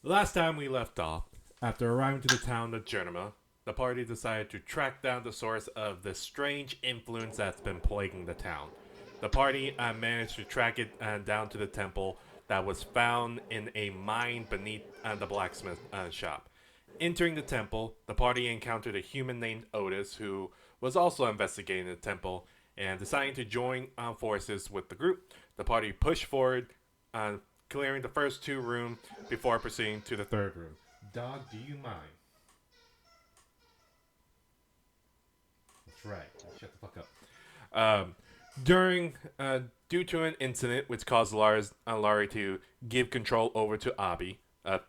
Last time we left off, after arriving to the town of Genema, the party decided to track down the source of the strange influence that's been plaguing the town. The party managed to track it down to the temple that was found in a mine beneath the blacksmith shop. Entering the temple, the party encountered a human named Otis who was also investigating the temple and deciding to join forces with the group. The party pushed forward, uh, clearing the first two rooms before proceeding to the third room. Dog, do you mind? That's right. Shut the fuck up. During due to an incident which caused Laurie to give control over to Abby,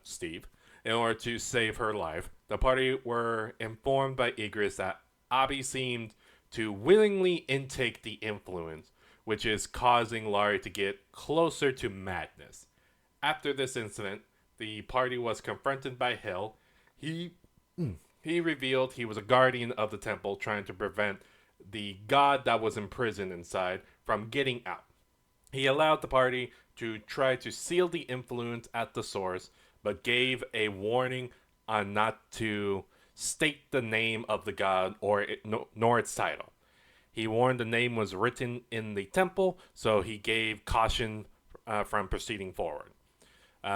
Steve, in order to save her life, the party were informed by Igris that Abby seemed to willingly intake the influence, which is causing Laurie to get closer to madness. After this incident, the party was confronted by Hill. He he revealed he was a guardian of the temple trying to prevent the god that was imprisoned inside from getting out. He allowed the party to try to seal the influence at the source, but gave a warning on not to state the name of the god nor its title. He warned the name was written in the temple, so he gave caution from proceeding forward.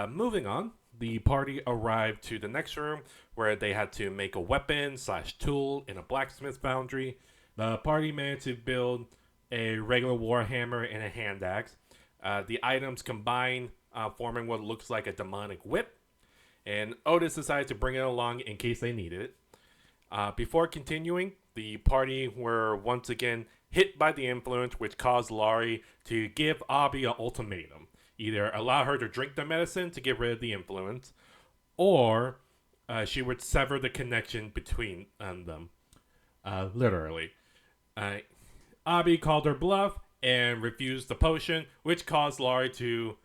Moving on, the party arrived to the next room where they had to make a weapon slash tool in a blacksmith foundry. The party managed to build a regular warhammer and a hand axe. The items combine, forming what looks like a demonic whip. And Otis decided to bring it along in case they needed it. Before continuing, the party were once again hit by the influence, which caused Laurie to give Abby an ultimatum. Either allow her to drink the medicine to get rid of the influence, or she would sever the connection between them. Literally. Abby called her bluff and refused the potion, which caused Laurie to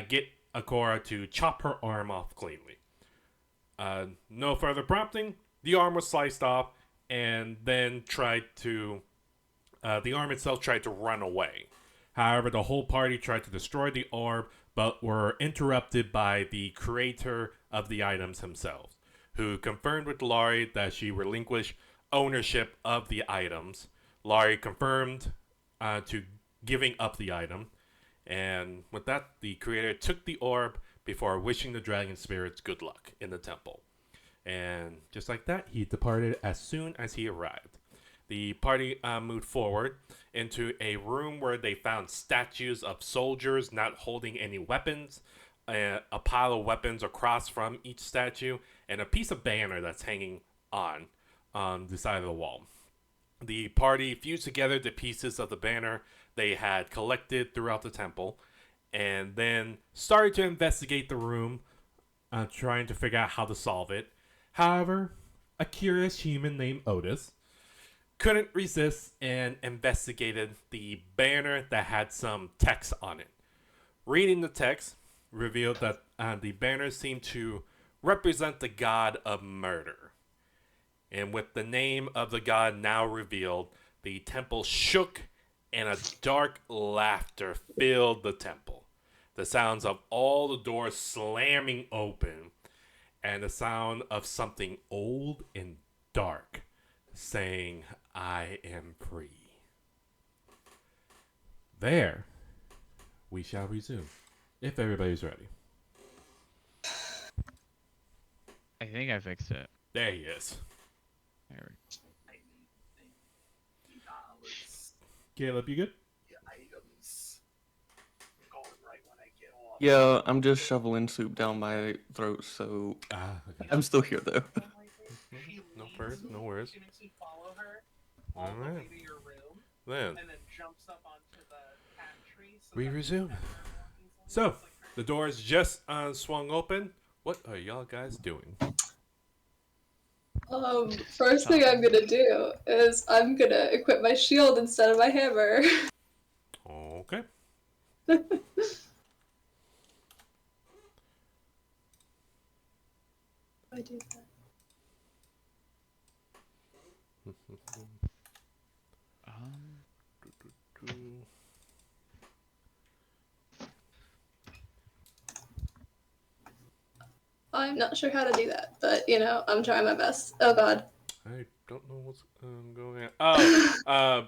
get Akora to chop her arm off cleanly. No further prompting, the arm was sliced off, and then the arm itself tried to run away. However, the whole party tried to destroy the orb, but were interrupted by the creator of the items himself, who confirmed with Laurie that she relinquished ownership of the items. Laurie confirmed to giving up the item, and with that, the creator took the orb before wishing the dragon spirits good luck in the temple. And just like that, he departed as soon as he arrived. The party moved forward into a room where they found statues of soldiers not holding any weapons, a pile of weapons across from each statue, and a piece of banner that's hanging on the side of the wall. The party fused together the pieces of the banner they had collected throughout the temple, and then started to investigate the room, trying to figure out how to solve it. However, a curious human named Otis couldn't resist and investigated the banner that had some text on it. Reading the text revealed that the banner seemed to represent the god of murder. And with the name of the god now revealed, the temple shook and a dark laughter filled the temple. The sounds of all the doors slamming open and the sound of something old and dark saying, "I am free." There, we shall resume, if everybody's ready. I think I fixed it. There he is. There we Caleb, you good? Yeah, I'm just shoveling soup down my throat, so Okay. I'm still here though. No worries, no worries. All right. Then, we resume. So, the doors just swung open. What are y'all guys doing? First thing I'm gonna do is I'm gonna equip my shield instead of my hammer. Okay. I do that. I'm not sure how to do that, but I'm trying my best. Oh God. I don't know what's going on. Oh,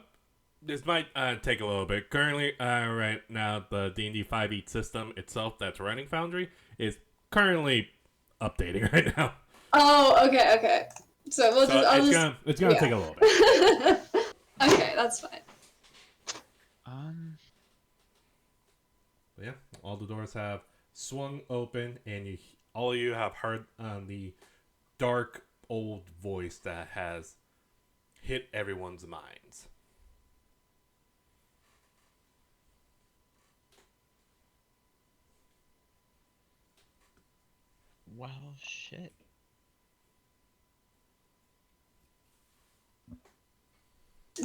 this might take a little bit. Currently, right now, the D&D 5e system itself that's running Foundry is currently updating right now. Oh, okay. So It's gonna take a little bit. Okay, that's fine. But yeah, all the doors have swung open, and all of you have heard the dark old voice that has hit everyone's minds. Well, shit.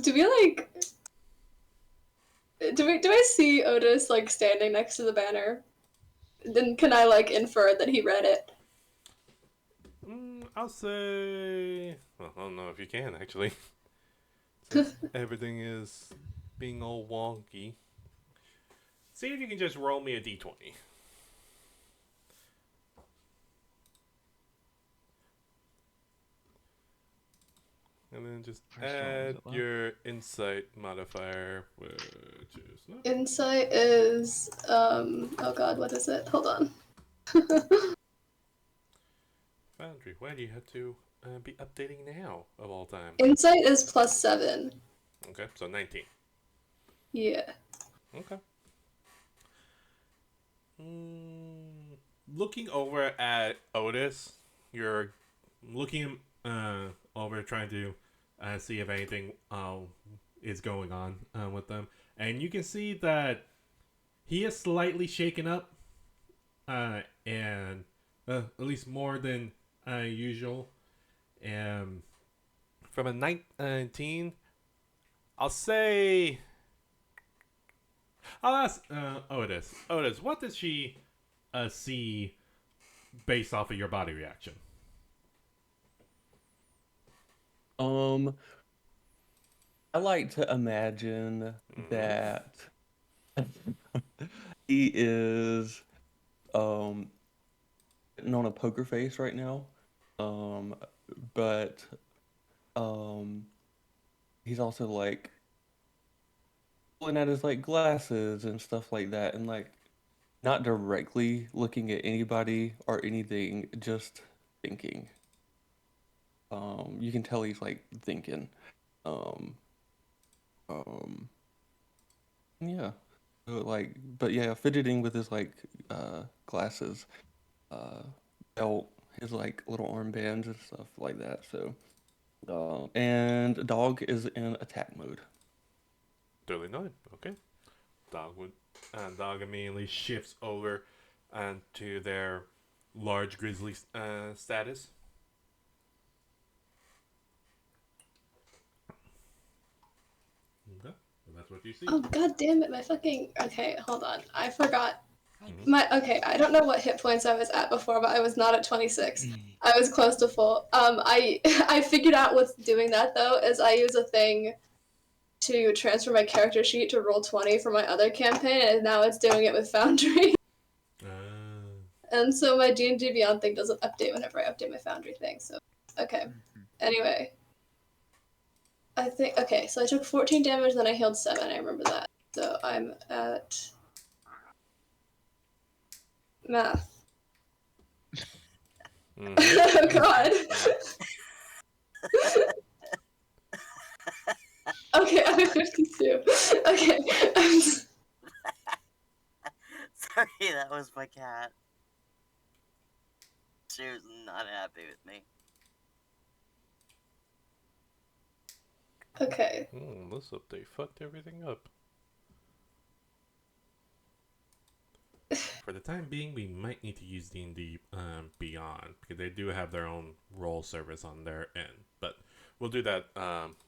Do we like? Do I see Otis like standing next to the banner? Then can I like infer that he read it? I'll say. Well, I don't know if you can actually. Since everything is being all wonky. See if you can just roll me a d20. And then just First roll, was add it low? your insight modifier, which is not. Insight is oh God, what is it? Hold on. Foundry, why do you have to be updating now, of all time? Insight is +7. Okay, so 19. Yeah. Okay. Looking over at Otis, you're looking over, trying to see if anything is going on with them, and you can see that he is slightly shaken up, and at least more than usual. And from a 19, I'll say. I'll ask Otis. Otis, what does she see based off of your body reaction? I like to imagine that he is sitting on a poker face right now. But he's also like pulling at his like glasses and stuff like that, and like not directly looking at anybody or anything, just thinking. You can tell he's like thinking. Um, um, yeah. So, like, but yeah, fidgeting with his like glasses, uh, belt, his like little armbands and stuff like that. So, and dog is in attack mode. Duly noted. Okay. Dog immediately shifts over to their large grizzly status. Okay. So that's what you see. Oh God damn it! My fucking. Okay, hold on. I forgot. Mhm. I don't know what hit points I was at before, but I was not at 26. I was close to full. I I figured out what's doing that though is I use a thing to transfer my character sheet to roll 20 for my other campaign, and now it's doing it with Foundry. And so my D&D Beyond thing doesn't update whenever I update my Foundry thing. So okay. Anyway, I think okay. So I took 14 damage, then I healed 7. I remember that. So I'm at math. Oh God. Okay, I'm at 52. Okay. Sorry, that was my cat. She was not happy with me. Okay. This update fucked everything up. For the time being, we might need to use D&D Beyond, because they do have their own role service on their end. But we'll do that.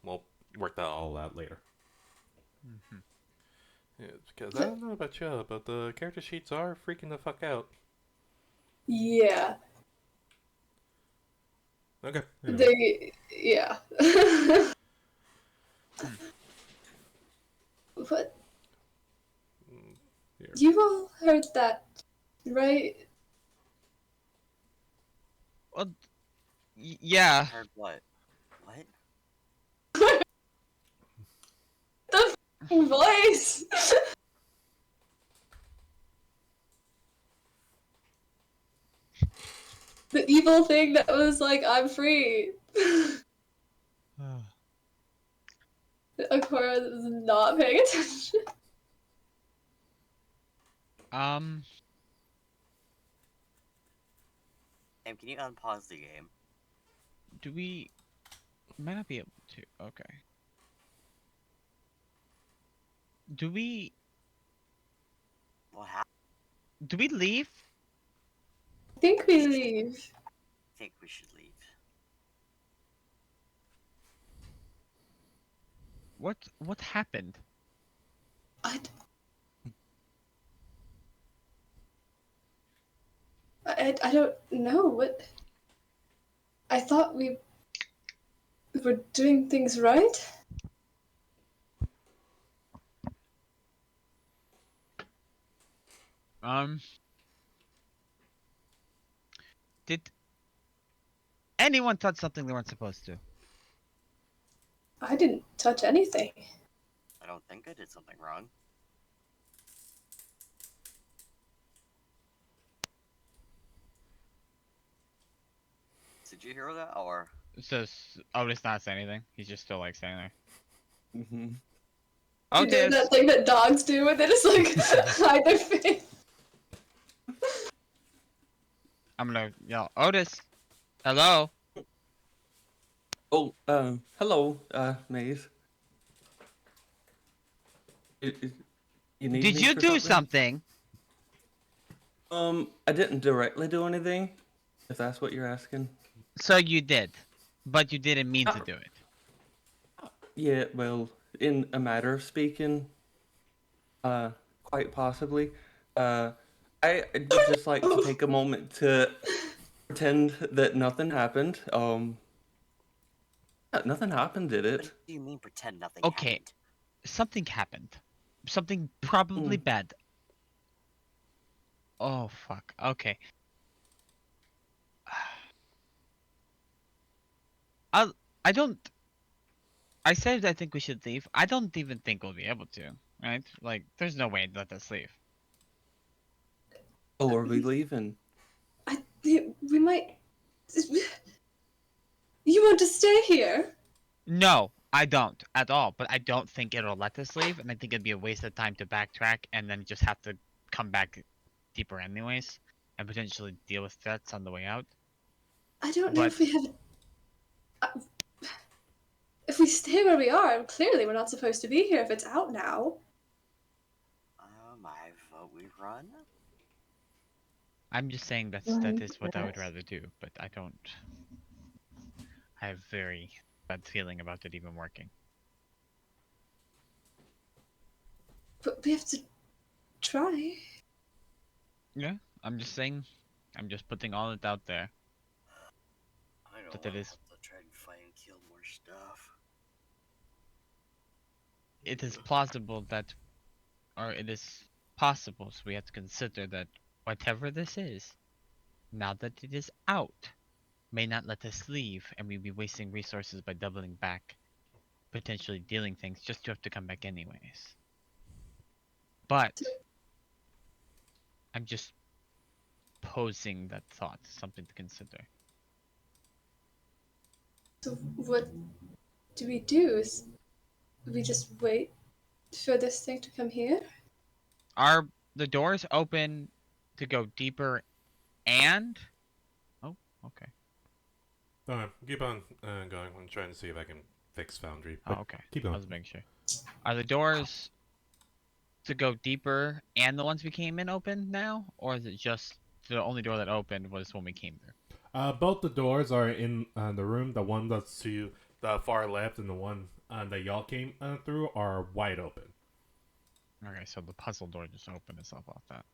We'll work that all out later. Yeah, because I don't know about you, but the character sheets are freaking the fuck out. Yeah. Okay. Yeah. But Here. you all heard that, right? Yeah. Heard what? What? The f***ing voice. The evil thing that was like, I'm free. Akora is not paying attention. Um. Sam, can you unpause the game? Do we? Might not be able to. Okay. Do we? What happened? Do we leave? I think we leave. I think we should leave. What happened? I, I don't know what. I thought we were doing things right. Did anyone touch something they weren't supposed to? I didn't touch anything. I don't think I did something wrong. Did you hear that, or? So Otis not saying anything. He's just still like standing there. Mm-hmm. You're doing Otis. that thing that dogs do where they just like hide their face. I'm gonna yell, Otis. Hello. Oh, hello, Maze. You need Did me you for do something? something? I didn't directly do anything, if that's what you're asking. So you did, but you didn't mean to do it. Yeah, well, in a matter of speaking, quite possibly. I would just like to take a moment to pretend that nothing happened. Nothing happened, did What it? do you mean pretend nothing Okay. happened? Something happened. Something probably Mm. bad. Oh fuck. Okay. I don't. I said I think we should leave. I don't even think we'll be able to. Right? Like, there's no way to let us leave. Oh, are we leaving? We might. You want to stay here? No, I don't at all. But I don't think it'll let us leave, and I think it'd be a waste of time to backtrack and then just have to come back deeper anyways, and potentially deal with threats on the way out. I don't know But if we have. If we stay where we are, clearly we're not supposed to be here if it's out now. I vote we run. I'm just saying that is what I would rather do. But I don't. I have very bad feeling about it even working. But we have to try. Yeah, I'm just saying. I'm just putting all it out there. I don't But want it to is. have to try and fight and kill more stuff. It is plausible that, or it is possible. So we have to consider that whatever this is, now that it is out, may not let us leave, and we'd be wasting resources by doubling back, potentially dealing things just to have to come back anyways. But I'm just posing that thought, something to consider. So what do we do? We just wait for this thing to come here? Are the doors open to go deeper and? Oh, okay. Keep on going. I'm trying to see if I can fix Foundry. Oh, But okay. keep I going. was making sure. Are the doors to go deeper and the ones we came in open now, or is it just the only door that opened was when we came there? Both the doors are in the room. The one that's to the far left and the one that y'all came through are wide open. Okay, so the puzzle door just opened itself off that.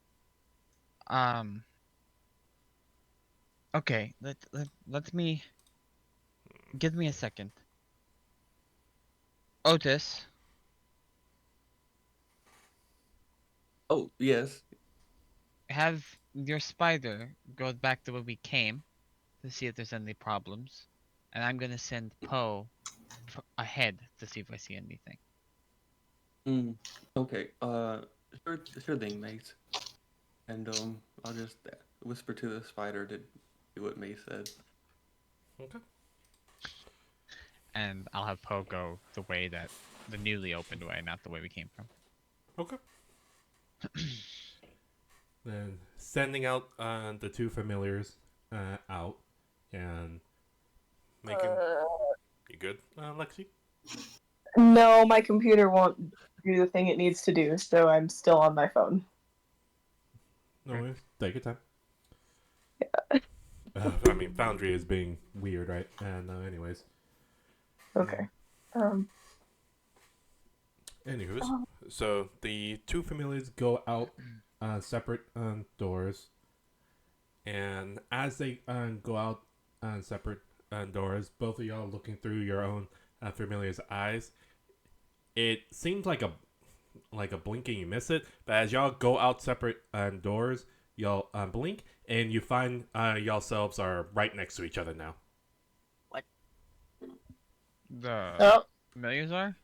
Okay, let me give me a second. Otis, Oh, yes. have your spider go back the way we came, to see if there's any problems, and I'm gonna send Poe ahead to see if I see anything. Okay. Sure thing, Mace. And I'll just whisper to the spider to do what Mace said. Okay. And I'll have Poe go the way that the newly opened way, not the way we came from. Okay. Then sending out the two familiars out and making. You good, Lexi? No, my computer won't do the thing it needs to do, so I'm still on my phone. No worries. Take your time. I mean, Foundry is being weird, right? And anyways. Okay. Anywho's, so the two familiars go out separate doors, and as they go out separate doors, both of y'all looking through your own familiar's eyes. It seems like a blink and you miss it, but as y'all go out separate doors, y'all blink and you find yourselves are right next to each other now. The Oh, familiars are?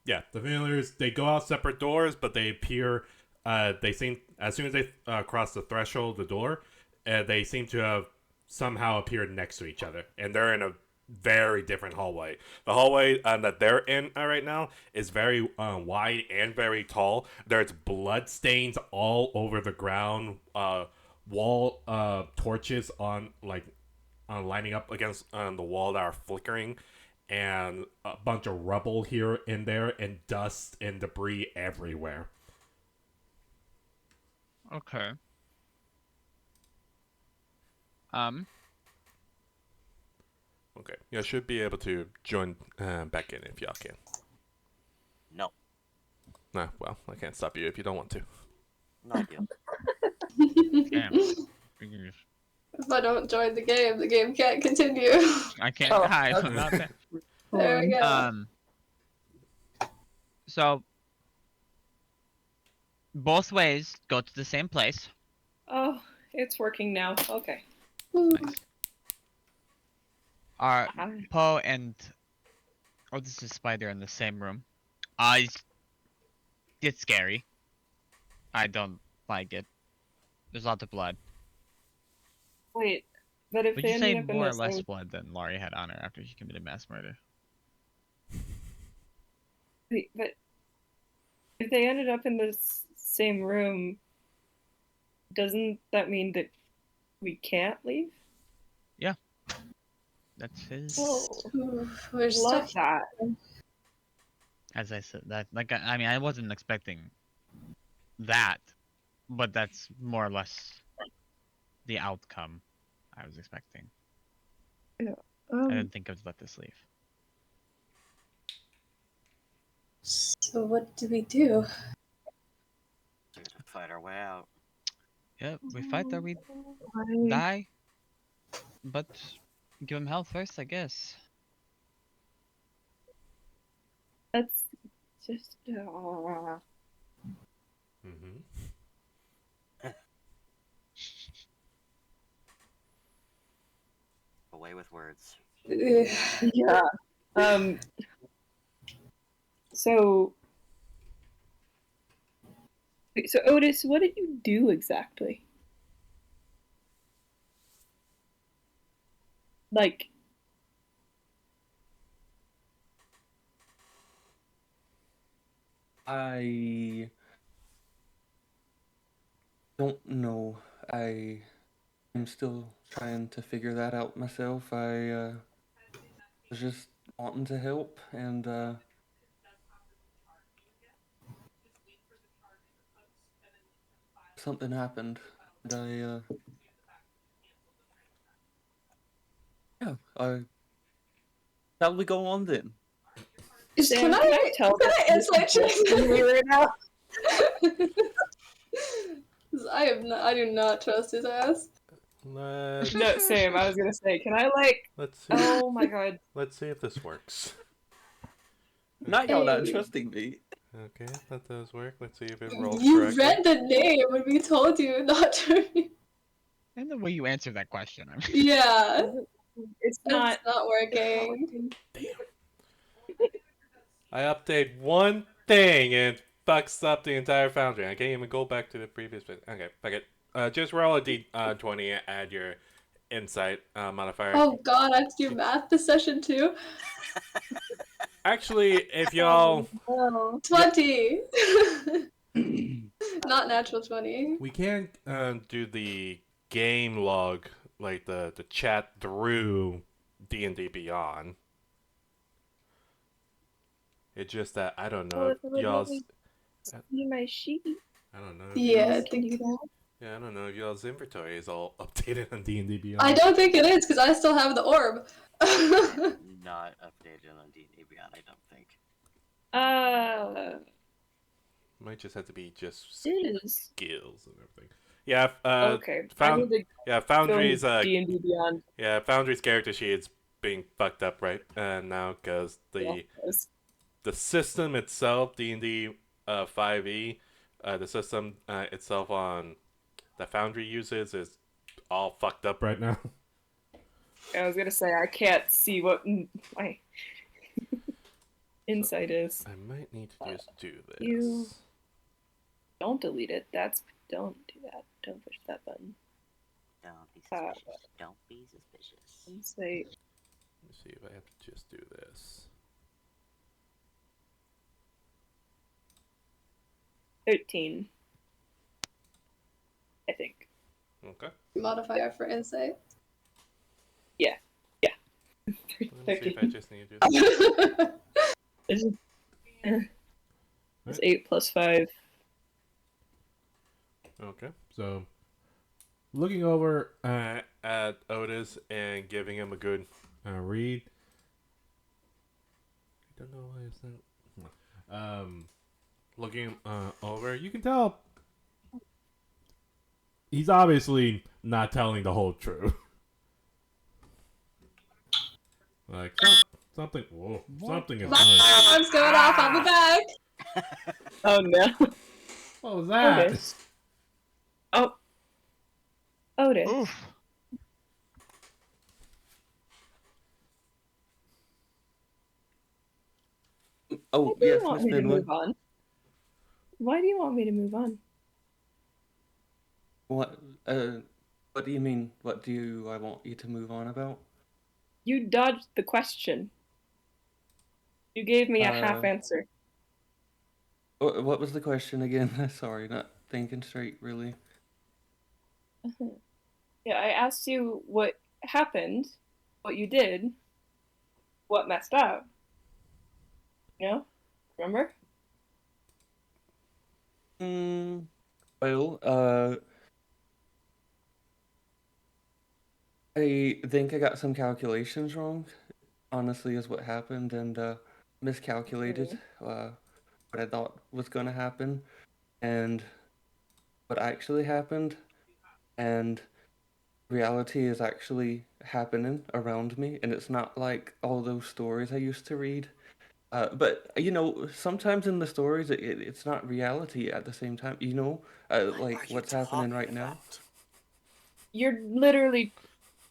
Yeah, the familiars, they go out separate doors, but they appear, they seem, as soon as they cross the threshold of the door, they seem to have somehow appeared next to each other. And they're in a very different hallway. The hallway that they're in right now is very wide and very tall. There's blood stains all over the ground, wall torches on, lining up against the wall that are flickering, and a bunch of rubble here and there, and dust and debris everywhere. Okay. Okay, you should be able to join back in if y'all can. No. Nah, well, I can't stop you if you don't want to. No idea. Damn. We can just... If I don't join the game can't continue. I can't Oh, hide. okay. I'm not there. There we go. So both ways go to the same place. Oh, it's working now. Okay. Nice. Are Hi. Poe and this is Spider in the same room. It's scary. I don't like it. There's lots of blood. Wait, but if Would they you say ended up in more or the less same... blood than Laurie had on her after she committed mass murder? Wait, but if they ended up in the same room, doesn't that mean that we can't leave? That's his. Oh, Oof, we're stuck. love that. As I said, that I mean, I wasn't expecting that, but that's more or less the outcome I was expecting. I didn't think I would let this leave. So what do we do? So we have to fight our way out. Yep, we fight or we Why- die, but give him health first, I guess. That's just... Mm-hmm. Away with words. Ugh. Yeah. So... Wait, so Otis, what did you do exactly? Like... I don't know. I am still trying to figure that out myself. I was just wanting to help, and something happened. And shall we go on then? Sam, Can I tell insight check? right now? I do not trust his ass. Let's No, Sam, I was gonna say, can I let's see. Oh my god. Let's see if this works. Not y'all not Hey. trusting me. Okay, that does work. Let's see if it rolls You correctly. read the name when we told you not to. And the way you answer that question, I mean, Yeah, It's not. it's not working. I update one thing and it fucks up the entire Foundry. I can't even go back to the previous bit. Okay, fuck it. Just roll a d20 and add your insight modifier. Oh god, I have to do math this session too. Actually, if y'all... Oh, 20! Not natural 20. We can't do the game log, like the chat through D&D Beyond. It's just that I don't know if y'all's... See my sheet. I don't know if Yeah, I y'all's... think Yeah, I don't know if y'all's inventory is all updated on D&D Beyond. I don't think it is because I still have the orb. Not updated on D&D Beyond, I don't think. Might just have to be just It is. skills and everything. Yeah, Okay. I need to yeah, go Foundry's D&D Beyond. yeah, Foundry's character sheet's being fucked up right now because the system itself, D&D 5e, the system itself on the Foundry uses is all fucked up right now. I was gonna say I can't see what my insight is. I might need to just do this. you- Don't delete it. Don't do that. Don't push that button. Don't be suspicious. Don't be suspicious. Insight. Let me see if I have to just do this. 13. I think. Okay. Modifier for insight. Let me see if I just need to do this. It's 8 plus 5. Okay, so looking over at Otis and giving him a good read. I don't know why it's not. Looking over, you can tell he's obviously not telling the whole truth. Like something. Whoa, something is. My alarm's going off. I'll be back. Oh no. What was that? Otis. Oh. Otis. oof. Oh, Why do you yes, want Miss me to Midway. move on? Why do you want me to move on? What do you mean? What do I want you to move on about? You dodged the question. You gave me a half answer. What was the question again? Sorry, not thinking straight, really. Yeah, I asked you what happened, what you did, what messed up. You know? Remember? Well, I think I got some calculations wrong, honestly, is what happened, and miscalculated what I thought was going to happen, and what actually happened, and reality is actually happening around me, and it's not like all those stories I used to read. But you know, sometimes in the stories, it's not reality at the same time. You know, What like are you what's happening talking right now. about? You're literally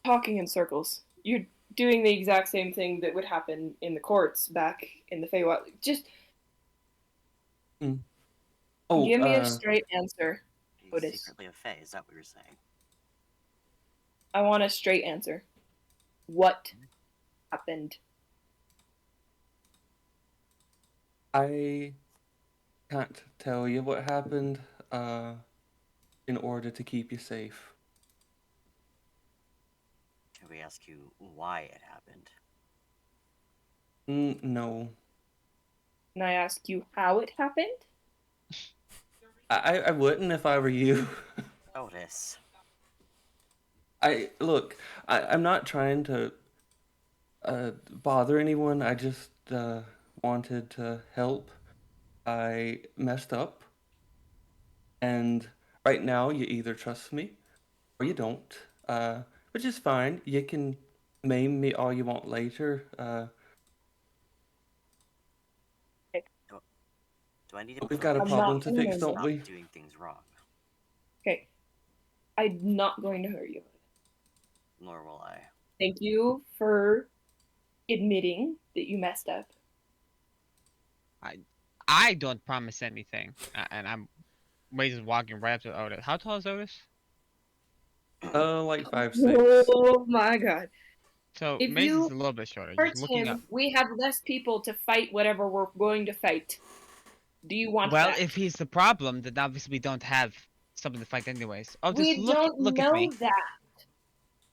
talking in circles. You're doing the exact same thing that would happen in the courts back in the Feywild. Just Oh, give me a straight answer. He's Otis. secretly a Fae, is that what you're saying? I want a straight answer. What happened? I can't tell you what happened. In order to keep you safe. Can we ask you why it happened? No. Can I ask you how it happened? I wouldn't if I were you. Otis. I'm not trying to bother anyone. I just wanted to help. I messed up. And right now you either trust me or you don't. Which is fine. You can maim me all you want later. Do I need to We've got a prove problem not to gonna fix, name don't stop we? doing things wrong? Okay. I'm not going to hurt you. Nor will I. Thank you for admitting that you messed up. I don't promise anything, and I'm Waze is walking right up to Otis. How tall is Otis? Like 5'6". Oh my god. So If Maze is you a little bit shorter. hurt Just looking up. him, we have less people to fight whatever we're going to fight. Do you want Well, that? if he's the problem, then obviously we don't have something to fight anyways. Oh, just We look don't at me. know that.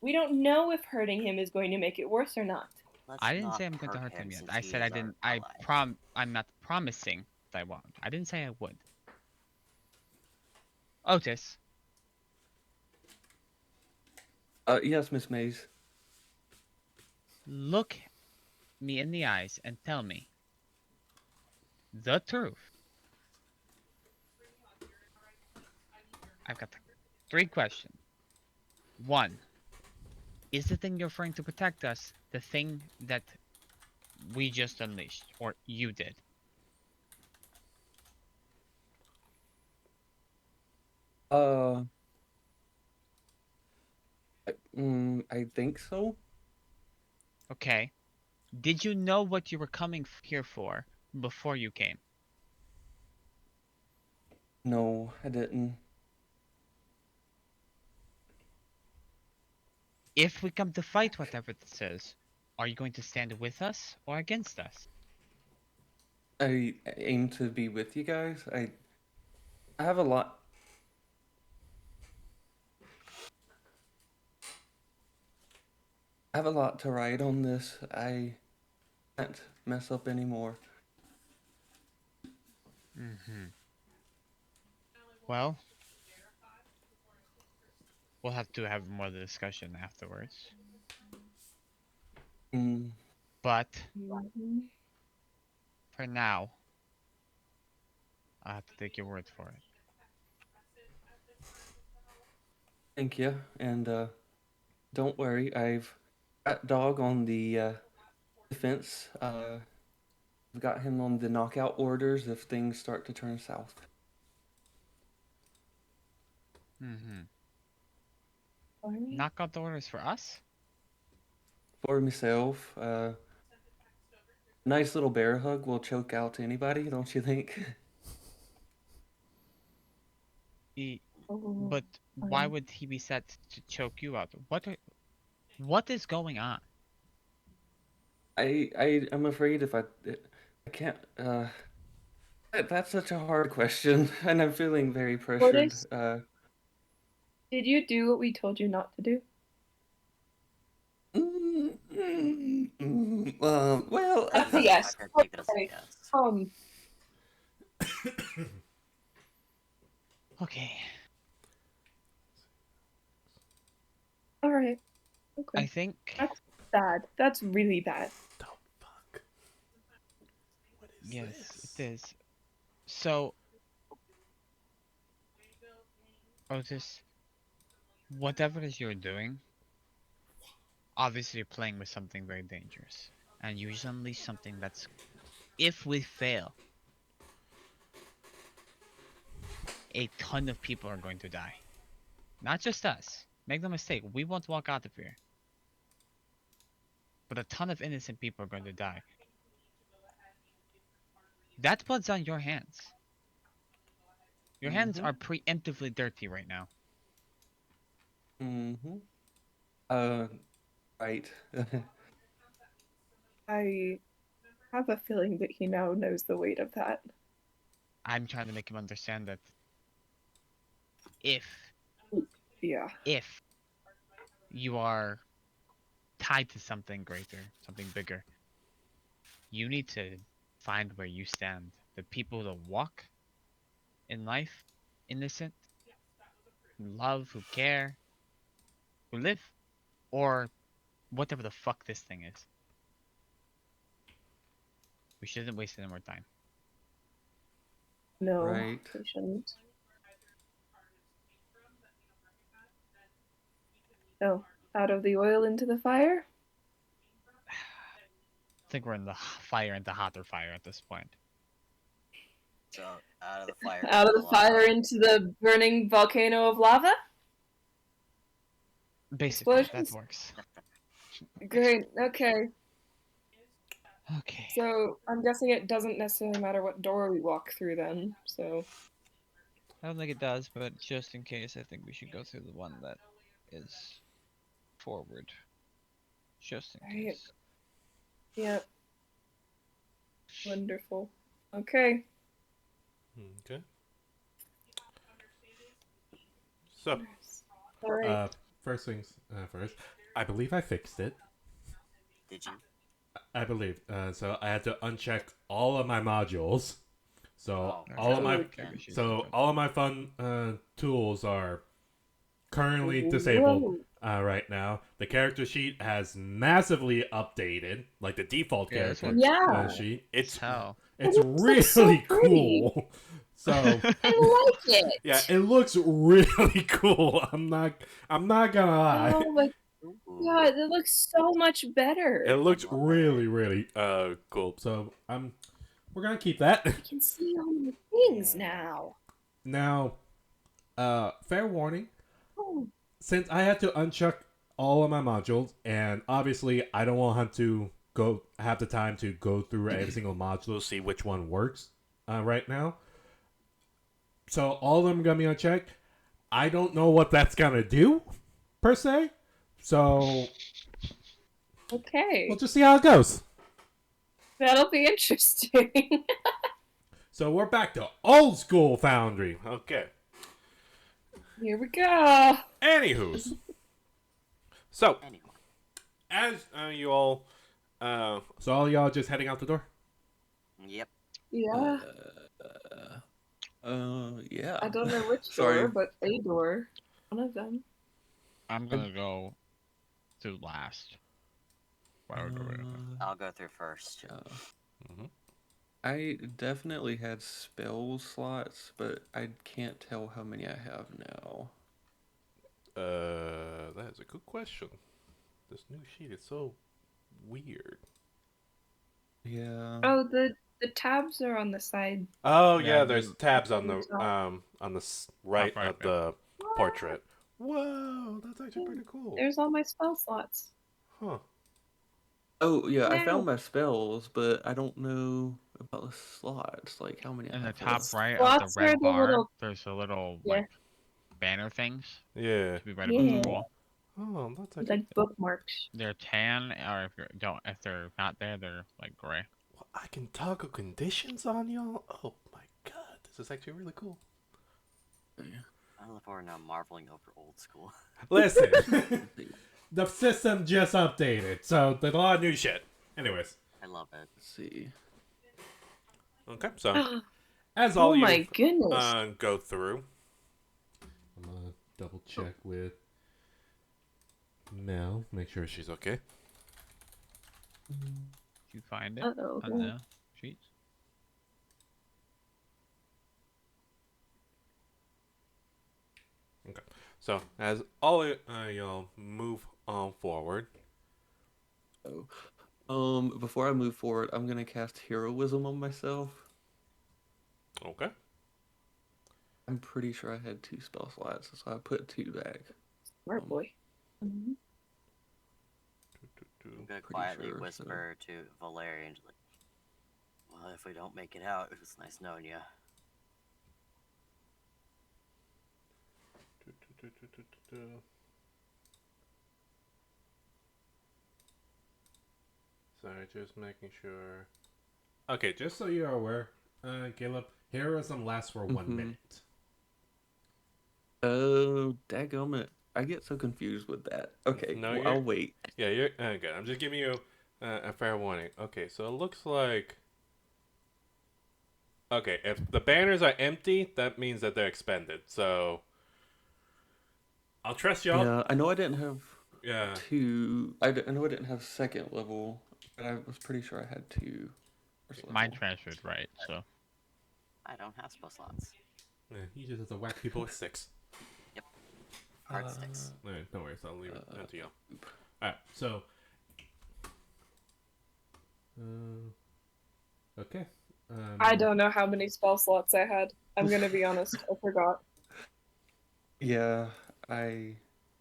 We don't know if hurting him is going to make it worse or not. Let's I didn't not say I'm going to hurt him yet. since I he said I is our didn't. ally. I'm not promising that I won't. I didn't say I would. Otis, Yes, Miss Mays. look me in the eyes and tell me the truth. I've got 3 questions. 1. Is the thing you're referring to protect us the thing that we just unleashed, or you did? Uh, I think so. Okay. Did you know what you were coming here for before you came? No, I didn't. If we come to fight whatever this is, are you going to stand with us or against us? I aim to be with you guys. I have a lot. I have a lot to write on this. I can't mess up anymore. Well, we'll have to have more of the discussion afterwards. Mm, But Mhm. for now, I have to take your word for it. thank you, and don't worry. I've got Dog on the defense. I've got him on the knockout orders if things start to turn south. Knock out the orders for us? For myself, nice little bear hug will choke out anybody, don't you think? But why would he be set to choke you out? What is going on? I'm afraid if I can't. That's such a hard question, and I'm feeling very pressured. Otis, did you do what we told you not to do? Well, That's a I yes. could take it as a Okay. yes. Okay. All right. I Okay. think That's bad. That's really bad. The fuck? What is yes, this? it is. So, Otis, whatever it is you're doing, obviously you're playing with something very dangerous. And you just unleash something that's, if we fail, a ton of people are going to die. Not just us. Make no mistake, we won't walk out of here. But a ton of innocent people are going to die. That blood's on your hands. Your hands are preemptively dirty right now. Mm-hmm. Right. I have a feeling that he now knows the weight of that. I'm trying to make him understand that if Yeah. you are tied to something greater, something bigger, you need to find where you stand. The people that walk in life, innocent, who love, who care, who live, or whatever the fuck this thing is. We shouldn't waste any more time. No, Right. we shouldn't. So, out of the oil into the fire? I think we're in the fire into hotter fire at this point. So out of the fire. Out of into the fire lava. into the burning volcano of lava? Basically, that Explosions? works. Great. Okay. Okay. So I'm guessing it doesn't necessarily matter what door we walk through then. So I don't think it does, but just in case, I think we should go through the one that is forward. Just in Right. case. yeah. Wonderful. Okay. Okay. So, All right. first things first. I believe I fixed it. Did you? I believe. So I had to uncheck all of my modules. So Oh, all of my okay. all of my fun tools are currently disabled right now. The character sheet has massively updated, like the default Yeah, this character one's Yeah. sheet. It's hell. it's It looks like so really pretty. cool. So I like it. yeah, it looks really cool. I'm not gonna lie. Oh my Ooh. god, it looks so much better. It looks love really cool. So we're gonna keep that. I can see all my things Yeah. now. Now, fair warning, Oh, since I had to uncheck all of my modules, and obviously I don't want to have the time to go through every single module, see which one works right now. So all of them are gonna be unchecked. I don't know what that's gonna do, per se. So okay. we'll just see how it goes. That'll be interesting. So we're back to old school Foundry. Okay. Here we go. Anywho's. So, Anyway. as you all, so all y'all just heading out the door? Yep. Yeah. Yeah. I don't know which Sorry. door, but a door. One of them. I'm gonna go through last. I'll go through first. Mm-hmm. I definitely had spell slots, but I can't tell how many I have now. That is a good question. This new sheet is so weird. Yeah. Oh, the tabs are on the side. Oh Yeah, yeah, there's tabs on the top. right right, of the portrait. Whoa, that's actually pretty cool. There's all my spell slots. Huh. Oh yeah, I Now. found my spells, but I don't know about the slots. Like how many I In the have top left. right of Slots the are red the bar, little- there's a little Yeah. like banner things Yeah. to be right above Yeah. the wall. Oh, that's actually. Like bookmarks. They're tan, or if they're not there, they're like gray. Well, I can toggle conditions on y'all. Oh my god, this is actually really cool. I love we're now marveling over old school. Listen, the system just updated, so there's a lot of new shit. Anyways, I love it. Let's see. okay, so as all Oh you my goodness. go through, I'm gonna double check with Mel, make sure she's okay. Did you find it Uh-oh. on the sheets? Okay, so as all y'all move on forward. Before I move forward, I'm gonna cast heroism on myself. Okay. I'm pretty sure I had 2 spell slots, so I put 2 back. Smart boy. Mhm. I'm gonna Pretty quietly sure, so- whisper to Valerian, like, well, if we don't make it out, it was nice knowing you. Sorry, just making sure. Okay, just so you're aware, Caleb, heroism lasts for 1 Mhm. minute. Oh, dadgummit. I get so confused with that. Okay, No, well, you're- I'll wait. Yeah, you're good. I'm just giving you a fair warning. Okay, so it looks like. Okay, if the banners are empty, that means that they're expended. So I'll trust y'all. Yeah, I know I didn't have Yeah. 2. I know I didn't have 2nd level, but I was pretty sure I had 2. first Mine level. transferred right, so I don't have spell slots. Yeah, you just have to whack people with sticks. Hard sticks. Alright, no worries. I'll leave it to y'all. Alright, so. Okay. I don't know how many spell slots I had. I'm gonna be honest. I forgot. Yeah, I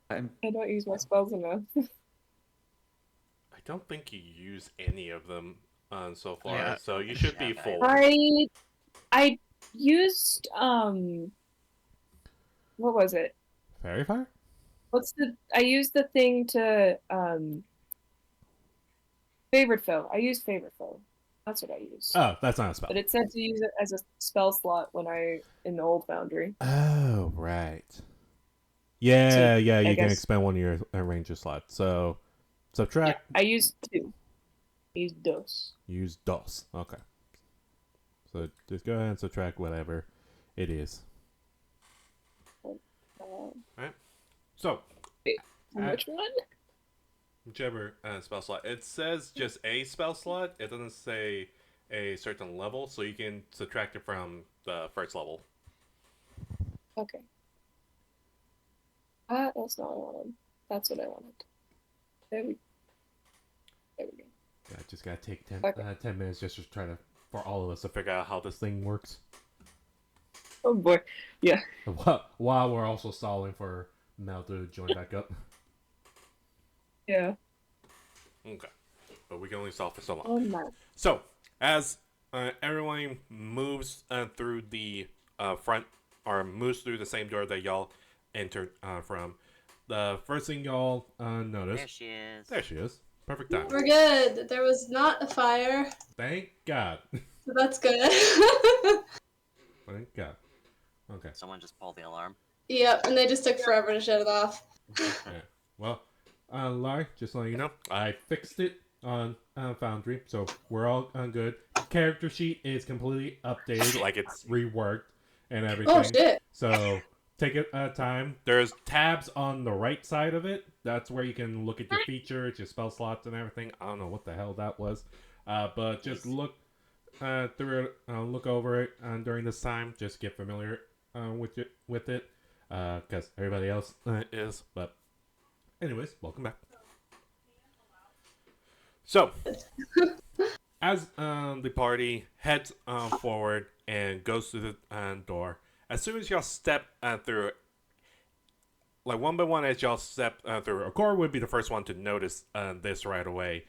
I'm I don't use my spells enough. I don't think you use any of them so far, Yeah. so you should be Yeah, full. I used what was it? Fairy fire? I used the thing to favorite foe. I used favorite foe. That's what I used. Oh, that's not a spell. But it said to use it as a spell slot when in the old foundry. Oh, right. Yeah, So, yeah, you I can guess- expend one of your ranger slots. So, Yeah, subtract, I used 2. I used dos. use DOS. Okay. So, just go ahead and subtract whatever it is. So, Uh, Which one? whichever spell slot. It says just a spell slot. It doesn't say a certain level, so you can subtract it from the first level. Okay. That's not what I wanted. That's what I wanted. There we go. Yeah, just gotta take 10, Okay. 10 minutes just to try to, for all of us to figure out how this thing works. Oh boy. Yeah. While we're also stalling for Mel to join back up. Yeah. Okay. But we can only stall for so long. Oh my. So, as everyone moves through the front, or moves through the same door that y'all entered from, the first thing y'all notice... There she is. There she is. Perfect time. We're good. There was not a fire, Thank God. so that's good. Thank God. Okay. Someone just pulled the alarm. Yep, and they just took forever to shut it off. Yeah. Well, Larry, just letting you know, I fixed it on Foundry, so we're all good. Character sheet is completely updated, like it's reworked and everything. Oh shit. So take it time. There's tabs on the right side of it. That's where you can look at your features, your spell slots, and everything. I don't know what the hell that was, but just look through it, look over it during this time. Just get familiar with it, because everybody else is. But anyways, welcome back. So, as the party heads forward and goes through the door, as soon as y'all step through it, like one by one, as y'all step through, Akora would be the first one to notice this right away.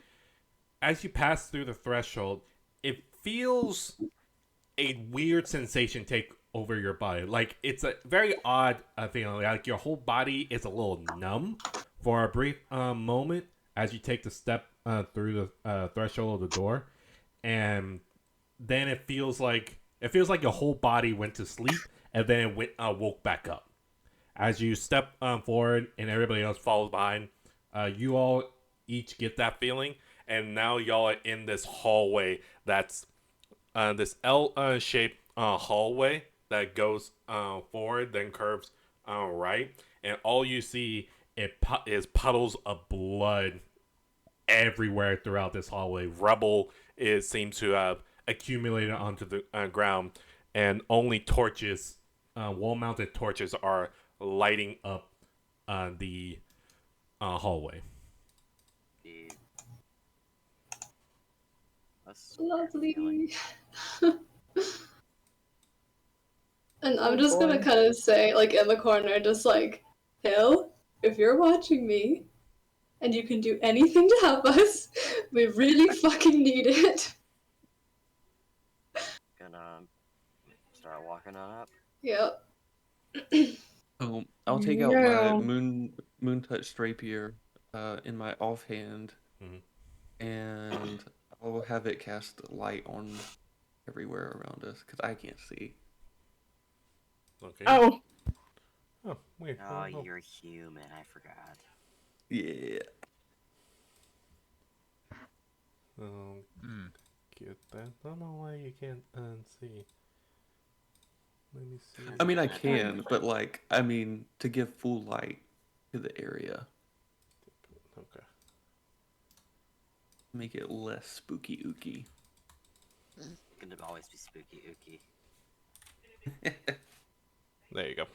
As you pass through the threshold, it feels a weird sensation take over your body. Like, it's a very odd feeling. Like, your whole body is a little numb for a brief moment as you take the step through the threshold of the door, and then it feels like your whole body went to sleep, and then it woke back up. As you step forward and everybody else follows behind, you all each get that feeling, and now y'all are in this hallway that's this L-shaped hallway that goes forward, then curves right, and all you see is puddles of blood everywhere throughout this hallway. Rubble seems to have accumulated onto the ground, and only torches, wall-mounted torches, are lighting up the hallway. The... That's Lovely. And I'm Oh, just gonna boy. kind of say, like, in the corner, just like, Hill, if you're watching me, and you can do anything to help us, we really fucking need it. gonna start walking on up. Yep. I'll take out No. my moon touch rapier in my offhand, Mhm. and I'll have it cast light on everywhere around us because I can't see. Okay. Oh. Oh, weird. Oh, Oh. you're human. I forgot. Yeah. Get that. I don't know why you can't see. Let me see. I mean, I can, but like, I mean, to give full light to the area, Okay. make it less spooky ooky. Gonna always be spooky ooky. There you go.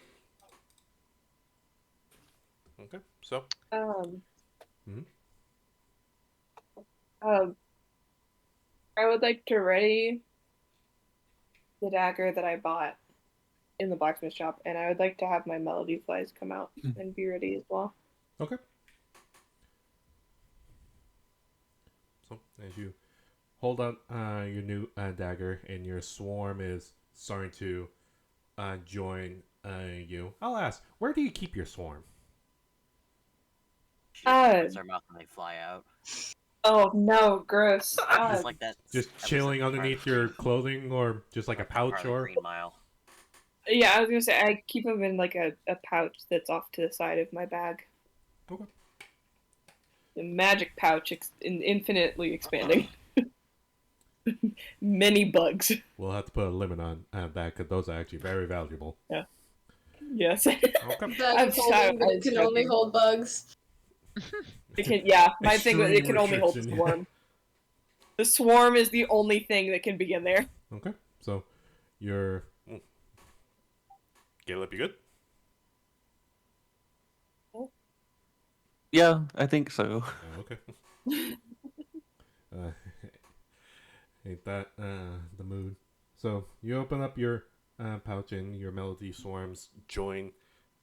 Okay. So. Mhm. I would like to ready the dagger that I bought in the blacksmith shop, and I would like to have my melody flies come out and be ready as well. Okay. So as you hold out your new dagger, and your swarm is starting to join you, I'll ask, where do you keep your swarm? She just opens her mouth and they fly out. Oh no, gross. Just like that. Just episode chilling from underneath your clothing, or just like a pouch, Harley or Green Mile. Yeah, I was gonna say I keep them in like a pouch that's off to the side of my bag. okay. The magic pouch, infinitely expanding. Many bugs. We'll have to put a limit on that because those are actually very valuable. Yes. Okay. Bag of holding, but it can only hold bugs. It can, yeah, my thing was it Extreme can only hold the restriction, swarm. The swarm is the only thing that can be in there. Okay. So you're Caleb, you good? Yeah, I think so. Okay. Ain't that the mood? So you open up your pouch, and your melody swarms join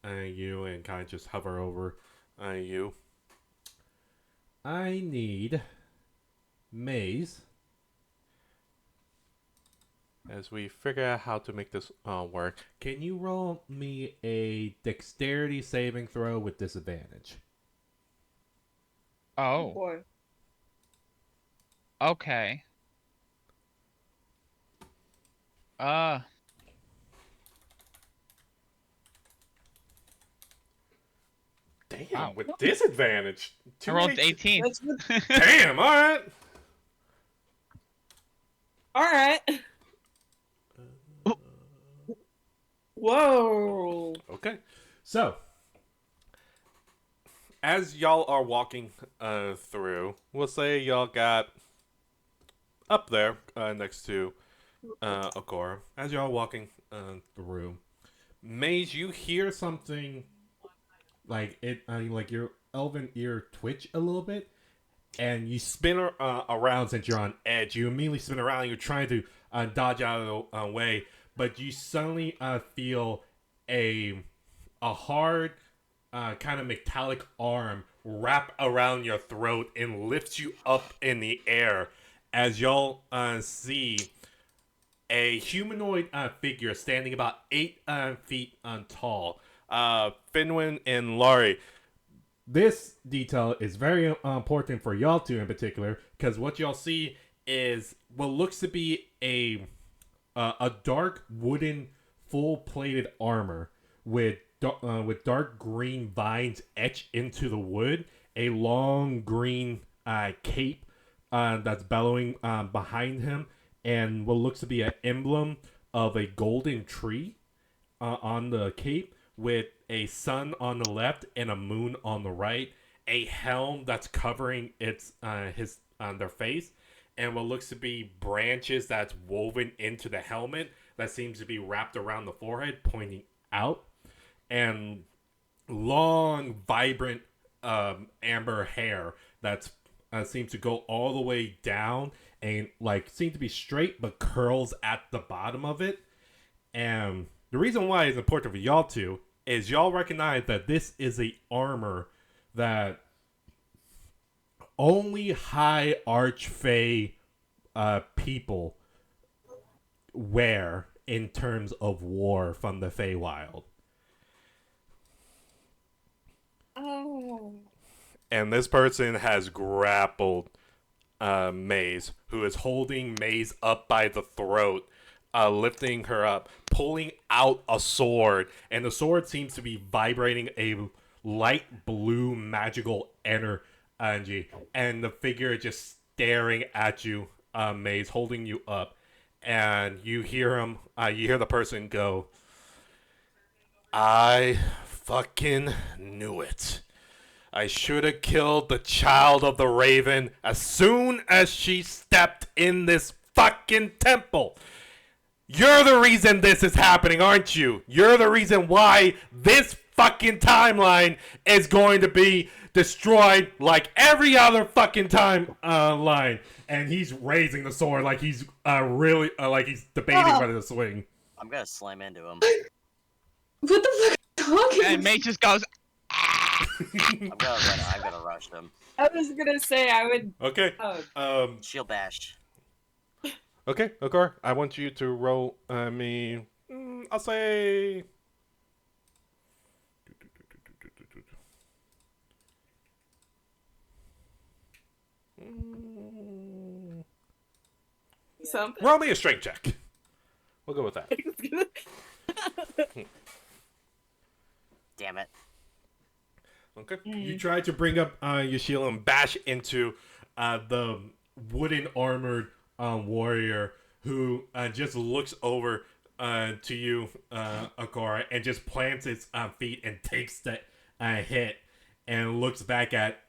you and kind of just hover over you. I need Maze, as we figure out how to make this work. Can you roll me a dexterity saving throw with disadvantage? Oh, Boy. okay. Uh, Damn, Wow. with disadvantage. I rolled 18. That's good. Damn, all right. Alright. Whoa. Okay, so as y'all are walking through, we'll say y'all got up there next to Okora. As y'all walking through, Maze, you hear something like it, like your elven ear twitch a little bit, and you spin around. Since you're on edge, you immediately spin around. And you're trying to dodge out of the way, but you suddenly feel a hard kind of metallic arm wrap around your throat and lifts you up in the air as y'all see a humanoid figure standing about 8 feet tall. Finwin and Laurie. This detail is very important for y'all two in particular, because what y'all see is what looks to be a dark wooden full-plated armor with dark green vines etched into the wood, a long green cape that's bellowing behind him, and what looks to be an emblem of a golden tree on the cape, with a sun on the left and a moon on the right, a helm that's covering their face, and what looks to be branches that's woven into the helmet that seems to be wrapped around the forehead, pointing out, and long, vibrant amber hair that seems to go all the way down and like seems to be straight but curls at the bottom of it. And the reason why it's important for y'all two is y'all recognize that this is a armor that only high archfey people wear in terms of war from the Feywild. Oh. And this person has grappled Maze, who is holding Maze up by the throat, lifting her up, pulling out a sword, and the sword seems to be vibrating a light blue magical energy, and the figure just staring at you, Maze, holding you up, and you hear him, you hear the person go, "I fucking knew it. I should have killed the child of the Raven as soon as she stepped in this fucking temple. You're the reason this is happening, aren't you? You're the reason why this fucking timeline is going to be destroyed like every other fucking timeline." And he's raising the sword like he's really like he's debating whether to swing. I'm gonna slam into him. What the fuck are you talking and May just goes, I'm gonna rush them. I was gonna say I would. Okay. Shield bash. Okay, Okar, I want you to roll me. I'll say. Something. Roll me a strength check. We'll go with that. Damn it. Okay. You try to bring up your shield and bash into the wooden armored warrior who just looks over to you, Akora, and just plants its feet and takes the hit and looks back at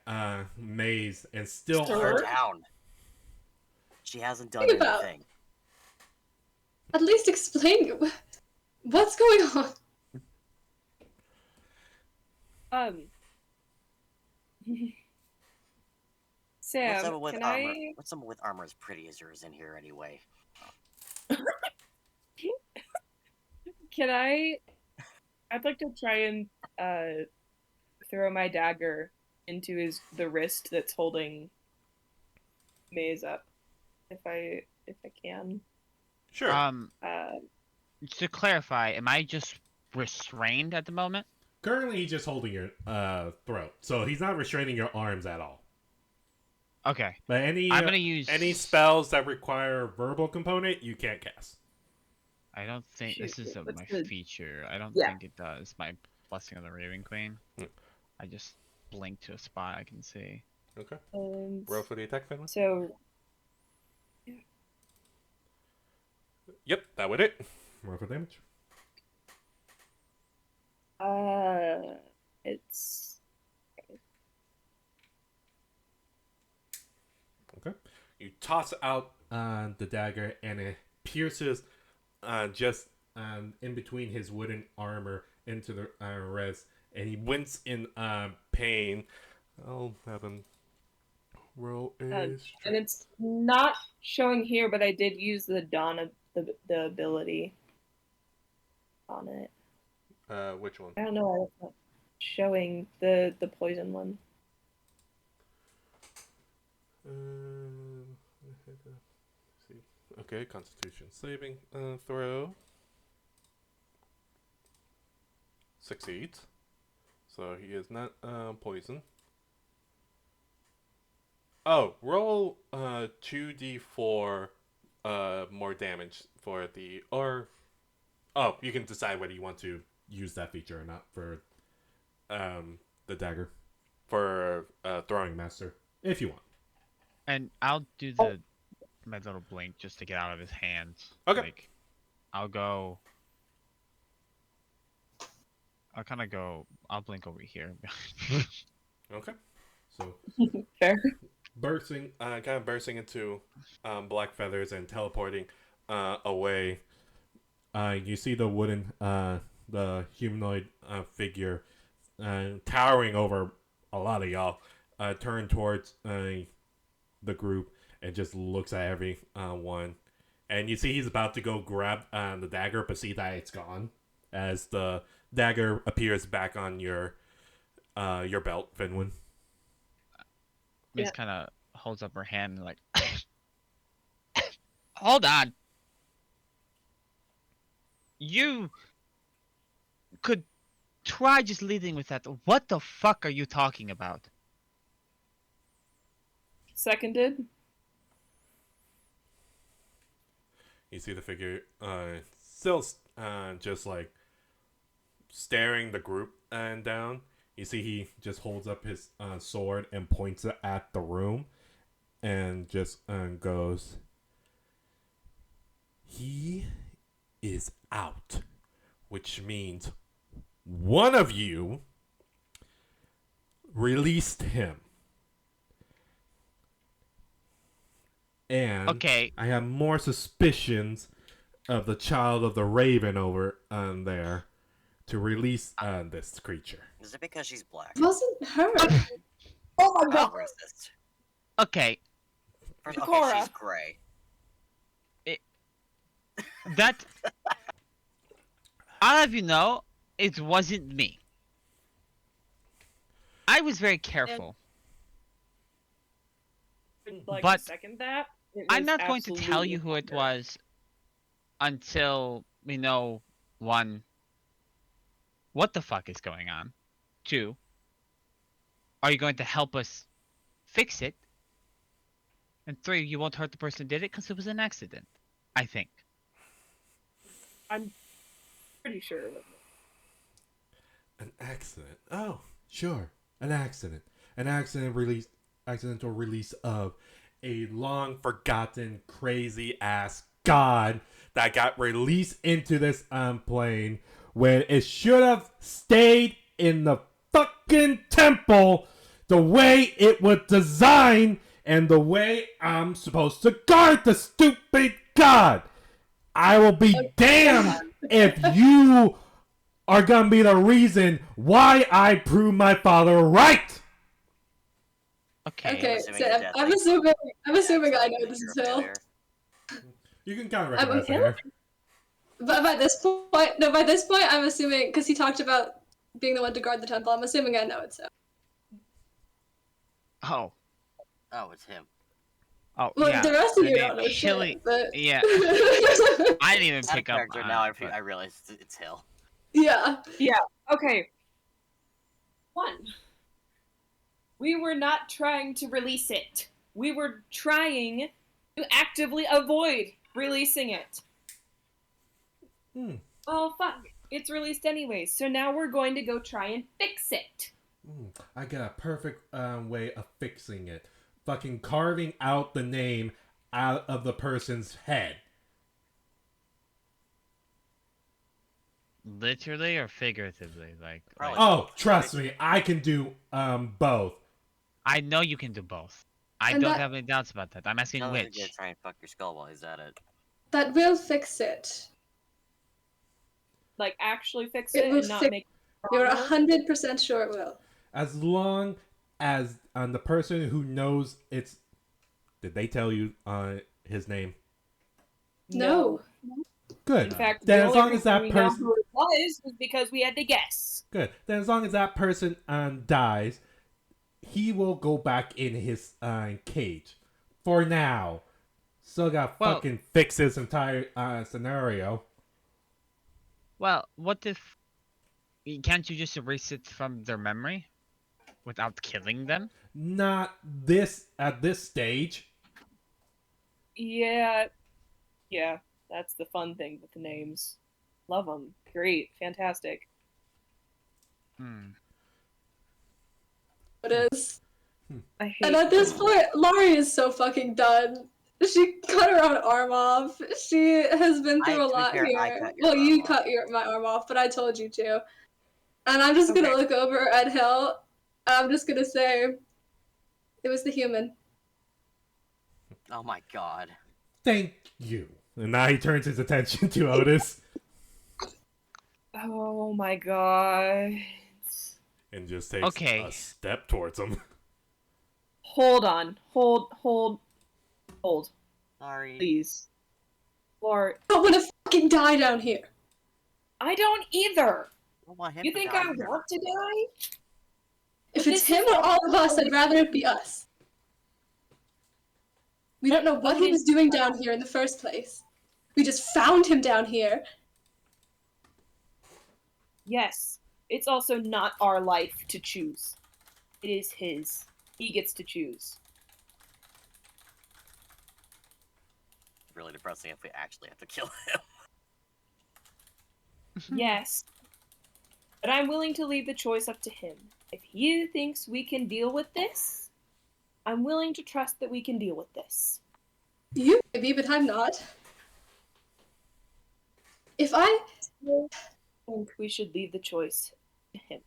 Maze and still Sir? Her hurt. down. She hasn't done Think about- anything. At least explain what's going on. What's Sam, someone with can armor? I? What's someone with armor as pretty as yours in here anyway? Can I? I'd like to try and throw my dagger into the wrist that's holding Maze up, if I can. Sure. To clarify, am I just restrained at the moment? Currently, he's just holding your throat, so he's not restraining your arms at all. Okay. But any I'm gonna use any spells that require a verbal component, you can't cast. I don't think this is What's my the- feature. I don't Yeah. think it does. My blessing of the Raven Queen. I just blink to a spot I can see. Okay. And Roll for the attack, Finley. so Yep, that would it. Roll for damage. it's Okay. You toss out the dagger, and it pierces just in between his wooden armor into the wrist, and he winces in pain. I'll have him roll a and strength. it's not showing here, but I did use the dawn of the ability on it. Which one? I don't know why it's not showing the poison one. Let's see. Okay, Constitution saving throw. Succeeds. So he is not poisoned. Oh, roll 2d4 more damage for the oh, you can decide whether you want to use that feature or not for the dagger for throwing master if you want. And I'll do my little blink just to get out of his hands. Okay. Like, I'll kind of go. I'll blink over here. Okay. So Fair. kind of bursting into black feathers and teleporting away. You see the wooden, the humanoid figure towering over a lot of y'all. Turn towards the group and just looks at every one. And you see he's about to go grab the dagger, but see that it's gone as the dagger appears back on your belt, Finwin. Miss kind of holds up her hand and like, hold on. You could try just leading with that. What the fuck are you talking about? Seconded. You see the figure still just like staring the group down. You see he just holds up his sword and points it at the room and just goes, "He is out," which means one of you released him. And Okay. I have more suspicions of the child of the Raven over there to release this creature. Is it because she's black? It wasn't her. Oh my I'm god! racist. Okay. Okay, Cora. she's gray. That. I'll have you know, it wasn't me. I was very careful. I'd like But to second that. It I'm was not going to tell absolutely you who it Thunder. was until we know, one, what the fuck is going on? Two, are you going to help us fix it? And three, you won't hurt the person who did it because it was an accident. I think. I'm pretty sure. An accident. Oh, sure. An accident. An accidental release of a long forgotten crazy ass god that got released into this plane when it should have stayed in the fucking temple the way it was designed and the way I'm supposed to guard the stupid god. I will be damned if you are gonna be the reason why I prove my father right. Okay. Okay, assuming so your dad I'm thinks assuming I telling know you that this you're is a Hill. failure. You can kind of I'm recognize Hill? her. But by this point, I'm assuming because he talked about being the one to guard the temple. I'm assuming I know it's him. Oh. Oh, it's him. Oh, Well, yeah. the rest of the you name don't know Hilly. shit, but Yeah. I didn't even Out of pick up character, on now it, but- I realize it's Hill. yeah. Okay. One. We were not trying to release it. We were trying to actively avoid releasing it. Hmm. Oh, fuck. It's released anyway, so now we're going to go try and fix it. I got a perfect way of fixing it. Fucking carving out the name out of the person's head. Literally or figuratively? Probably. Oh, trust me, I can do both. I know you can do both. I And don't that- have any doubts about that. I'm asking Tell him which. to try and fuck your skull while he's at it. That will fix it. Like, actually fix It it will and not fix- make it You're stronger. 100% sure it will. As long as the person who knows it's... Did they tell you his name? No. Good. In fact, Then the as only long as reason that we know person... who it was because we had to guess. Good. Then as long as that person dies, he will go back in his cage. For now. Still got Well- fucking fix this entire scenario. Well, what if... Can't you just erase it from their memory? Without killing them? Not this at this stage. Yeah. Yeah, that's the fun thing with the names. Love them. Great. Fantastic. Hmm. It is. I hate And at this point, Laurie is so fucking done. She cut her own arm off. She has been through To a be lot fair, I here. cut your Well, you arm off. cut my arm off, but I told you to. And I'm just gonna Okay. look over at Hill. I'm just gonna say, it was the human. Oh my god. Thank you. And now he turns his attention to Otis Oh my god. and just takes Okay. a step towards him. Hold on. Hold. Sorry. Please. Lord, I don't wanna fucking die down here. I don't either. I don't want him You to think die I either. want to die? If But it's this him is or all of us, also- I'd rather it be us. We don't know what he was doing down here in the first place. We just found him down here. Yes. It's also not our life to choose. It is his. He gets to choose. Really depressing if we actually have to kill him. Yes. But I'm willing to leave the choice up to him. If he thinks we can deal with this, I'm willing to trust that we can deal with this. You maybe, but I'm not. If I I think we should leave the choice to him.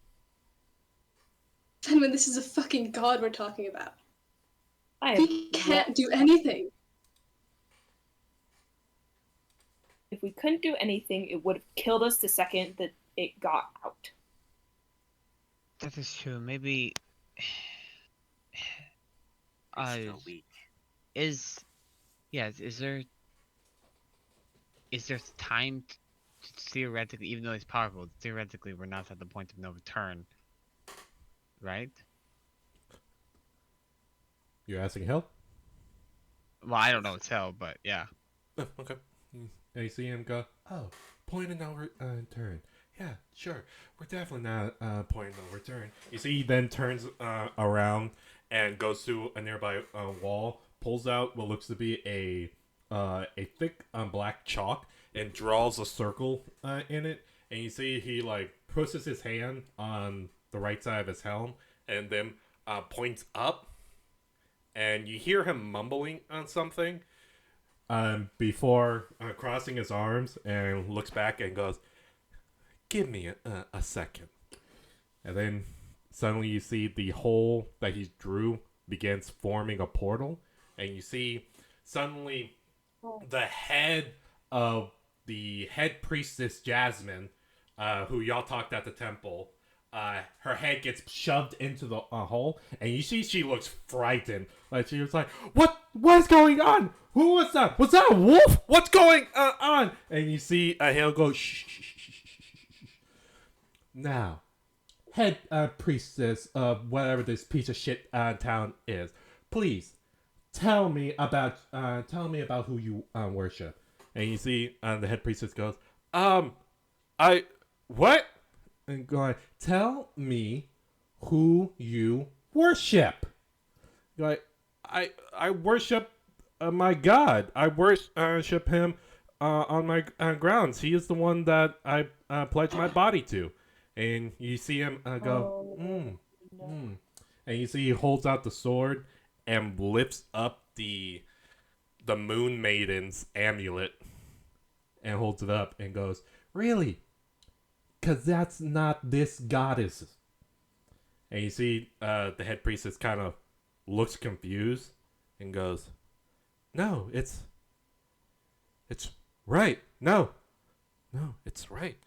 then when this is a fucking god we're talking about. I have We can't do anything. If we couldn't do anything, it would have killed us the second that it got out. That is true. Maybe... He's still weak. Is there time theoretically, even though it's powerful, theoretically we're not at the point of no return, right? You're asking help? Well, I don't know it's hell, but yeah. Oh, okay. And you see him go, oh, point of no return. Yeah, sure. We're definitely not point of no return. You see, he then turns around and goes to a nearby wall, pulls out what looks to be a thick black chalk, and draws a circle in it. And you see he like pushes his hand on the right side of his helm, and then points up. And you hear him mumbling on something before crossing his arms and looks back and goes, give me a second. And then suddenly you see the hole that he drew begins forming a portal. And you see suddenly the head of the head priestess Jasmine, who y'all talked at the temple, her head gets shoved into the hole, and you see she looks frightened. Like she was like, "What is going on? Who was that? Was that a wolf? What's going on?" And you see Hale go, "Shh, shh, shh, shh, shh, shh." Now, head priestess of whatever this piece of shit town is, please tell me about who you worship. And you see the head priestess goes, I what? And going, tell me who you worship. Like, I worship my God. I worship him on my grounds. He is the one that I pledge my body to. And you see him go, And you see he holds out the sword and lifts up the Moon Maiden's amulet and holds it up and goes, really? Because that's not this goddess. And you see the head priestess kind of looks confused and goes, no, it's right. No, it's right.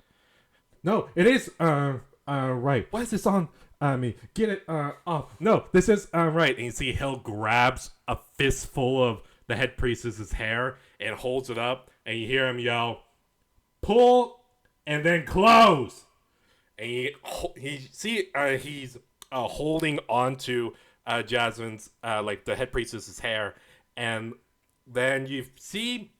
No, it is right. Why is this on me? Get it off. No, this is right. And you see Hill grabs a fistful of the head priestess's hair and holds it up, and you hear him yell, pull and then close. And he's holding onto Jasmine's like the head priestess's hair, and then you see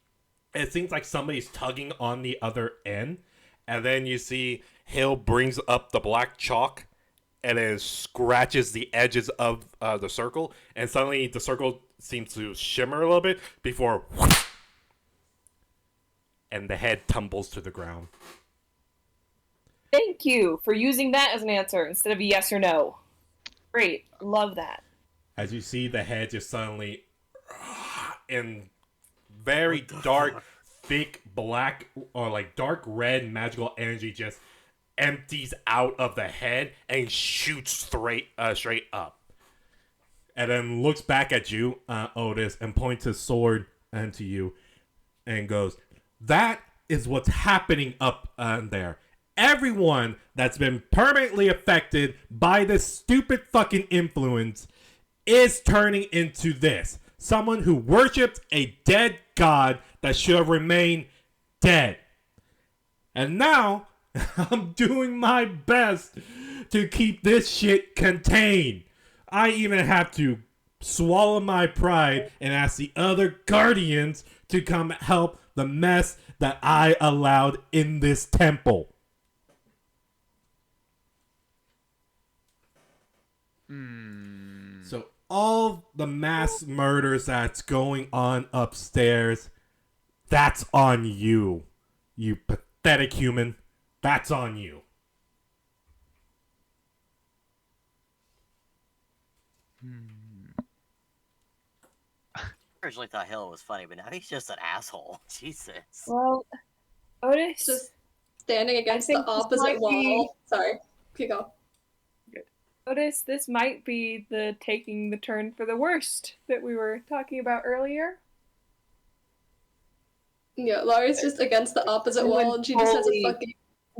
it seems like somebody's tugging on the other end, and then you see Hill brings up the black chalk and then scratches the edges of the circle, and suddenly the circle seems to shimmer a little bit before and the head tumbles to the ground. Thank you for using that as an answer instead of a yes or no. Great. Love that. As you see the head just suddenly in very dark, thick black or like dark red magical energy just empties out of the head and shoots straight up. And then looks back at you, Otis, and points his sword into you and goes, that is what's happening up there. Everyone that's been permanently affected by this stupid fucking influence is turning into this. Someone who worshipped a dead god that should have remained dead. And now, I'm doing my best to keep this shit contained. I even have to swallow my pride and ask the other guardians to come help the mess that I allowed in this temple. So all the mass murders that's going on upstairs, that's on you. You pathetic human. That's on you. I originally thought Hill was funny, but now he's just an asshole. Jesus. Well, Otis, Just standing against I the think this opposite might wall. be- Sorry, keep going. Otis, this might be the taking the turn for the worst that we were talking about earlier. Yeah, Laurie's just against the opposite wall, and she just has a Holy- fucking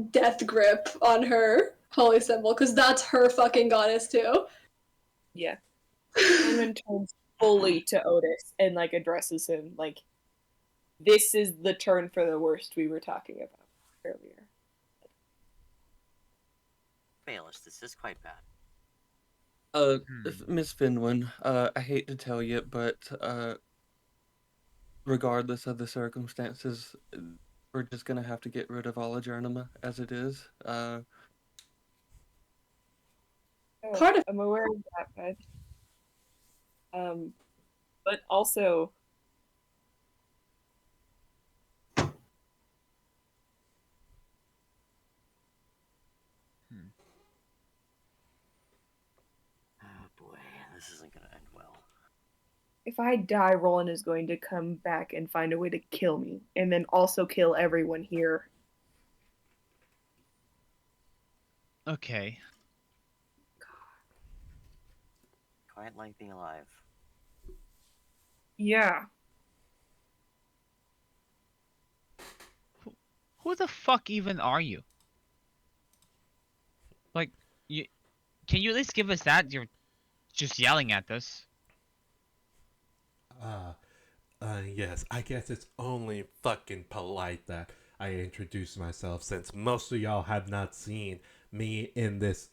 death grip on her holy symbol, because that's her fucking goddess too. Yeah. And then turns fully to Otis and like addresses him like, this is the turn for the worst we were talking about earlier. Baelish, this is quite bad. Miss Finwin, I hate to tell you, but regardless of the circumstances, we're just gonna have to get rid of all Adjournima as it is. Part of I'm aware of that, but also Oh boy, this isn't gonna end well. if I die, Roland is going to come back and find a way to kill me, and then also kill everyone here. Okay. Quite like being alive. Yeah. Who the fuck even are you? Like, you can you at least give us that? You're just yelling at us. Yes, I guess it's only fucking polite that I introduce myself since most of y'all have not seen me in this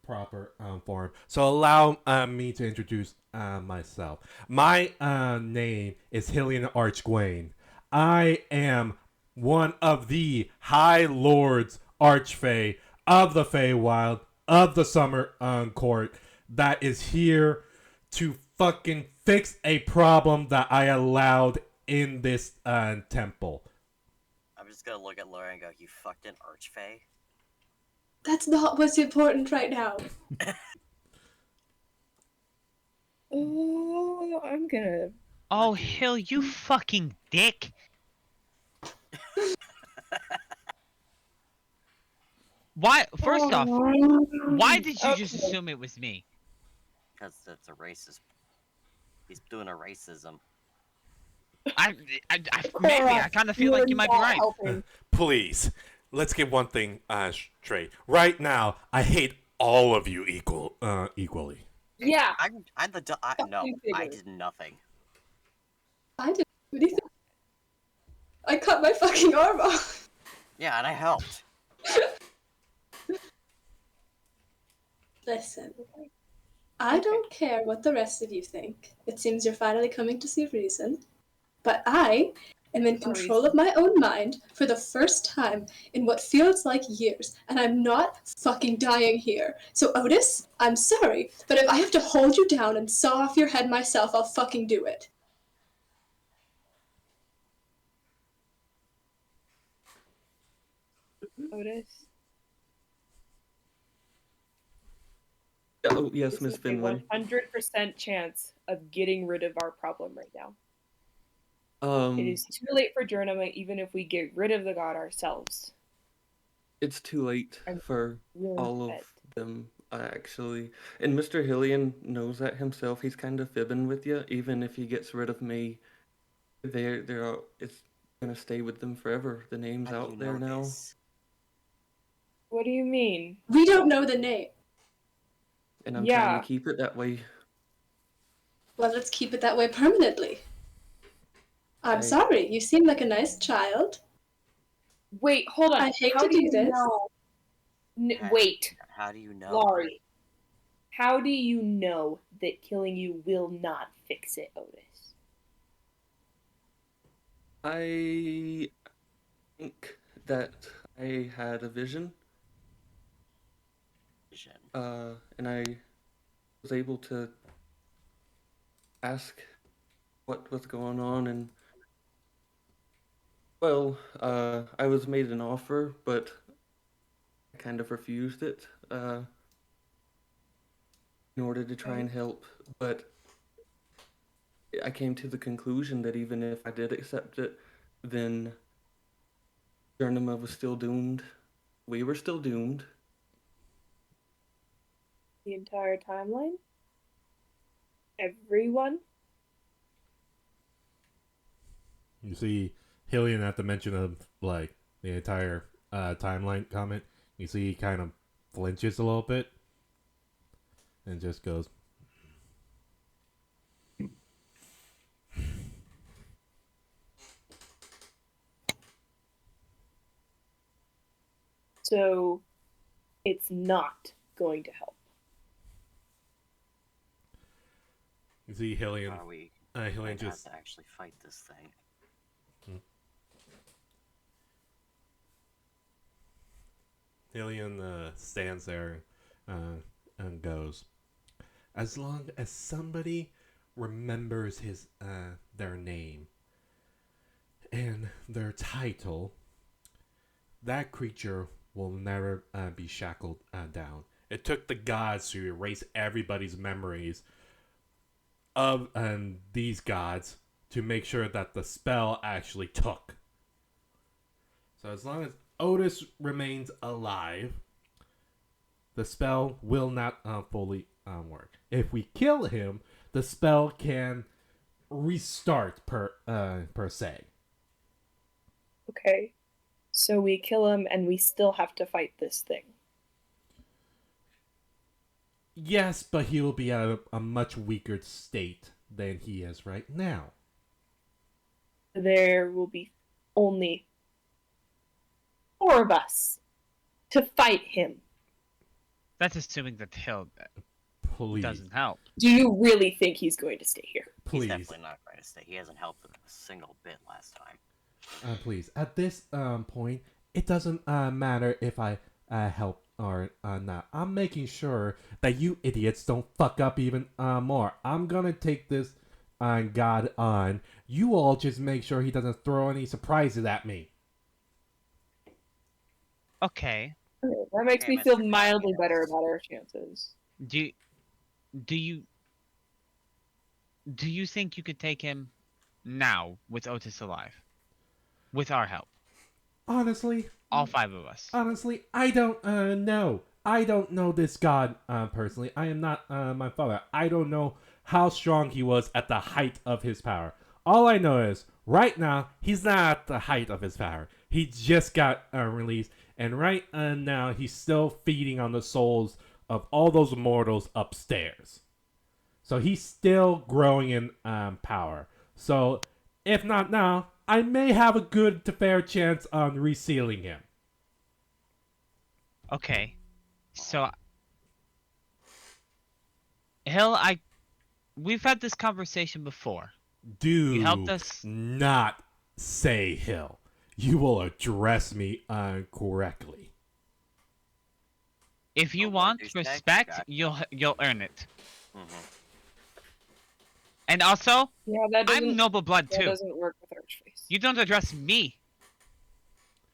proper form. So allow me to introduce myself. My name is Hillian Archgwain. I am one of the High Lords Archfey of the Feywild of the Summer Court that is here to fucking fix a problem that I allowed in this temple. I'm just gonna look at Laura and go, "You fucking archfey." that's not what's important right now. Oh, I'm gonna. Oh, Fuck you. Hill, you fucking dick. Why? First off, why did you just Okay. assume it was me? Because that's a racist. He's doing a racism. Maybe I kind of feel like you might be Not right. helping. Please, let's get one thing straight. Right now, I hate all of you equally. Yeah. I'm the no. You I figured. did nothing. I didn't do anything. I cut my fucking arm off. Yeah, and I helped. Listen, I don't care what the rest of you think. It seems you're finally coming to see reason. But I am in control of my own mind for the first time in what feels like years, and I'm not fucking dying here. So, Otis, I'm sorry, but if I have to hold you down and saw off your head myself, I'll fucking do it. Otis. Oh yes, This Miss is a Finwin. 100% chance of getting rid of our problem right now. It Um, is too late for Journeyman, even if we get rid of the god ourselves. it's too late I'm for really all upset. of them, actually. And Mr. Hillian knows that himself. He's kind of fibbing with you. Even if he gets rid of me, it's gonna stay with them forever. The name's How do you out there know now, this? What do you mean? We don't know the name. and I'm trying to Yeah. keep it that way. Well, let's keep it that way permanently. I'm I- sorry, you seem like a nice child. Wait, hold on. I hate How to do do you this. know? Hey. Wait, How do you know? Laurie. How do you know that killing you will not fix it, Otis? I think that I had a vision, Vision. and I was able to ask what was going on, and well, I was made an offer, but I kind of refused it, in order to try and help. But I came to the conclusion that even if I did accept it, then Journeyman was still doomed. We were still doomed. The entire timeline? Everyone? You see Hillian at the mention of like the entire timeline comment. You see he kind of flinches a little bit and just goes, So it's not going to help. You see Hillian. Are we Hillian going to have just to actually fight this thing? Hillian stands there and goes, as long as somebody remembers their name and their title, that creature will never be shackled down. It took the gods to erase everybody's memories of these gods to make sure that the spell actually took. So as long as Otis remains alive, the spell will not fully work. If we kill him, the spell can restart per se. Okay. So we kill him and we still have to fight this thing. Yes, but he will be at a much weaker state than he is right now. There will be only 4 of us to fight him. That's assuming that Hill Please. doesn't help. Do you really think he's going to stay here? He's Please. definitely not going to stay. He hasn't helped them a single bit last time. Please. At this point, it doesn't matter if I help or not. I'm making sure that you idiots don't fuck up even more. I'm gonna take this god on. You all just make sure he doesn't throw any surprises at me. Okay. Okay, that makes Okay, me feel Mr. mildly Daniels. better about our chances. Do you think you could take him now with Otis alive? With our help. Honestly, All 5 of us. I don't know. I don't know this god personally. I am not my father. I don't know how strong he was at the height of his power. All I know is right now he's not at the height of his power. He just got released, and right now he's still feeding on the souls of all those mortals upstairs. So he's still growing in power. So if not now, I may have a good to fair chance on resealing him. Okay. So Hill, we've had this conversation before. Do You helped us. not say Hill. You will address me correctly. If you Oh, want douchebag? respect, Gotcha. you'll earn it. Mm-hmm. And also, Yeah, that I'm noble blood that too. doesn't work with Archface. You don't address me.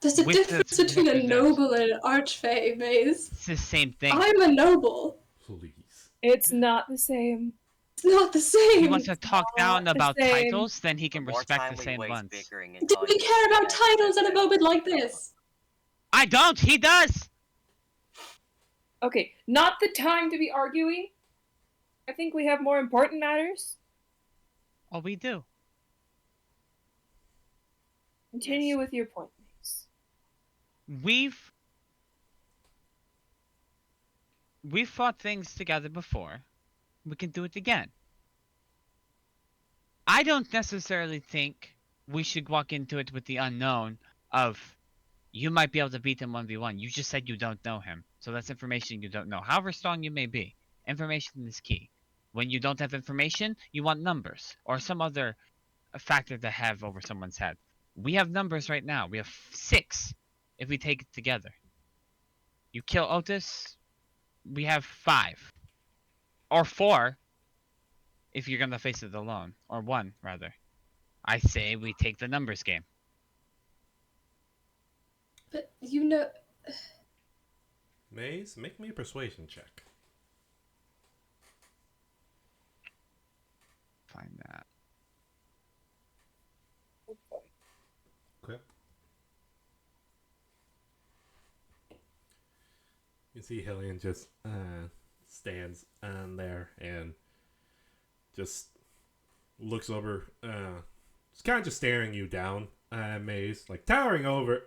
There's a With the difference between a represent- noble and an archfey, Maze. It's the same thing. I'm a noble. Please. It's not the same. It's not the He same. wants to talk down the about same. titles, then he can The more respect time the we same waste ones. bickering and Do calling we each care other about guys, titles at a then moment like we'll this? I don't. He does. Okay, not the time to be arguing. I think we have more important matters. Oh, we do. Continue Yes. with your point, Mace. We've fought things together before. We can do it again. I don't necessarily think we should walk into it with the unknown of you might be able to beat him 1v1. You just said you don't know him. So that's information you don't know. However strong you may be, information is key. When you don't have information, you want numbers or some other factor to have over someone's head. We have numbers right now. We have 6 if we take it together. You kill Otis, we have 5. Or 4 if you're going to face it alone. Or 1, rather. I say we take the numbers game. But you know, Maze, make me a persuasion check. Find that. Okay. You see Hillian just stands there and just looks over, just kind of just staring you down, Maze, like towering over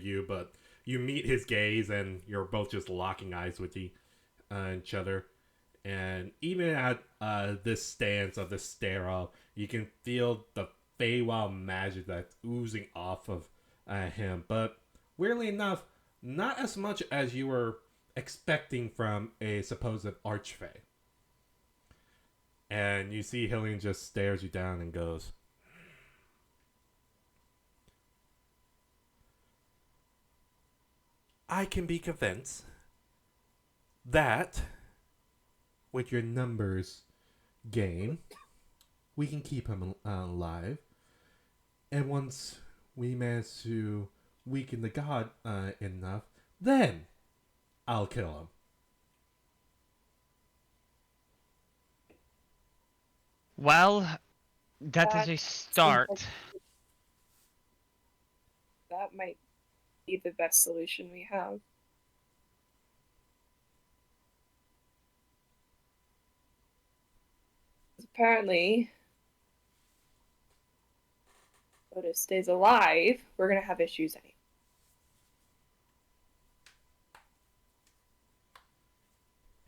you, but you meet his gaze and you're both just locking eyes with each other. And even at this stance of this stare off, you can feel the Feywild magic that's oozing off of him. But weirdly enough, not as much as you were expecting from a supposed archfey. And you see Hillian just stares you down and goes, I can be convinced that with your numbers game, we can keep him alive. And once we manage to weaken the god enough, then I'll kill him. Well, that is a That start. That might be the best solution we have. Apparently, Otis stays alive, we're gonna have issues anyway.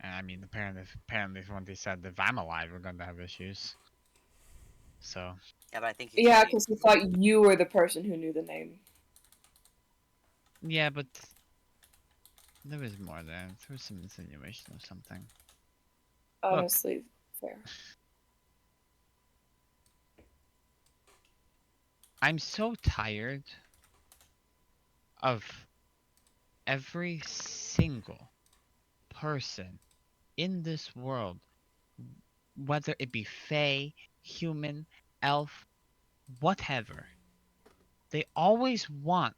I mean, apparently, when they said if I'm alive, we're going to have issues. So. Yeah, but I think Yeah, because he thought you were the person who knew the name. Yeah, but there was more there. There was some insinuation of something. Honestly, fair. I'm so tired of every single person in this world, whether it be fae, human, elf, whatever. They always want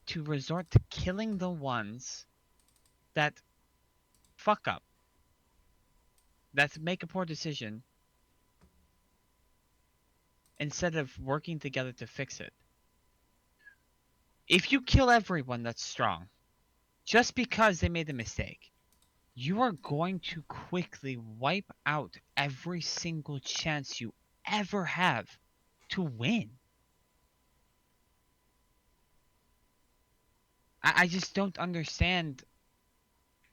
to resort to killing the ones that fuck up, that make a poor decision, instead of working together to fix it. If you kill everyone that's strong, just because they made a mistake, you are going to quickly wipe out every single chance you ever have to win. I just don't understand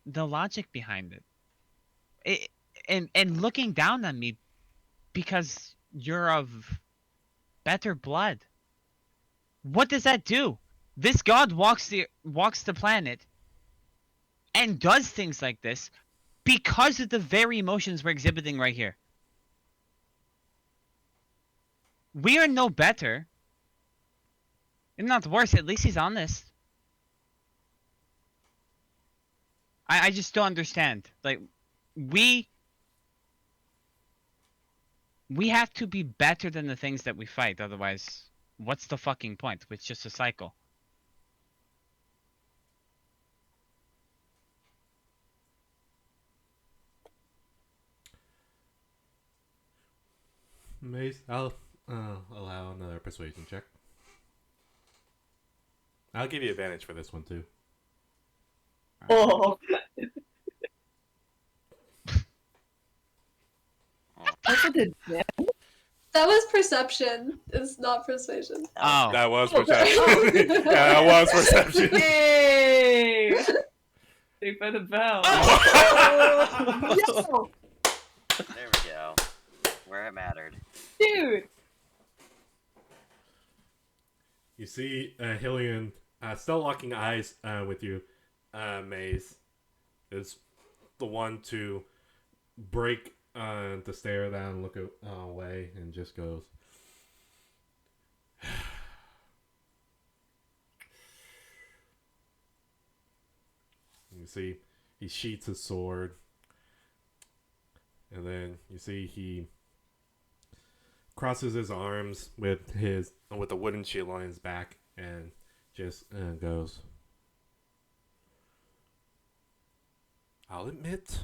the logic behind it. And looking down on me because you're of better blood. What does that do? This god walks the planet and does things like this because of the very emotions we're exhibiting right here. We are no better. And not worse, at least he's honest. I just don't understand. Like, we have to be better than the things that we fight, otherwise, what's the fucking point? It's just a cycle. Mace, I'll allow another persuasion check. I'll give you advantage for this one too. Oh. Also did that. That was perception. It's not persuasion. Oh. That was perception. Yeah, that was perception. Yay! Saved by the bell. Yo! There we go. Where it mattered. Dude! You see Hillian still locking eyes with you, Maze, is the one to break to stare down, look away, and just goes, you see he sheaths his sword, and then you see he crosses his arms with the wooden shield on his back and just goes, I'll admit,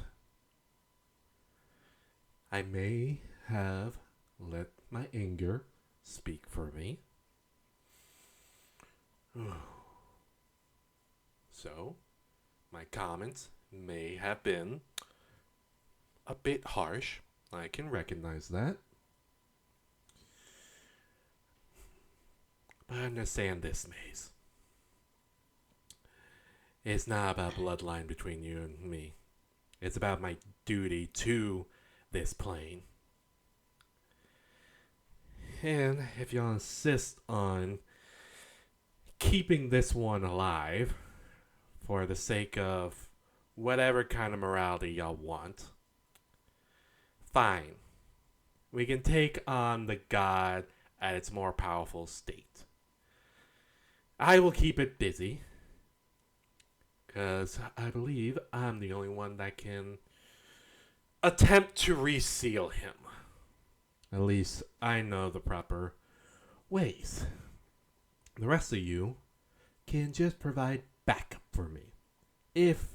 I may have let my anger speak for me. So, my comments may have been a bit harsh. I can recognize that. But understand this, Maze. It's not about bloodline between you and me. It's about my duty to this plane. And if y'all insist on keeping this one alive for the sake of whatever kind of morality y'all want, fine. we can take on the god at its more powerful state. I will keep it busy, because I believe I'm the only one that can attempt to reseal him. At least I know the proper ways. The rest of you can just provide backup for me. If,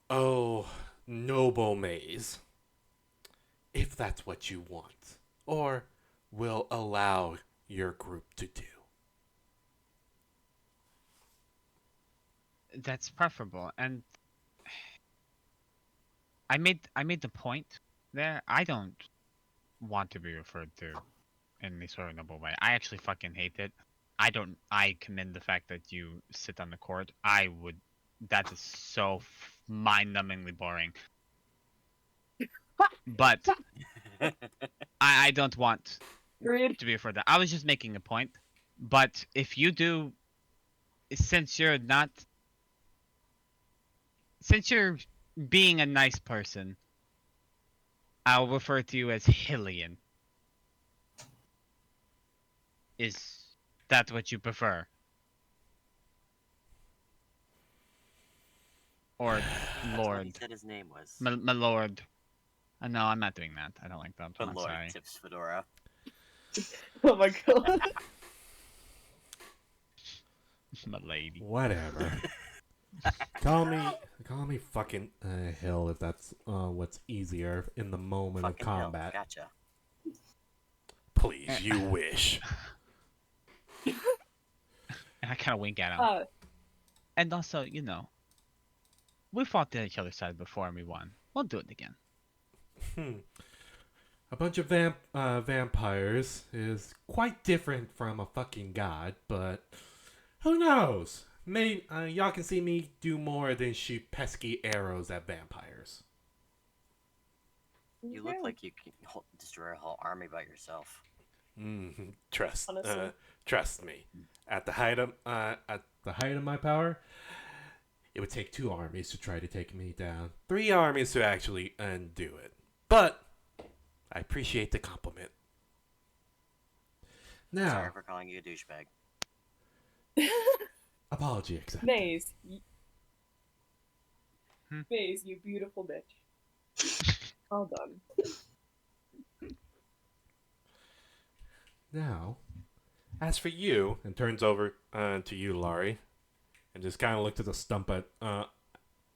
oh, noble maze, if that's what you want, or will allow your group to do. That's preferable, and I made the point there. I don't want to be referred to in any sort of noble way. I actually fucking hate it. I commend the fact that you sit on the court. I would. That is so mind-numbingly boring. But I don't want Agreed. to be referred to. I was just making a point. But if you do, since you're being a nice person, I'll refer to you as Hillian. Is that what you prefer? Or That's what he Lord? said his name was. My lord. No, I'm not doing that. I don't like that. But I'm Lord sorry. tips Fedora. Oh my god. My lady. Whatever. call me fucking Hill if that's what's easier in the moment Fucking of hell, combat. Gotcha. Please, you wish. And I kind of wink at him. And also, we fought at each other's side before and we won. We'll do it again. A bunch of vampires is quite different from a fucking god, but who knows? Maybe y'all can see me do more than shoot pesky arrows at vampires. You look like you can destroy a whole army by yourself. Trust Honestly. trust me. At the height of my power, it would take 2 armies to try to take me down. 3 armies to actually undo it. But I appreciate the compliment. Now, Sorry for calling you a douchebag. apology accepted. Maze. Hmm? Maze, you beautiful bitch. Well done. Now, as for you, and turns over to you, Laurie, and just kind of looked at the stump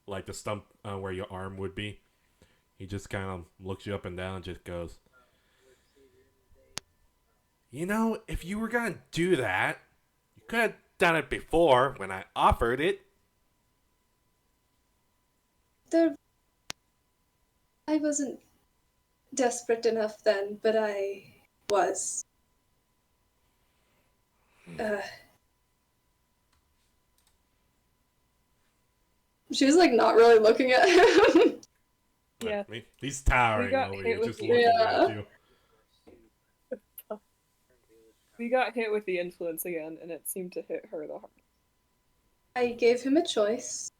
like the stump where your arm would be. He just kind of looks you up and down and just goes, if you were going to do that, you could have done it before when I offered it. I wasn't desperate enough then, but I was. She was like not really looking at him. Yeah. I mean, he's towering got over hit you, with just the- looking Yeah. at you. We got hit with the influence again, and it seemed to hit her the hardest. I gave him a choice.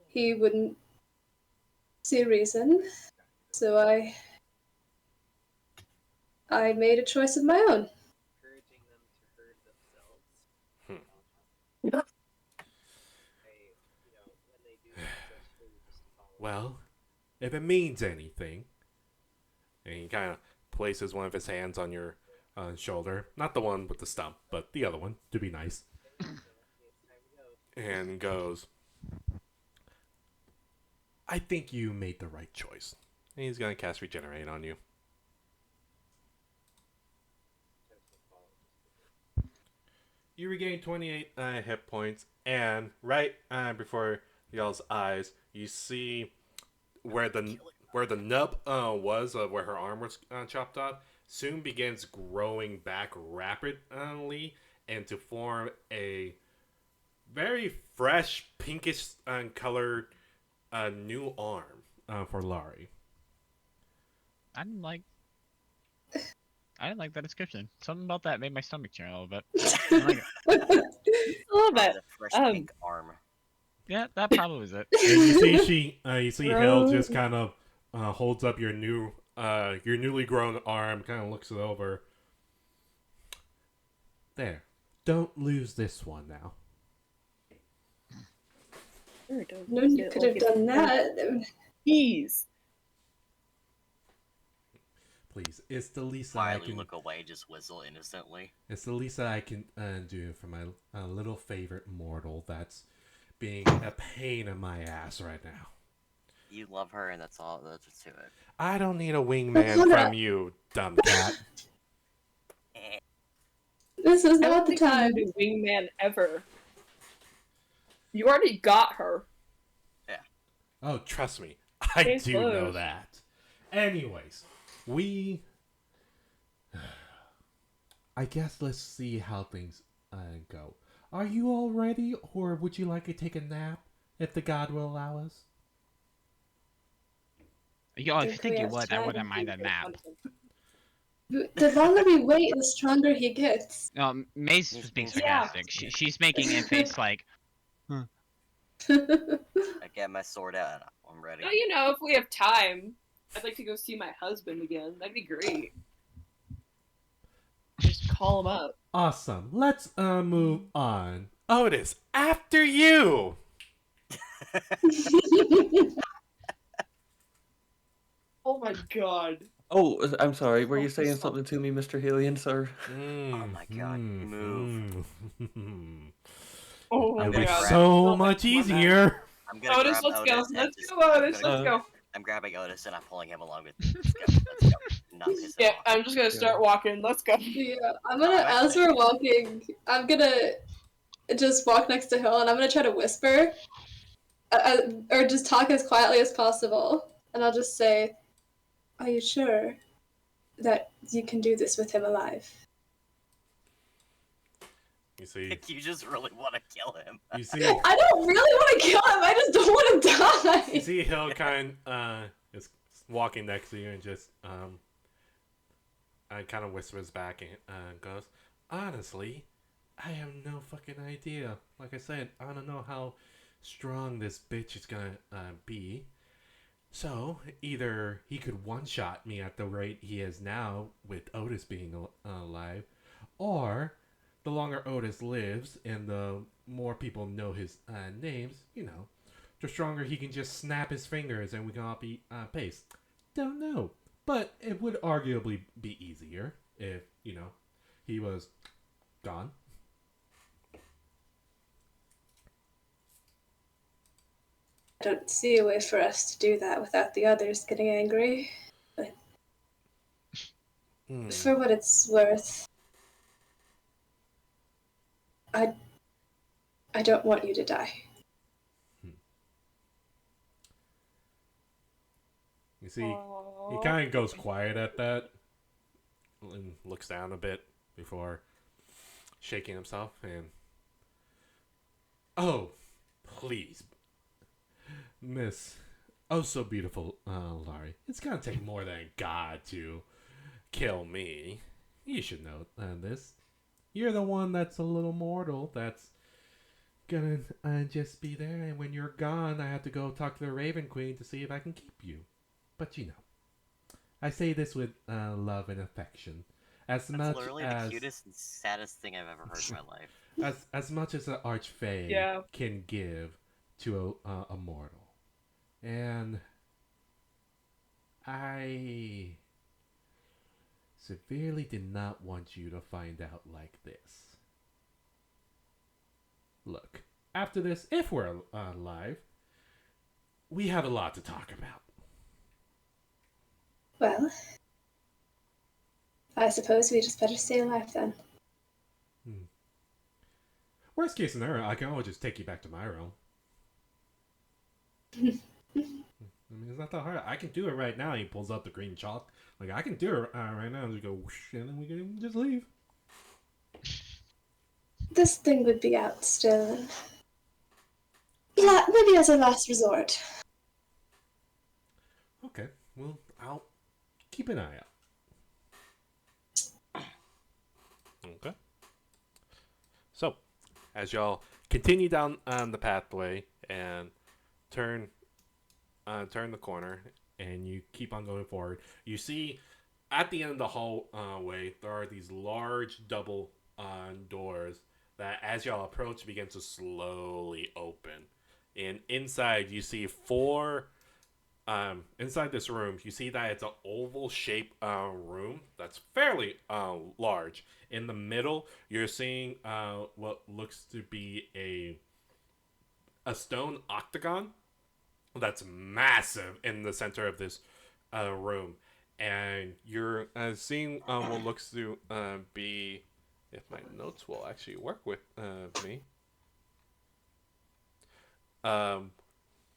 He wouldn't see a reason, so I made a choice of my own. Encouraging them to hurt themselves. When they do just follow. Well, if it means anything, and he kind of places one of his hands on your shoulder, not the one with the stump, but the other one, to be nice, and goes, I think you made the right choice. And he's going to cast Regenerate on you. You regain 28 hit points, and right before y'all's eyes, you see where the nub was of where her arm was chopped off soon begins growing back rapidly and to form a very fresh pinkish colored new arm for Laurie. I didn't like that description. Something about that made my stomach churn a little bit. I like it. A little bit. The fresh Um, pink arm. Yeah, that probably was it. And you see Hill just kind of holds up your new your newly grown arm, kind of looks it over. There. Don't lose this one now. Sure, don't No, use you it could like have it's done that. Please. Please. It's the least that I Quietly can. look away, just whistle innocently. It's the least that I can do for my little favorite mortal that's being a pain in my ass right now. You love her, and that's all. That's just to it. I don't need a wingman Hold from up. you, dumb cat. This is I don't not the think you time. need a wingman ever. You already got her. Oh, trust me, I Case do know closed. that. Anyways, we. I guess let's see how things go. Are you all ready, or would you like to take a nap, if the god will allow us? Yo, if you Think think we you have would, I time wouldn't mind a nap. The longer we wait, the stronger he gets. No, Maze He's was being being sarcastic. She's making a face like, I get my sword out. I'm ready. No, you know, if we have time, I'd like to go see my husband again. That'd be great. Just call him up. Awesome. Let's move on. Otis, after you. Oh my god. Oh, I'm sorry. Were you Oh, saying stop. something to me, Mr. Helion, sir? Oh my God, move. Oh my It'll be god. so Oh my much god. easier. I'm gonna Otis, grab let's go. Otis and Let's just- go, Otis. I'm Let's gonna- go. I'm grabbing Otis and I'm pulling him along with me. Let's go. Let's go. Not piss him Yeah, off. I'm just gonna start walking. Let's go. Yeah, I'm gonna, as we're walking, I'm gonna just walk next to Hill and I'm gonna try to whisper, or just talk as quietly as possible. And I'll just say, "Are you sure that you can do this with him alive?" You see, You just really want to kill him. you see, I don't really want to kill him. I just don't want to die. you see, Hill kind is walking next to you and just kind of whispers back and goes, "Honestly, I have no fucking idea. Like I said, I don't know how strong this bitch is gonna be. So either he could one-shot me at the rate he is now with Otis being alive, or the longer Otis lives and the more people know his names, the stronger he can just snap his fingers and we can all be paced. Don't know. But it would arguably be easier if, he was gone. I don't see a way for us to do that without the others getting angry. Hmm. For what it's worth, I don't want you to die. You see, he kind of goes quiet at that and looks down a bit before shaking himself and... Oh, please. Miss, oh so beautiful, Laurie. It's gonna take more than a god to kill me. You should know this. You're the one that's a little mortal that's gonna just be there, and when you're gone, I have to go talk to the Raven Queen to see if I can keep you. But I say this with love and affection. As That's much literally as the cutest and saddest thing I've ever heard in my life. as much as an archfey Yeah. can give to a mortal. And I severely did not want you to find out like this. Look, after this, if we're alive, we have a lot to talk about. Well, I suppose we just better stay alive then. Worst case scenario, I can always just take you back to my realm. I mean, it's not that hard. I can do it right now. He pulls out the green chalk. Like, I can do it right now. And just go whoosh, and then we can just leave. This thing would be out still. Maybe as a last resort. Okay. Well, I'll keep an eye out. Okay. So, as y'all continue down the pathway and turn the corner, and you keep on going forward. You see at the end of the hallway, there are these large double doors that, as y'all approach, begin to slowly open. And inside, you see four. Inside this room, you see that it's an oval-shaped room that's fairly large. In the middle, you're seeing what looks to be a stone octagon that's massive in the center of this room, and you're seeing what looks to be, if my notes will actually work with me.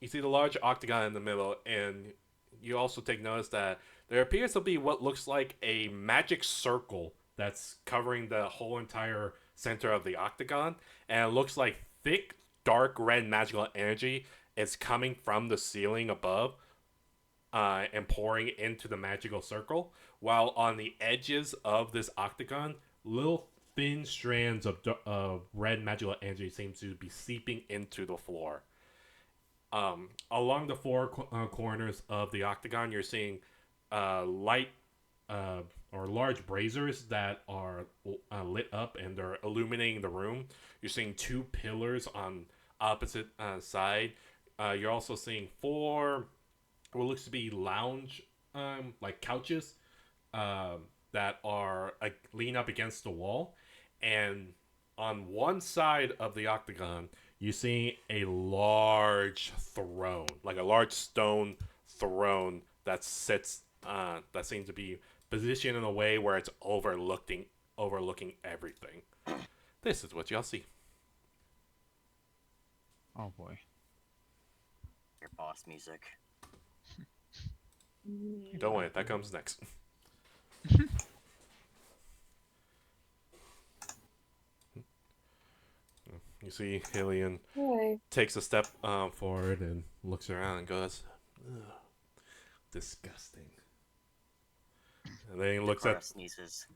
You see the large octagon in the middle, and you also take notice that there appears to be what looks like a magic circle that's covering the whole entire center of the octagon, and it looks like thick, dark red magical energy is coming from the ceiling above and pouring into the magical circle, while on the edges of this octagon, little thin strands of red magical energy seem to be seeping into the floor. Along the four corners of the octagon, you're seeing light or large braziers that are lit up and they're illuminating the room. You're seeing two pillars on opposite side. You're also seeing four what looks to be lounge like couches that are leaning up against the wall, and on one side of the octagon you see a large throne, like a large stone throne that sits that seems to be positioned in a way where it's overlooking everything. This is what y'all see. Oh boy. Your boss music. Don't worry, that comes next. You see Hillian takes a step forward and looks around and goes, "Ugh, disgusting." And then he looks sneezes.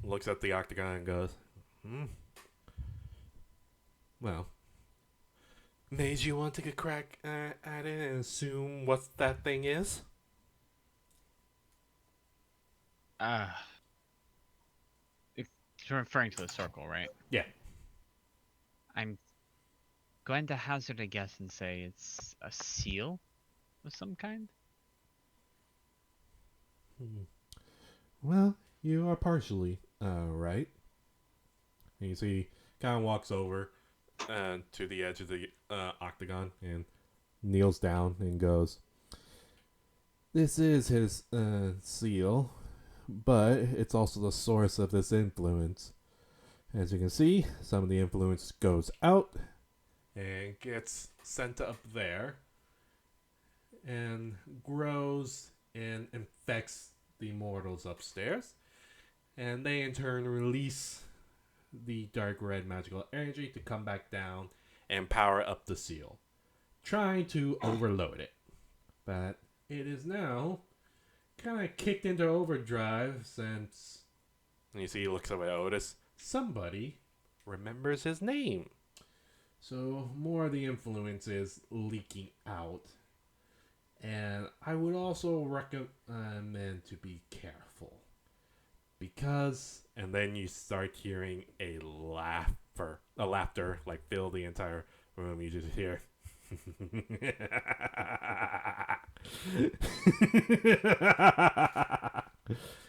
looks at the octagon and goes, well, made you want to take a crack at it and assume what that thing is? You're referring to the circle, right? Yeah. I'm going to hazard a guess and say it's a seal of some kind. Well, you are partially right. And you see, kind of walks over to the edge of the octagon and kneels down and goes, "This is his seal, but it's also the source of this influence. As you can see, some of the influence goes out and gets sent up there and grows and infects the mortals upstairs, and they in turn release the dark red magical energy to come back down and power up the seal, trying to overload it. But it is now kind of kicked into overdrive since," and you see he looks over at Otis, "somebody remembers his name. So more of the influence is leaking out. And I would also recommend to be careful. Because," and then you start hearing a laughter like fill the entire room. You just hear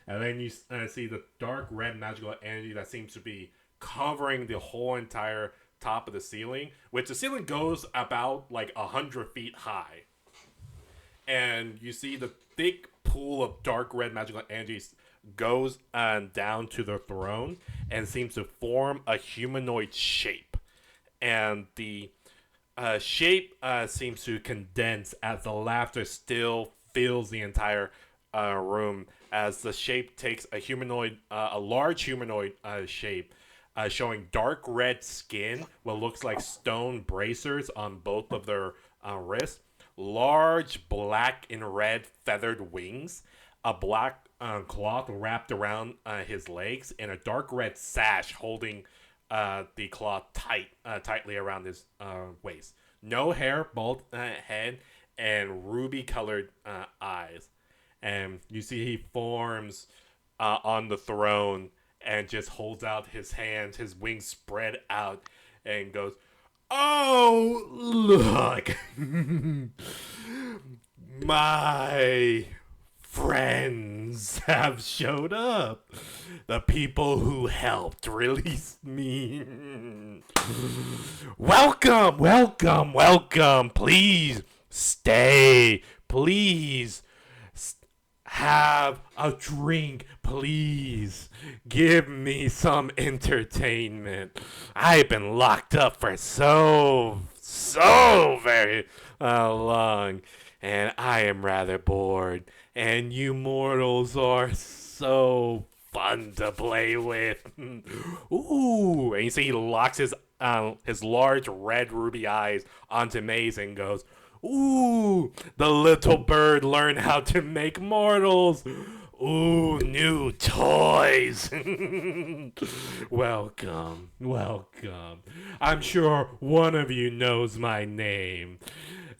and then you see the dark red magical energy that seems to be covering the whole entire top of the ceiling, which the ceiling goes about like 100 feet high. And you see the thick pool of dark red magical energy goes down to the throne and seems to form a humanoid shape. And the shape seems to condense as the laughter still fills the entire room, as the shape takes a large humanoid shape, showing dark red skin, what looks like stone bracers on both of their wrists, large black and red feathered wings, a black cloth wrapped around his legs, and a dark red sash holding the cloth tightly around his waist. No hair, bald head, and ruby-colored eyes. And you see he forms on the throne and just holds out his hands, his wings spread out, and goes, "Oh, look, my friends have showed up. The people who helped release me. Welcome, welcome, welcome. Please stay. Please have a drink, please. Give me some entertainment. I've been locked up for so very long, and I am rather bored. And you mortals are so fun to play with. Ooh, and you see he locks his large red ruby eyes onto Maze and goes, "Ooh, the little bird learned how to make mortals. Ooh, new toys." Welcome, welcome. I'm sure one of you knows my name.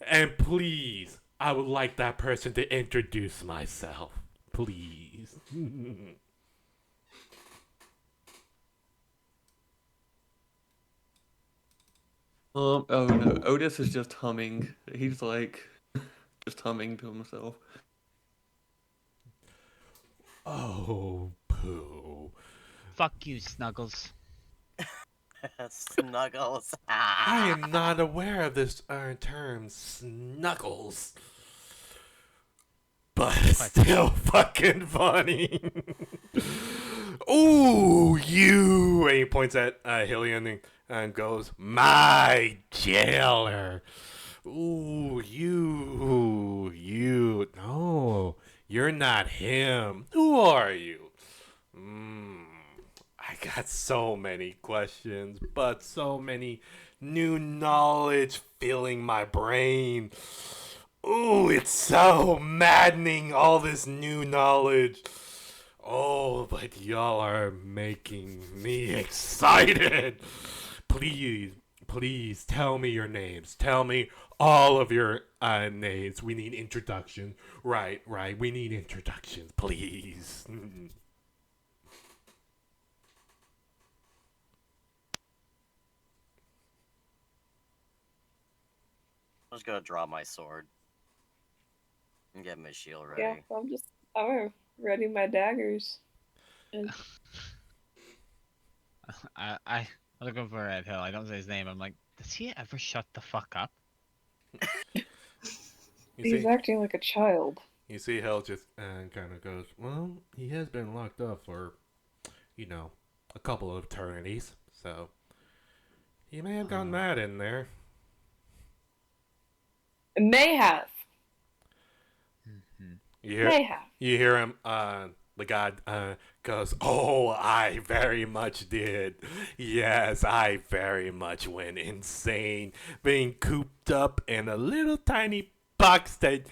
And please, I would like that person to introduce myself. Please. Oh no, Otis is just humming. He's like just humming to himself. Oh, poo. Fuck you, Snuggles. Snuggles. I am not aware of this term, snuggles. But it's still fucking funny. Ooh, you! And he points at Hillian and goes, "My jailer." Ooh, you. No, you're not him. Who are you? I got so many questions, but so many new knowledge filling my brain. Ooh, it's so maddening, all this new knowledge. Oh, but y'all are making me excited. Please tell me your names. Tell me all of your names. We need introductions. Right. We need introductions, please. I'm just gonna draw my sword and get my shield ready. Yeah, I'm ready my daggers. And I looking for Red Hill. I don't say his name. I'm like, does he ever shut the fuck up? he's acting like a child. You see Hill just kind of goes, "Well, he has been locked up for, a couple of eternities, so he may have gone mad in there." May have. May have. You hear him, the god goes, "Oh, I very much did. Yes, I very much went insane, being cooped up in a little tiny box that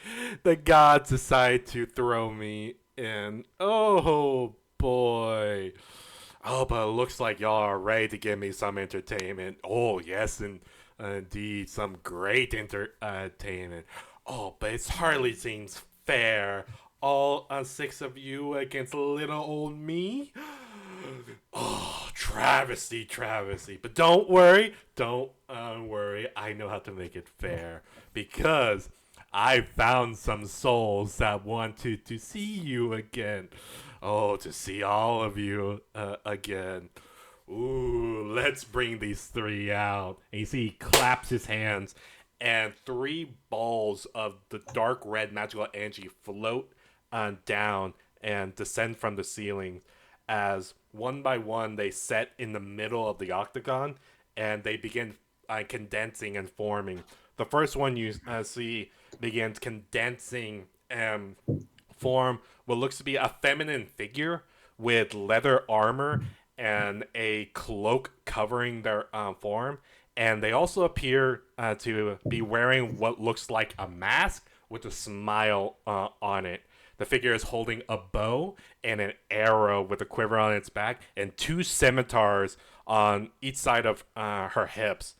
the gods decided to throw me in. Oh, boy. Oh, but it looks like y'all are ready to give me some entertainment. Oh, yes, and indeed, some great entertainment. Oh, but it hardly seems fair. All 6 of you against little old me? Oh, travesty. But don't worry. I know how to make it fair. Because I found some souls that wanted to see you again. Oh, to see all of you again. Ooh, let's bring these 3 out." And you see he claps his hands, and 3 balls of the dark red magical energy float down and descend from the ceiling as one by one they set in the middle of the octagon, and they begin condensing and forming. The first one you see begins condensing and form what looks to be a feminine figure with leather armor and a cloak covering their form. And they also appear to be wearing what looks like a mask with a smile on it. The figure is holding a bow and an arrow with a quiver on its back and 2 scimitars on each side of her hips.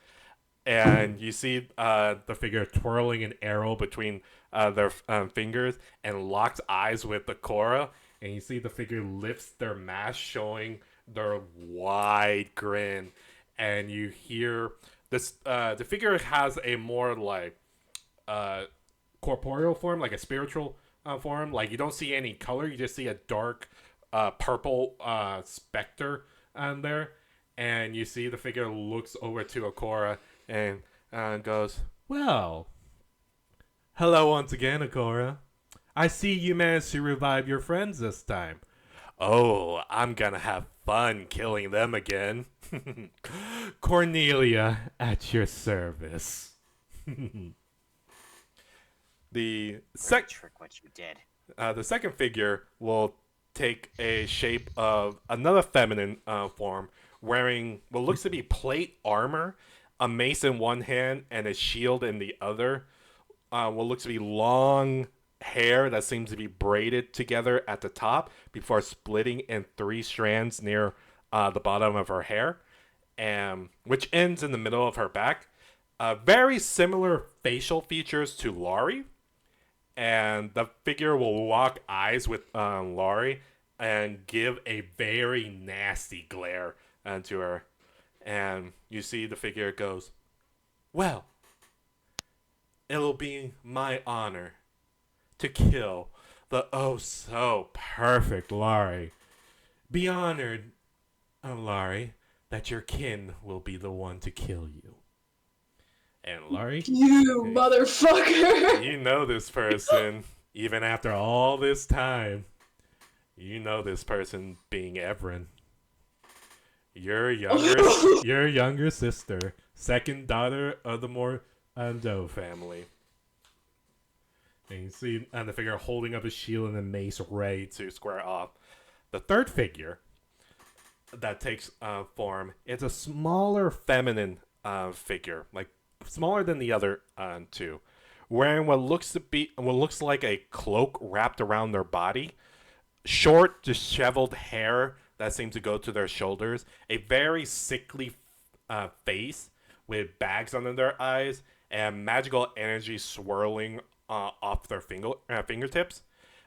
and you see the figure twirling an arrow between their fingers and locks eyes with the Korra, and you see the figure lifts their mask, showing their wide grin, and you hear this. The figure has a more like corporeal form, like a spiritual form. Like you don't see any color; you just see a dark purple specter on there, and you see the figure looks over to Akora and goes, "Well, hello once again, Akora. I see you managed to revive your friends this time. Oh, I'm gonna have fun killing them again. Cornelia, at your service." The Trick what you did. the second figure will take a shape of another feminine form, wearing what looks to be plate armor, a mace in one hand, and a shield in the other. What looks to be long hair that seems to be braided together at the top before splitting in 3 strands near the bottom of her hair, and which ends in the middle of her back. Very similar facial features to Laurie, and the figure will lock eyes with Laurie and give a very nasty glare to her. And you see the figure goes, "Well, it'll be my honor to kill the oh so perfect Laurie. Be honored, Laurie, that your kin will be the one to kill you." And Laurie, You motherfucker! you know this person, even after all this time. You know this person being Everin. Your younger sister, second daughter of the Morando family. And you see the figure holding up a shield and a mace ready to square off. The third figure that takes form is a smaller feminine figure, like smaller than the other two, wearing what looks like a cloak wrapped around their body, short, disheveled hair that seems to go to their shoulders, a very sickly face with bags under their eyes, and magical energy swirling off their fingertips.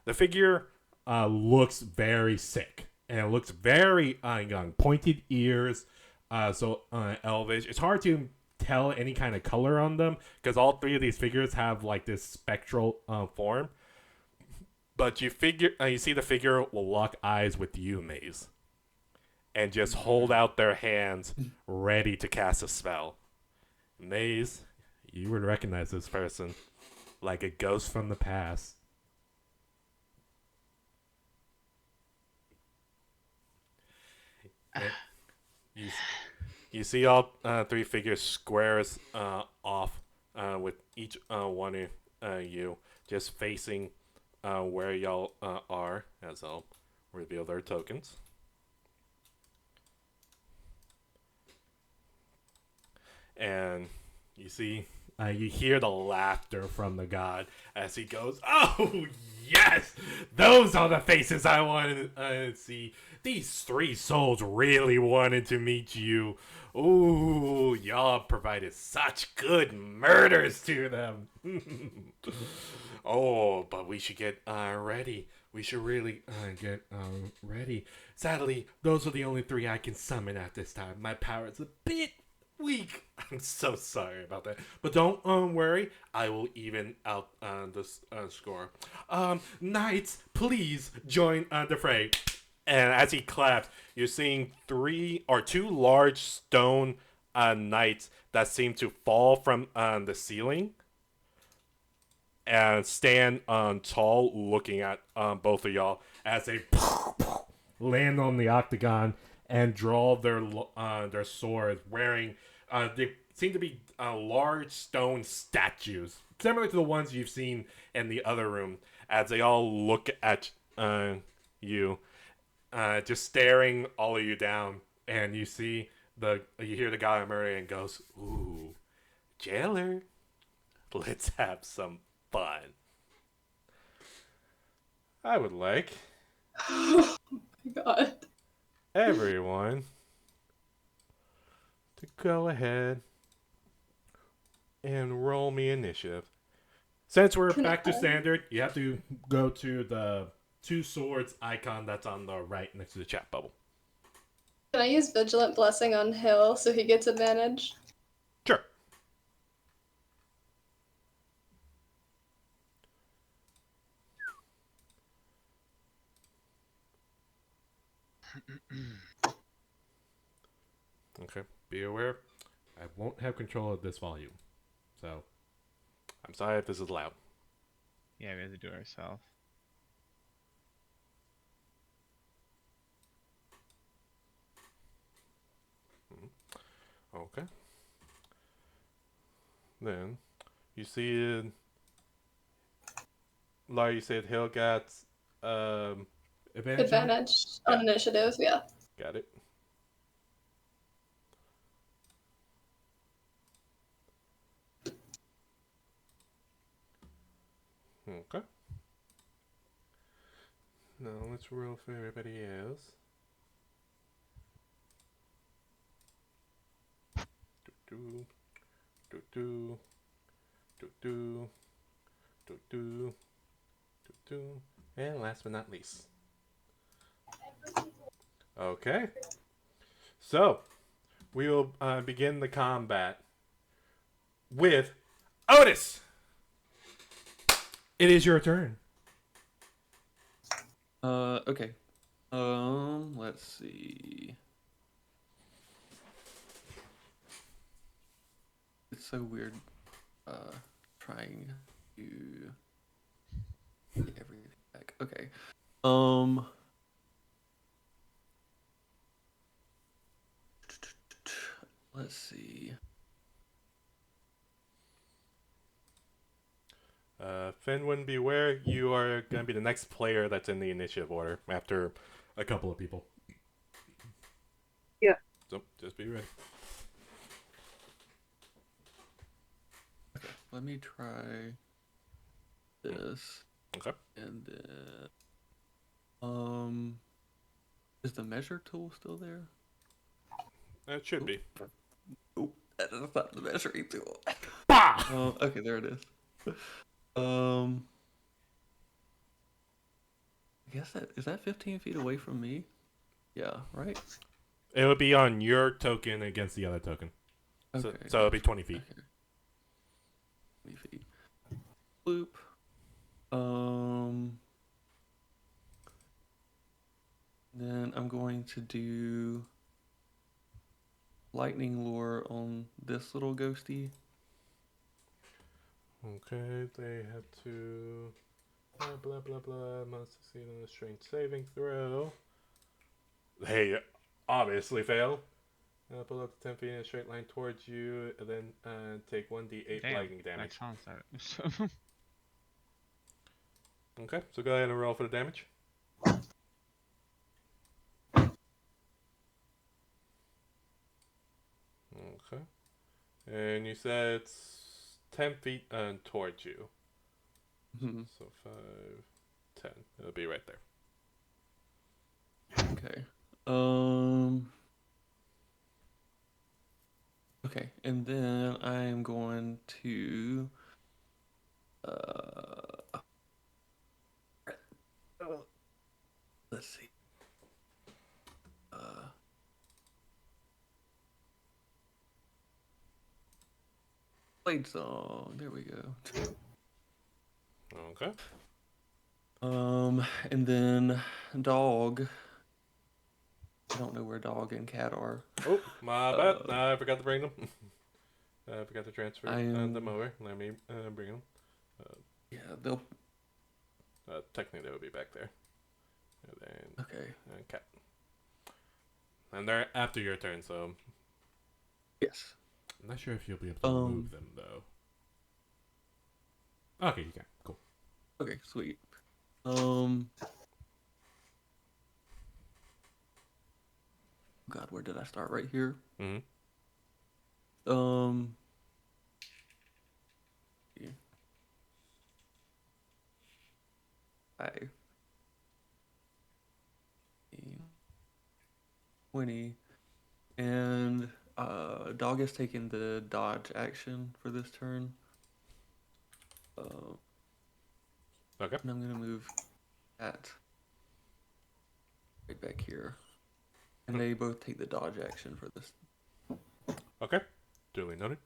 The figure looks very sick, and it looks very young. Pointed ears, elvish. It's hard to tell any kind of color on them because all 3 of these figures have like this spectral form. But you see the figure will lock eyes with you, Maze, and just hold out their hands ready to cast a spell. Maze, you would recognize this person like a ghost from the past. You see all 3 figures squares off with each one of you just facing where y'all are, as I'll reveal their tokens. And you see, you hear the laughter from the god as he goes, "Oh, yes! Those are the faces I wanted to see. These 3 souls really wanted to meet you. Ooh, y'all provided such good murders to them." "Oh, but we should get ready. We should really get ready. Sadly, those are the only 3 I can summon at this time. My power is a bit weak. I'm so sorry about that. But don't worry. I will even out this score. Knights, please join the fray." And as he claps, you're seeing 2 large stone knights that seem to fall from the ceiling and stand tall, looking at both of y'all as they land on the octagon and draw their swords, wearing they seem to be large stone statues, similar to the ones you've seen in the other room, as they all look at you, just staring all of you down. And you hear the guy Murray goes, "Ooh, jailer, let's have some fun. I would like Oh my god. everyone to go ahead and roll me initiative. Since we're Can back to I- standard, you have to go to the two swords icon that's on the right next to the chat bubble. Can I use Vigilant Blessing on Hill so he gets advantage? Sure. Okay. Be aware, I won't have control of this volume. So, I'm sorry if this is loud. Yeah, we have to do it ourselves. Okay. Then, you see, like you said, Hill got advantage. Advantage on initiative, yeah. Got it. Okay. Now let's roll for everybody else. Do do do do do do do do do, and last but not least. Okay. So we will begin the combat with Otis. It is your turn. Okay. Let's see. It's so weird, trying to get everything back. Okay. Let's see. Fenwin, beware. You are going to be the next player that's in the initiative order after a couple of people. Yeah. So just be ready. Okay, let me try this. Okay. And then, is the measure tool still there? It should be. Oh, that is not the measuring tool. Bah! Okay, there it is. I guess that 15 feet away from me? Yeah, right? It would be on your token against the other token. Okay. So it'll be 20 feet. Okay. 20 feet. Bloop. Then I'm going to do lightning lure on this little ghosty. Okay, they have to blah blah blah must succeed on a strength saving throw. They obviously fail. Pull up to 10 feet in a straight line towards you, and then take 1d8 Damn, lightning damage. That sounds like Okay, so go ahead and roll for the damage. Okay. And you said it's 10 feet towards you. Mhm. So 5, 10. It'll be right there. Okay. Okay, and then I am going to let's see. Blade song. There we go. Okay. And then dog. I don't know where dog and cat are. Oh, my bad. I forgot to bring them. I forgot to transfer I'm- them over. Let me bring them. Yeah, they'll. Technically, they would be back there. And then Okay. cat. And they're after your turn, so Yes. I'm not sure if you'll be able to move them though. Okay, you can. Cool. Okay, sweet. God, where did I start? Right here. Mm-hmm. Yeah. 5, 20, and Dog is taking the dodge action for this turn. Okay. And I'm gonna move that right back here. And they both take the dodge action for this. Okay. Duly noted.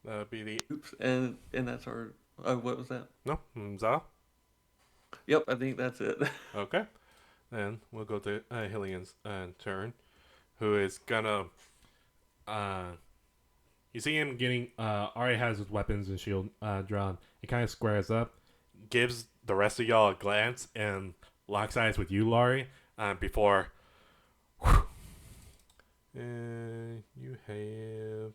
That would be the... Oops, and that's our... what was that? No? Za? Yep, I think that's it. Okay. Then we'll go to Hillian's turn, who is gonna... you see him getting... already has his weapons and shield drawn. He kind of squares up, gives the rest of y'all a glance, and locks eyes with you, Laurie, before... you have...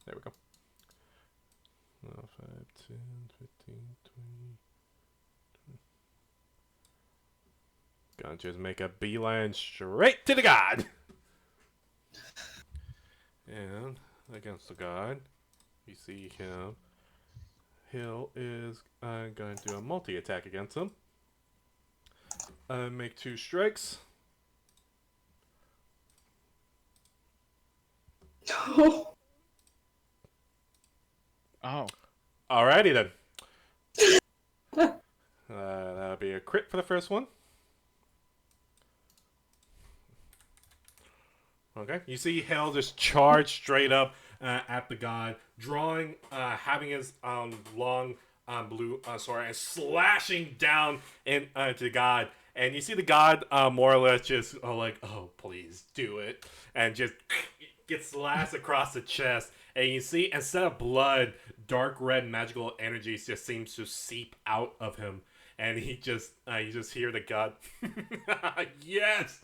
There we go. 5, 10, 15, 20. Gonna just make a beeline straight to the god. And against the god, you see him. Hill is going to do a multi-attack against him. Make 2 strikes. Oh. Alrighty then. That'll be a crit for the first one. Okay. You see Hell just charge straight up at the god, drawing, having his long blue sword and slashing down to the god. And you see the god more or less just like, oh, please do it. And just gets slashed across the chest. And you see, instead of blood, dark red magical energy just seems to seep out of him. And he just, you just hear the god, yes!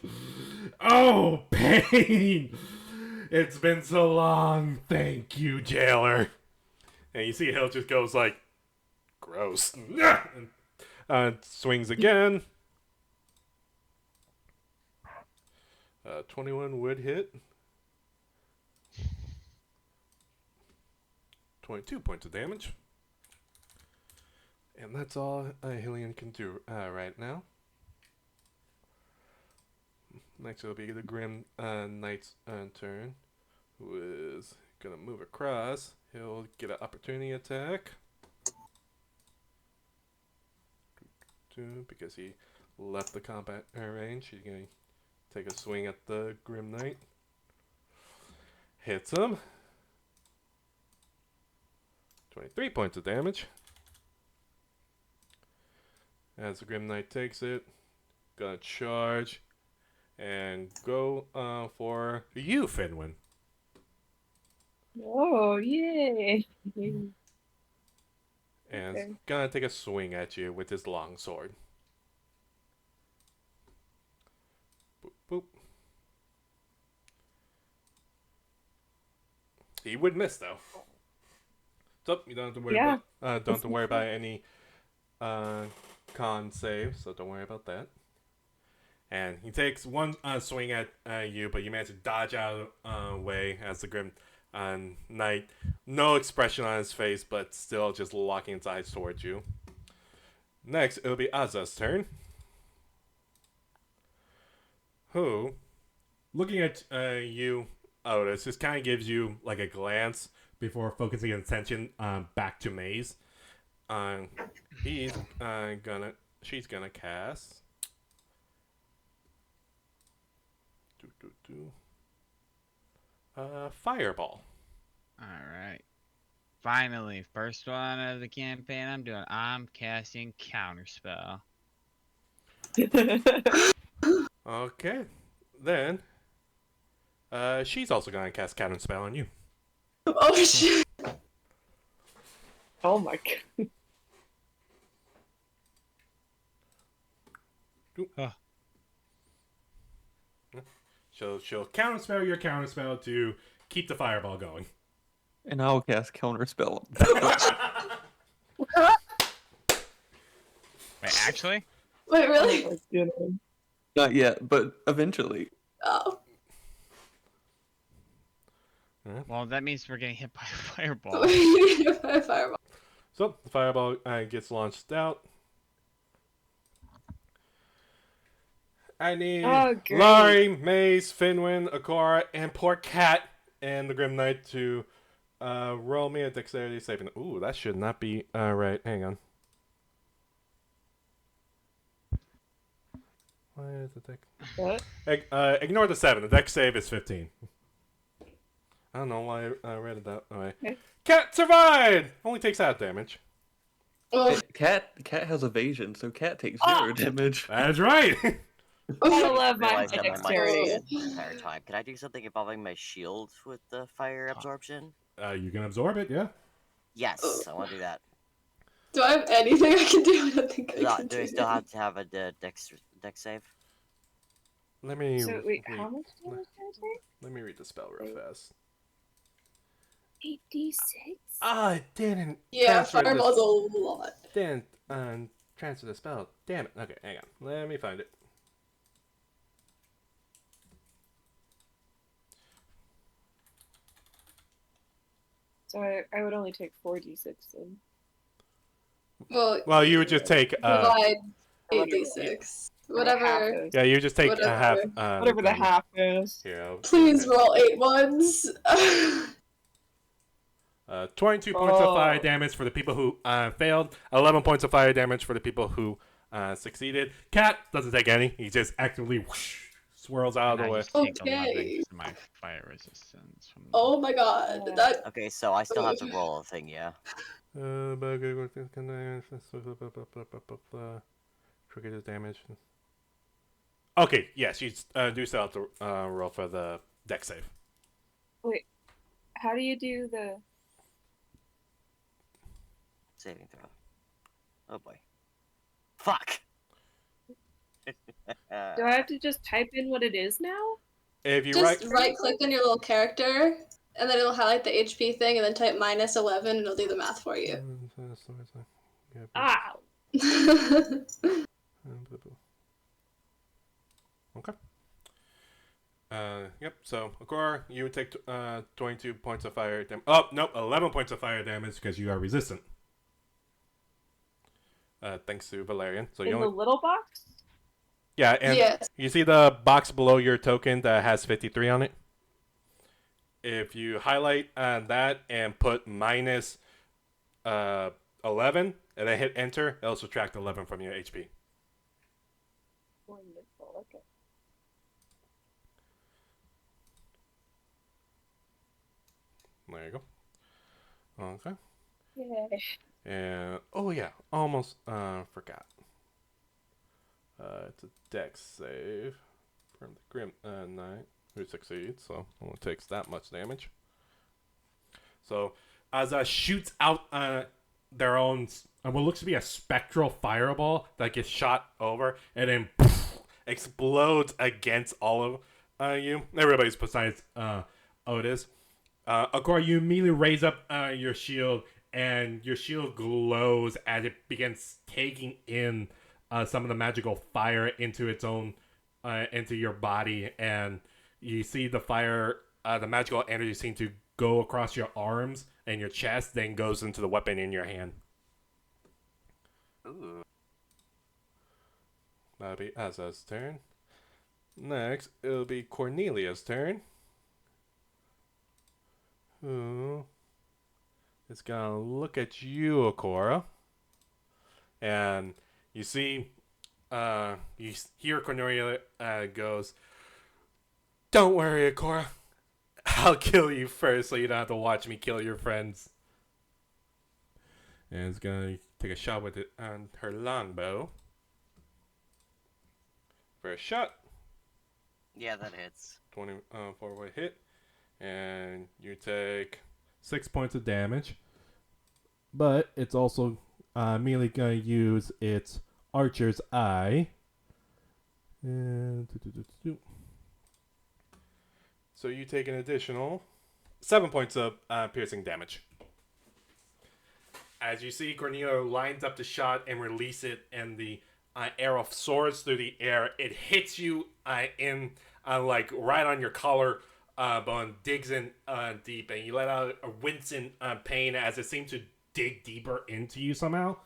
Oh, pain! It's been so long, thank you, jailer. And you see Hill just goes like, gross. And, swings again. 21 would hit. 22 points of damage. And that's all Hillian can do right now. Next will be the Grim Knight's turn, who is going to move across. He'll get an opportunity attack. Because he left the combat range. He's going to take a swing at the Grim Knight. Hits him. 23 points of damage. As the Grim Knight takes it, gonna charge and go for you, Finwin. Oh, yay! And Okay. gonna take a swing at you with his long sword. Boop, boop. He would miss though. So you don't have to worry Yeah. about don't have to worry about any con save, so don't worry about that. And he takes one swing at you, but you manage to dodge out of the way as the Grim Knight, no expression on his face, but still just locking its eyes towards you. Next, it'll be Aza's turn. Who, looking at you, Otis, just kind of gives you like a glance before focusing his attention back to Maze. She's gonna cast. Fireball. Alright. Finally, first one of the campaign I'm casting Counterspell. Okay, then she's also gonna cast Counterspell on you. Oh shit! Oh my god. She'll counterspell your counterspell to keep the fireball going. And I'll cast Counterspell. Wait, actually? Wait, really? Oh my goodness. Not yet, but eventually. Oh. Well, that means we're getting hit by a fireball. Fireball. So the fireball gets launched out. I need Oh, great. Laurie, Mace, Finwin, Akora, and poor Cat and the Grim Knight to roll me a dexterity saving. Ooh, that should not be right. Hang on. Why is the deck? What? Ignore the 7. The deck save is 15. I don't know why I read it that way. Okay. Cat survived! Only takes half damage. Oh, Cat has evasion, so Cat takes Ah! 0 damage. That's right! I love my Realized that my mic dexterity. was muted the entire time. Can I do something involving my shield with the fire absorption? You can absorb it, yeah. Yes, I want to do that. do I have anything I can do? I don't think I can Do I do still have to have a dex save? Let me So wait, read, how much damage did I take? let me read the spell real fast. 8d6. It didn't. Yeah, transfer the- fireball's a lot. Didn't transfer the spell. Damn it. Okay, hang on. Let me find it. So I would only take 4d6 then. Well, you would just take provide Whatever. 8d6. Or half Whatever. is. yeah, you just take a Whatever. half. Whatever the damage. half is. Here, Please roll 8 ones. 22 points of fire Oh. damage for the people who failed. 11 points of fire damage for the people who succeeded. Cat doesn't take any. He just actively whoosh, swirls out of And the I way. just take Okay. 11 for my fire resistance. From Oh my god. That Okay, so I still have to roll a thing, yeah? Trigger damage. Okay, yes, you do still have to roll for the deck save. Wait, how do you do the... Saving throw. Oh boy. Fuck! Do I have to just type in what it is now? If you just right, right click on your little character, and then it'll highlight the HP thing, and then type -11, and it'll do the math for you. Ow! Okay. Yep. So, Akora, you would take 22 points of fire damage. Oh, nope, 11 points of fire damage because you are resistant. Thanks to Valerian. So In you the only... little box? Yeah, and Yes. you see the box below your token that has 53 on it? If you highlight that and put minus 11 and then hit enter, it'll subtract 11 from your HP. Wonderful, okay. There you go. Okay. Yay. And oh yeah, almost forgot. It's a dex save from the Grim Knight, who succeeds, so only takes that much damage. So as shoots out their own what looks to be a spectral fireball that gets shot over and then explodes against all of you. Everybody's besides Otis. Akora, you immediately raise up your shield, and your shield glows as it begins taking in some of the magical fire into its own, into your body, and you see the fire, the magical energy seem to go across your arms and your chest, then goes into the weapon in your hand. Ooh. That'll be Aza's turn. Next, it'll be Cornelia's turn. Who is gonna look at you, Akora, and you see, you hear Cornelia goes, "Don't worry, Akora. I'll kill you first, so you don't have to watch me kill your friends." And it's gonna take a shot with it on her longbow. First shot, Yeah, that hits. 24-way hit, and you take 6 points of damage. But it's also immediately gonna use its Archer's Eye. And so you take an additional 7 points of piercing damage. As you see, Cornelia lines up the shot and release it, and the arrow soars through the air. It hits you in like right on your collar bone, digs in deep, and you let out a wincing pain as it seems to dig deeper into you somehow.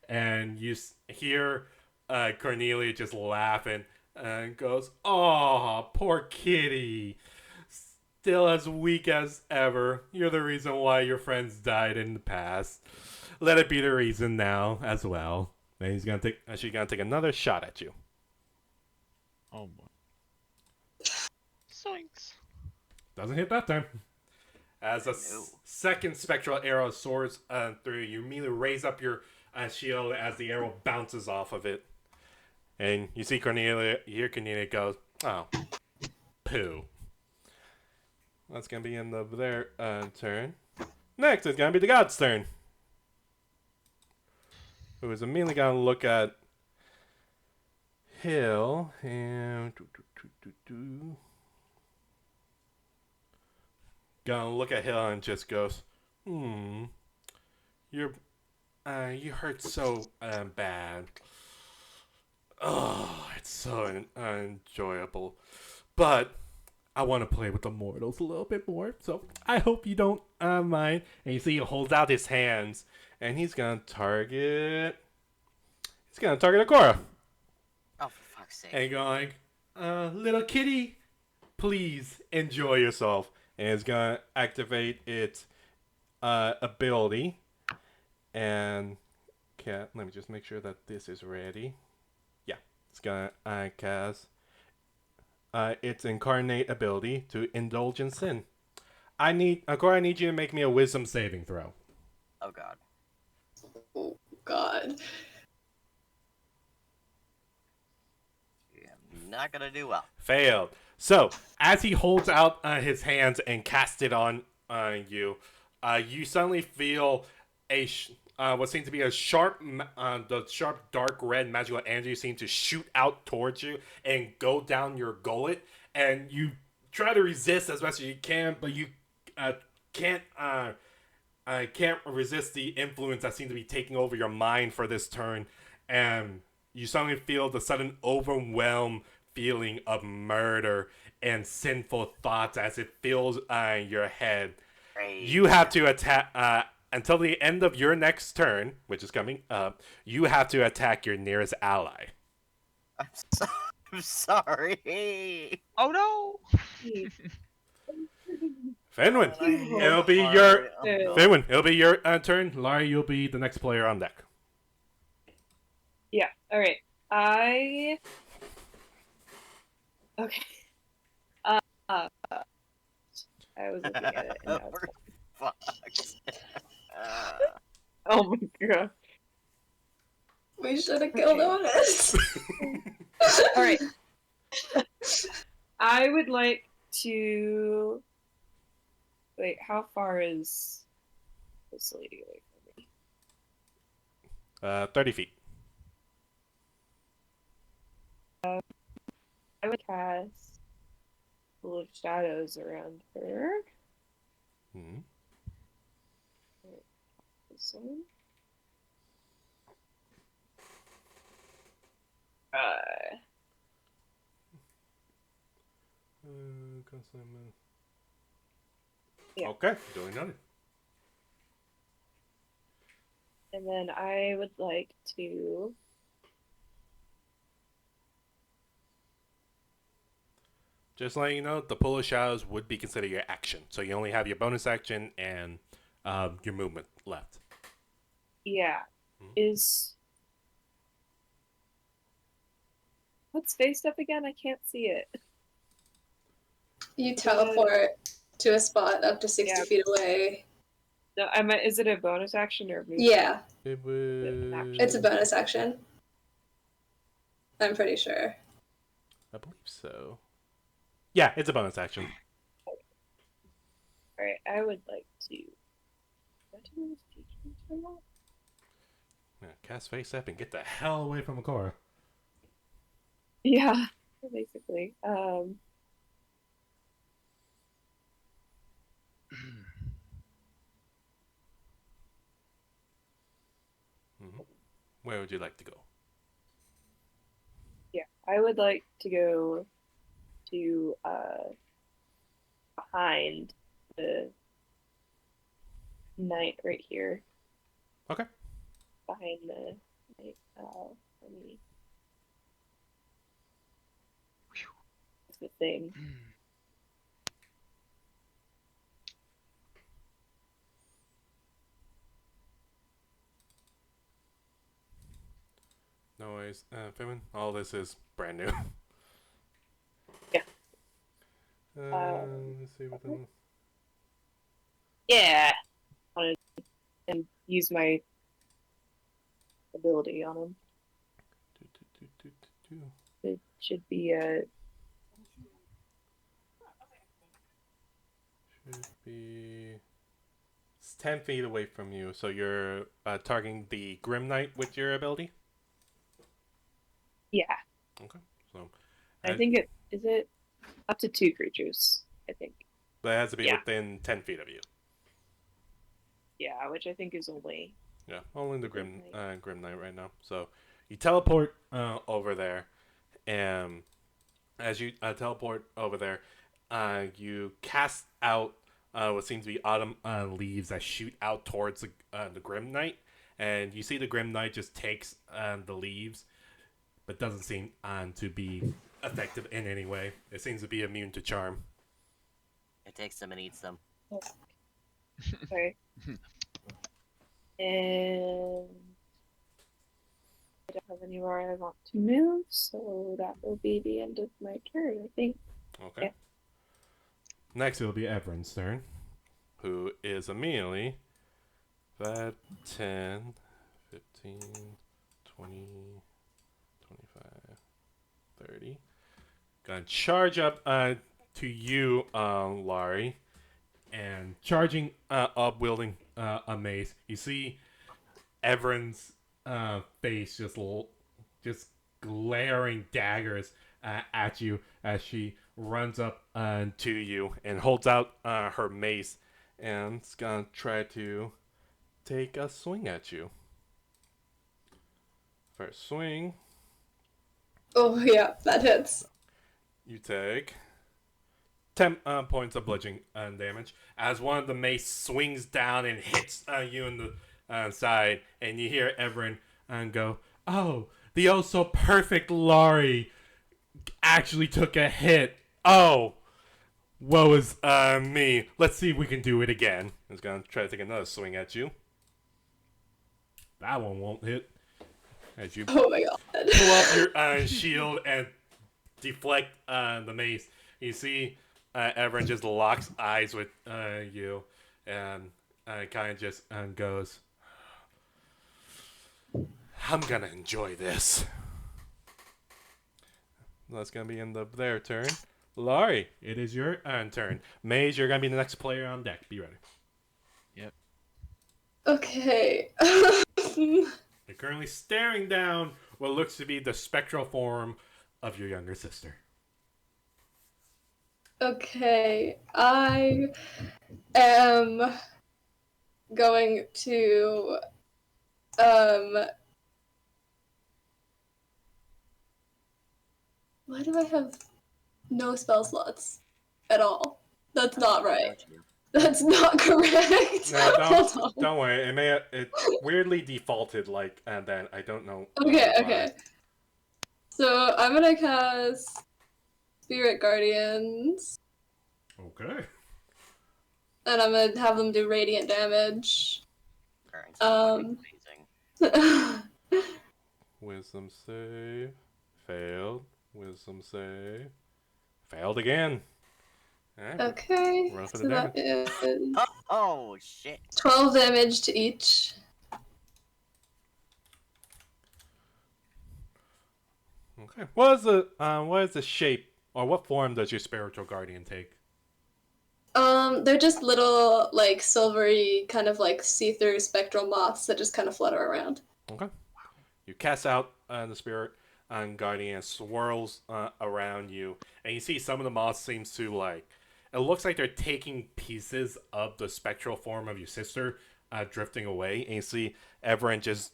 And you hear Cornelia just laughing and goes, "Oh, poor kitty. Still as weak as ever. You're the reason why your friends died in the past. Let it be the reason now as well." And she's gonna take another shot at you. Oh boy. Zoinks. Doesn't hit that time. As a No. second spectral arrow soars through you, immediately raise up your shield as the arrow bounces off of it. And you see Cornelia, you hear Cornelia goes, "Oh, poo." That's going to be end of their turn. Next, it's going to be the god's turn. Who is immediately going to look at Hill and... Gonna look at Hill and just goes, you hurt so bad. Oh, it's so unenjoyable. But I want to play with the mortals a little bit more, so I hope you don't mind. And you see he holds out his hands, and he's gonna target Akora. Oh, for fuck's sake. And going, little kitty, please enjoy yourself. And it's going to activate its ability. And let me just make sure that this is ready. Yeah, it's going to cast its incarnate ability to indulge in sin. Akora, I need you to make me a wisdom saving throw. Oh, God. Oh, God. I'm not gonna do well. Failed. So, as he holds out his hands and casts it on you, you suddenly feel what seems to be a sharp, the sharp, dark red magical energy seem to shoot out towards you and go down your gullet, and you try to resist as best as you can, but you can't resist the influence that seems to be taking over your mind for this turn, and you suddenly feel the sudden overwhelmed feeling of murder and sinful thoughts as it fills your head. Great. You have to attack until the end of your next turn, which is coming up. You have to attack your nearest ally. I'm sorry. Oh no! Fenwin, Oh, it'll be hard. your Oh, no. Fenwin. It'll be your turn. Laurie, you'll be the next player on deck. Yeah. All right. Okay. I was looking at it. And now it's... Fuck. Oh my god. We should have killed Otis. All right. I would like to. Wait, how far is this lady away from me? 30 feet. I would cast Full of Shadows around her. Mm-hmm. This one. Yeah. Okay, doing nothing. And then I would like to. Just letting you know, the pull of shadows would be considered your action. So you only have your bonus action and your movement left. Yeah. Hmm. Is. What's faced up again? I can't see it. You teleport to a spot up to 60 Yeah. feet away. No, I meant, is it a bonus action or a movement? Yeah, It was... it's a bonus action. I'm pretty sure. I believe so. Yeah, it's a bonus action. Alright, I would like to. What do those features for that? Yeah, cast face up and get the hell away from Akora. Yeah, basically. Where would you like to go? Yeah, I would like to go to behind the knight right here. Okay. Behind the knight. Let me. the thing. No worries. Finman, all this is brand new. Yeah. Let's see what the... Yeah. And use my ability on him. It should be a. Should be... It's 10 feet away from you, so you're targeting the Grim Knight with your ability? Yeah. Okay, so... I think it is it up to 2 creatures, I think. That has to be Yeah. within 10 feet of you. Yeah, which I think is only. Yeah, only the Grim Knight. Grim Knight right now. So you teleport over there, and as you teleport over there, you cast out what seems to be autumn leaves that shoot out towards the Grim Knight, and you see the Grim Knight just takes the leaves, but doesn't seem to be effective in any way. It seems to be immune to charm. It takes them and eats them. Okay. And I don't have anywhere I want to move, so that will be the end of my turn, I think. Okay. Yeah. Next, it'll be Everin's turn, who is immediately 5, 10, 15, 20, 25, 30. Gonna charge up to you, Laurie, and charging up, wielding a mace. You see Everin's face just glaring daggers at you as she runs up to you and holds out her mace and is gonna try to take a swing at you. First swing, Oh yeah, that hits. you take 10 points of bludgeoning damage as one of the mace swings down and hits you in the side, and you hear Everin go, "Oh, the oh so perfect Laurie actually took a hit. Oh, woe is me. Let's see if we can do it again." He's gonna try to take another swing at you. That one won't hit. As you Oh my god. pull up your shield and deflect the mace, you see Everin just locks eyes with you and kind of just goes, "I'm gonna enjoy this." That's gonna be end of their turn. Laurie, it is your turn. Mage, you're gonna be the next player on deck. Be ready. Okay. You're currently staring down what looks to be the spectral form of your younger sister. Okay. I am going to why do I have no spell slots at all? That's not right. That's not correct. No, Hold on. don't worry. It weirdly defaulted like, and then I don't know. Okay, why. okay. So I'm gonna cast Spirit Guardians, Okay. and I'm gonna have them do radiant damage. Amazing. Wisdom save. Failed. Wisdom save. Failed again. Alright. Okay, Roll for so the that is Oh shit. 12 damage to each. Okay. What is the shape or what form does your spiritual guardian take? They're just little, like, silvery, kind of like see-through spectral moths that just kind of flutter around. Okay. You cast out the spirit guardian and swirls around you, and you see some of the moths seems to like. It looks like they're taking pieces of the spectral form of your sister, drifting away, and you see Everin just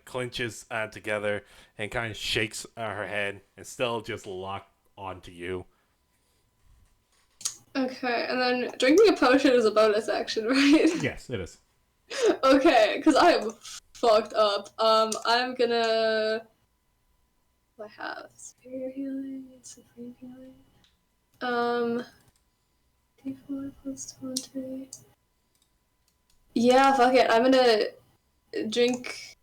clinches together and kind of shakes her head, and still just locked onto you. Okay, and then drinking a potion is a bonus action, right? Yes, it is. Okay, because I am fucked up. I'm gonna... do I have? Superior healing, supreme healing. D4 plus 20. Yeah, fuck it. I'm gonna drink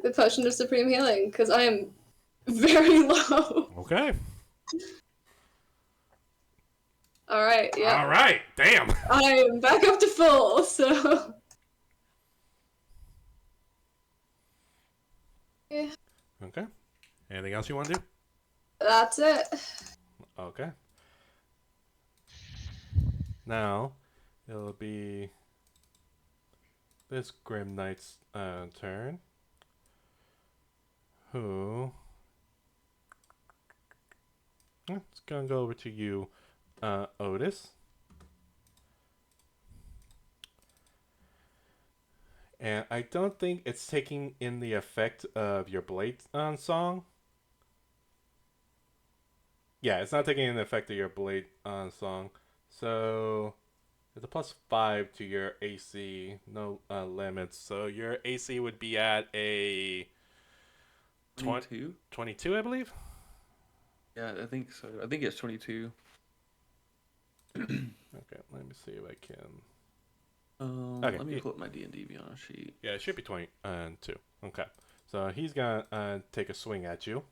the potion of supreme healing because I am very low. Okay. All right, yeah. All right. Damn. I'm back up to full, so. Yeah, Okay. Anything else you want to do? that's it. Okay. Now, it'll be this Grim Knight's turn. Who? It's gonna go over to you, Otis. And I don't think it's taking in the effect of your blade song. Yeah, it's not taking in the effect of your blade song. So it's a +5 to your AC, no limits. So your AC would be at a 22? 22, I believe. Yeah, I think so. I think it's 22. Okay, let me see if I can. Let me pull up my D&D Beyond sheet. Yeah, it should be 22. Okay, so he's gonna take a swing at you.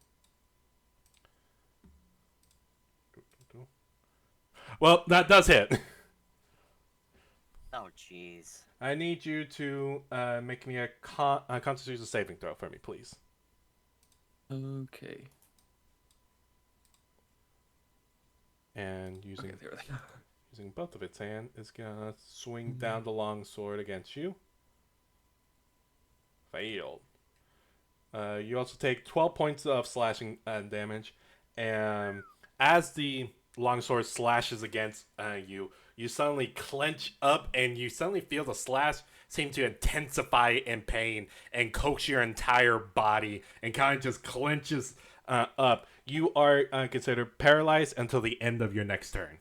Well, that does hit. Oh, jeez. I need you to make me a Constitution saving throw for me, please. Okay. And using Okay, there we go. using both of its hand, is gonna swing down the long sword against you. Failed. You also take 12 points of slashing damage, and as the longsword slashes against you, you suddenly clench up, and you suddenly feel the slash seem to intensify in pain and coax your entire body, and kind of just clenches up. You are considered paralyzed until the end of your next turn.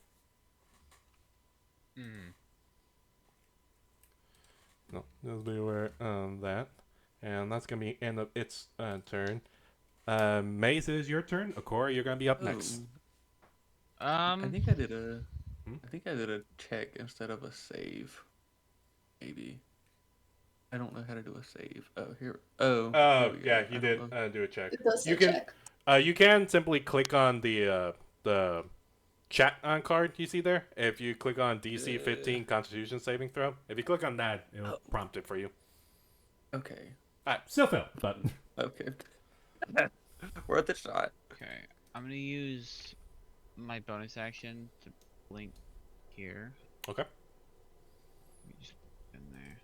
No, just be aware of that. And that's going to be end of its turn. Maze, it is your turn. Akora, you're going to be up next. I think I did a. Hmm? I think I did a check instead of a save. Maybe. I don't know how to do a save. Oh, here. Oh. Oh, here we go. yeah, you I did don't know. do a check. It does say You can check. you can simply click on the chat card you see there. If you click on DC 15 Constitution saving throw, if you click on that, it'll prompt it for you. Okay. Still fail, but Okay. Worth a shot. Okay, I'm gonna use my bonus action to blink here. okay. Let me just put it in there.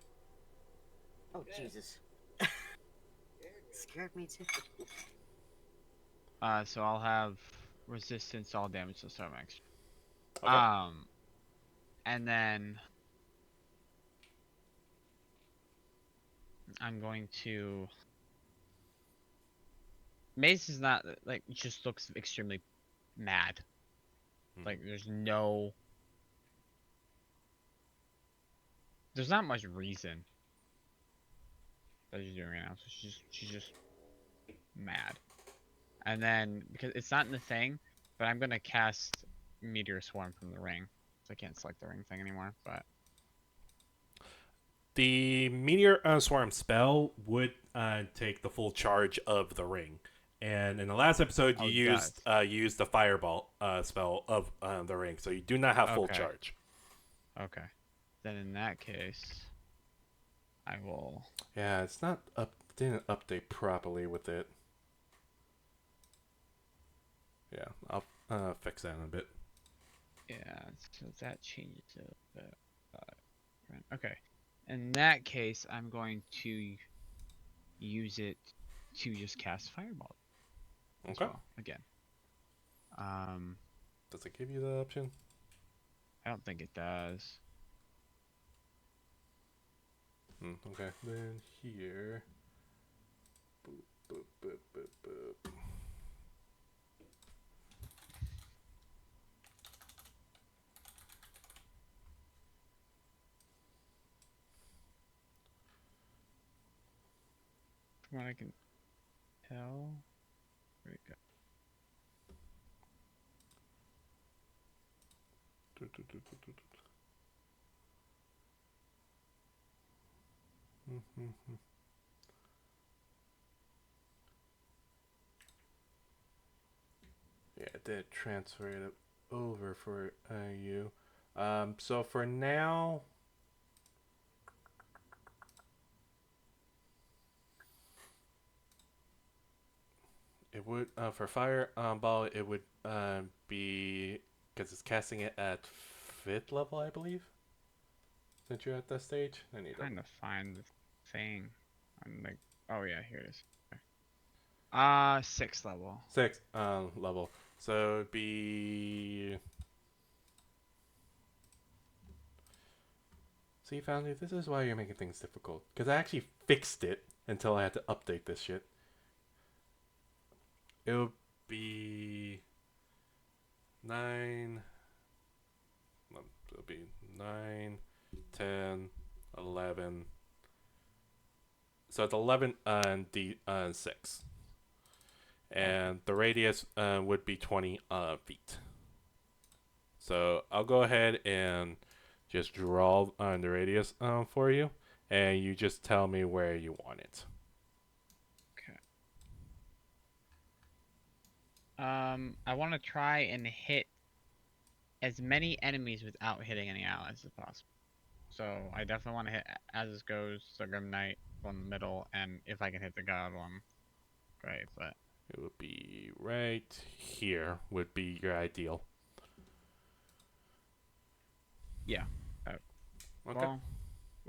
Oh, Jesus. Scared me too. So I'll have resistance to all damage to start max. Okay. And then I'm going to. Mace is not like just looks extremely mad. Like there's not much reason that she's doing right now. So she's just mad. And then because it's not in the thing, but I'm gonna cast Meteor Swarm from the ring. So I can't select the ring thing anymore. But The Meteor Swarm spell would take the full charge of the ring. And in the last episode, you used the Fireball spell of the ring, so you do not have full charge. okay. Then in that case, I will. Yeah, it's not didn't update properly with it. Yeah, I'll fix that in a bit. Yeah, so that changes it. Okay. In that case, I'm going to use it to just cast Fireball. As Okay. well, again. Does it give you the option? I don't think it does. Okay. Then here. Boop, boop, boop, boop, boop. From what I can tell. Where'd it go? Yeah, I did transfer it over for you. So for now, it would for fire ball. It would be because it's casting it at 5th level, I believe. Since you're at that stage, I need Trying to find the thing. I'm like, oh yeah, here it is. 6th level. 6th level. So it'd be. See, Foundry, this is why you're making things difficult. Because I actually fixed it until I had to update this shit. It would be 9. It'll be 9, 10, 11. So it's 11 and 6. And the radius would be 20 feet. So I'll go ahead and just draw the radius for you. And you just tell me where you want it. Okay. I want to try and hit as many enemies without hitting any allies as possible. So I definitely want to hit as it goes, the Grim Knight one in the middle, and if I can hit the God one, great. But it would be right here would be your ideal. Yeah. Okay. Well,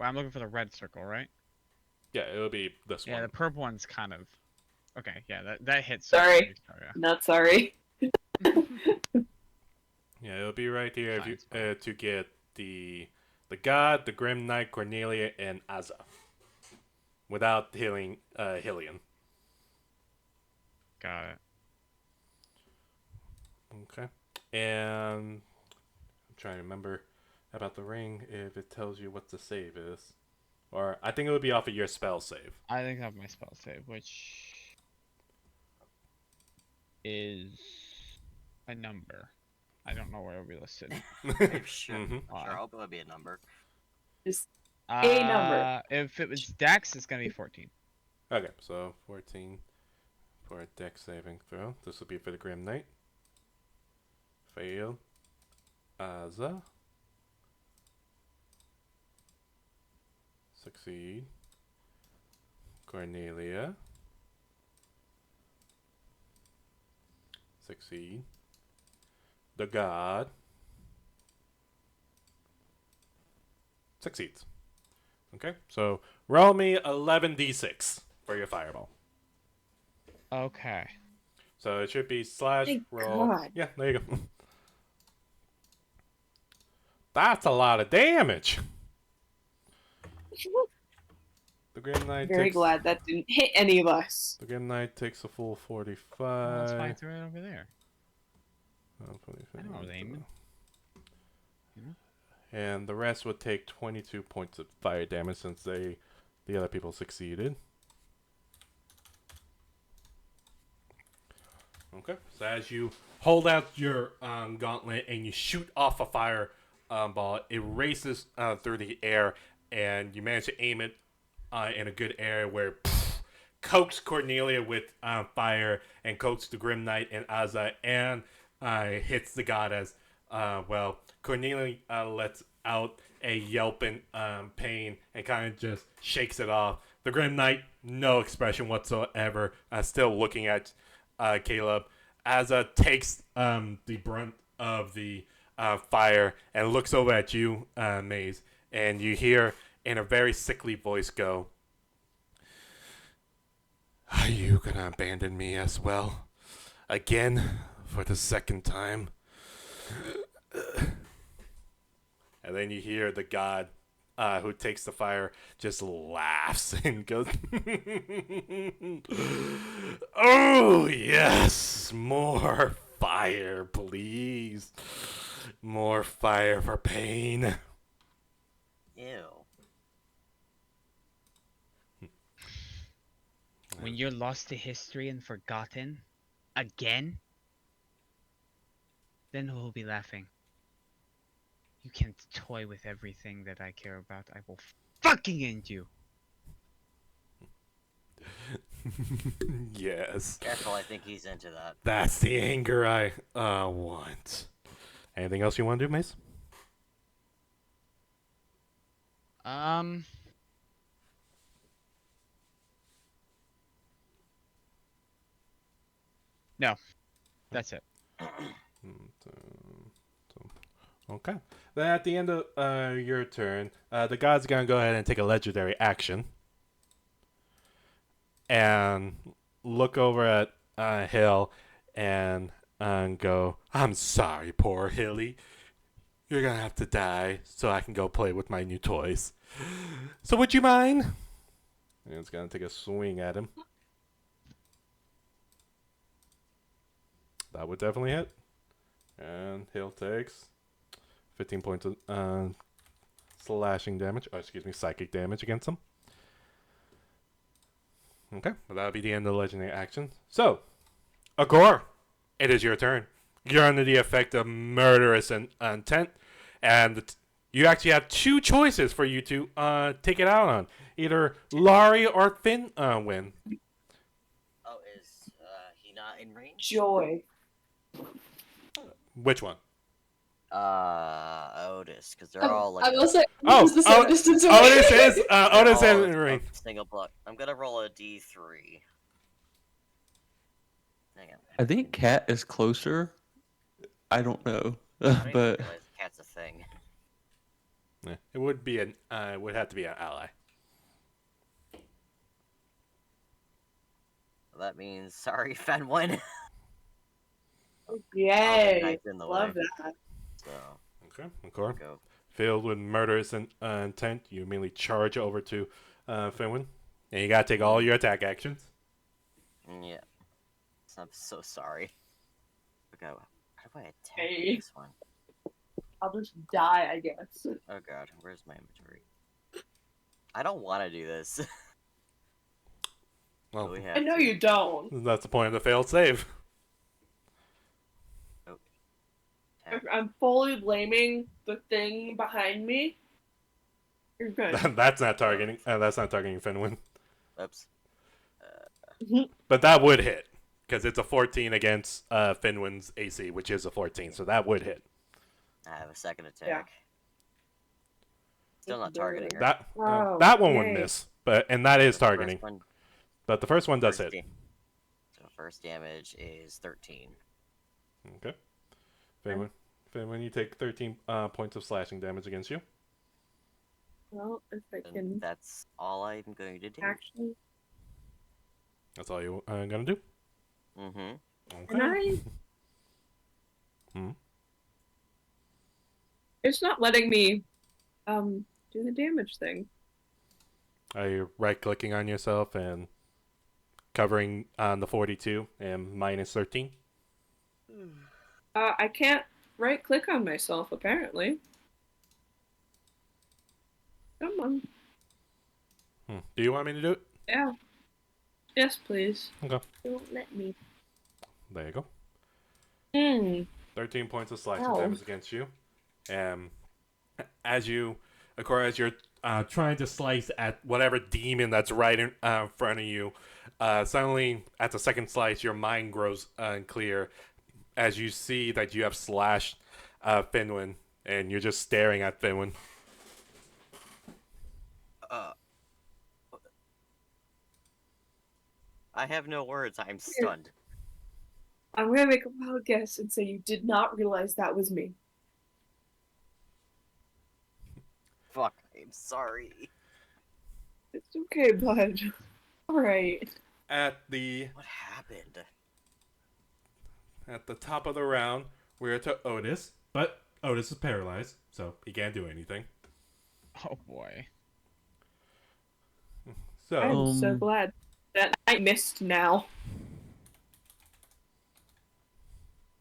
I'm looking for the red circle, right? Yeah, it would be this one. Yeah, the purple one's kind of. Okay, yeah, that hits. Sorry. Yeah. Not sorry. Yeah, it'll be right here if Fine, you it's fine. to get the God, the Grim Knight, Cornelia, and Azza. Without healing Hillian. Got it. Okay. And I'm trying to remember about the ring if it tells you what the save is. Or I think it would be off of your spell save. I think I have my spell save, which is a number. I don't know where it'll be listed. Sure, Mhm. sure. I hope it'll be a number. Just A number. If it was Dex, it's gonna be 14. Okay, so 14 for a dex saving throw. This will be for the Grim Knight. Failed. Azza. Succeed. Cornelia. Succeed. The God. Succeeds. Okay, so roll me 11d6 for your fireball. Okay. So it should be slash Thank roll. God. Yeah, there you go. That's a lot of damage. The Grim Knight Very takes, glad that didn't hit any of us. The Grim Knight takes a full Well, 45. that's fine. Throw it over there. Oh, 25. I know I was aiming. And the rest would take 22 points of fire damage since the other people succeeded. Okay, so as you hold out your gauntlet and you shoot off a fire ball, it races through the air, and you manage to aim it in a good area where coax Cornelia with fire and coax the Grim Knight and Azza, and hits the God as well. Cornelia lets out a yelping pain and kind of just shakes it off. The Grim Knight, no expression whatsoever, still looking at Caleb. Azza takes the brunt of the fire and looks over at you, Maze, and you hear in a very sickly voice go, "Are you gonna abandon me as well? Again? For the second time?" And then you hear the God who takes the fire just laughs and goes, "Oh, yes, more fire, please. More fire for pain." Ew. When you're lost to history and forgotten again, then who will be laughing? You can't toy with everything that I care about. I will fucking end you. Yes. Careful, I think he's into that. That's the anger I want. Anything else you want to do, Mace? No. That's it. Okay. Then at the end of your turn, the god's gonna go ahead and take a legendary action and look over at Hill and go, "I'm sorry, poor Hilly. You're gonna have to die so I can go play with my new toys. So would you mind?" And it's gonna take a swing at him. That would definitely hit. And Hill takes 15 points of slashing damage. Oh, excuse me, psychic damage against him. Okay, well, that'll be the end of the legendary action. So, Agor, it is your turn. You're under the effect of murderous intent, and you actually have two choices for you to take it out on. Either Laurie or Finn win. Oh, is he not in range? Joy. Which one? Otis, because they're all like. I will say, Oh, this is the same distance away. Otis is they're Otis all in a range. single block. I'm gonna roll a D3. Hang on. I think Cat is closer. I don't know, I didn't even but realize cat's a thing. Yeah, it would be an. It would have to be an ally. That means sorry, Fenwin. Yay! Knife's in the Love way. that. So Okay, Agor. go. Filled with murderous intent, you immediately charge over to Finwin, and you gotta take all your attack actions. Yeah. I'm so sorry. Okay, how do I attack Hey. this one? I'll just die, I guess. Oh god, where's my inventory? I don't want to do this. Well, We I have know to. you don't. that's the point of the failed save. Attack. I'm fully blaming the thing behind me. You're good. That's not targeting. That's not targeting Finwin. Oops. But that would hit because it's a 14 against Finwin's AC, which is a 14, so that would hit. I have a second attack. Yeah. Still not targeting her. That Oh, that one would yay. miss, and that is The first targeting. one- But the first one does first hit. So first damage is 13. Okay. Finwin, you take 13 points of slashing damage against you. Well, if I And can that's all I'm going to do. actually. That's all you gonna do. Mm-hmm. Okay. Can I? Hmm? It's not letting me do the damage thing. Are you right-clicking on yourself and covering on the 42 and minus 13? I can't right click on myself apparently. Come on. Do you want me to do it? Yeah. Yes, please. Okay. Don't let me. There you go. 13 points of slashing Ow. damage against you. As you're trying to slice at whatever demon that's right in front of you, suddenly at the second slice, your mind grows clear as you see that you have slashed Finwin, and you're just staring at Finwin. I have no words. I'm stunned. I'm gonna make a wild guess and say you did not realize that was me. Fuck. I'm sorry. It's okay, bud. Alright. At the What happened? top of the round, we're to Otis, but Otis is paralyzed, so he can't do anything. Oh boy. So I'm so glad that I missed now.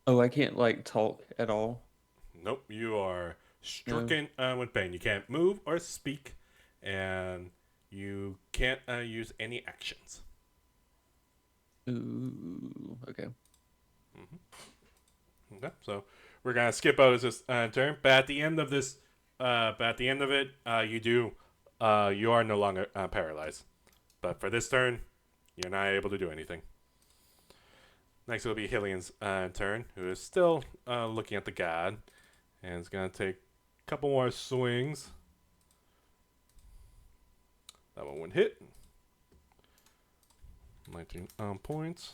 oh, I can't like talk at all. nope, you are stricken with pain. You can't move or speak, and you can't use any actions. Ooh, okay. Okay, so we're gonna skip out this turn, but at the end of this, you are no longer paralyzed. But for this turn, you're not able to do anything. Next will be Hillian's turn, who is still looking at the god, and is gonna take a couple more swings. That one would hit. 19 points.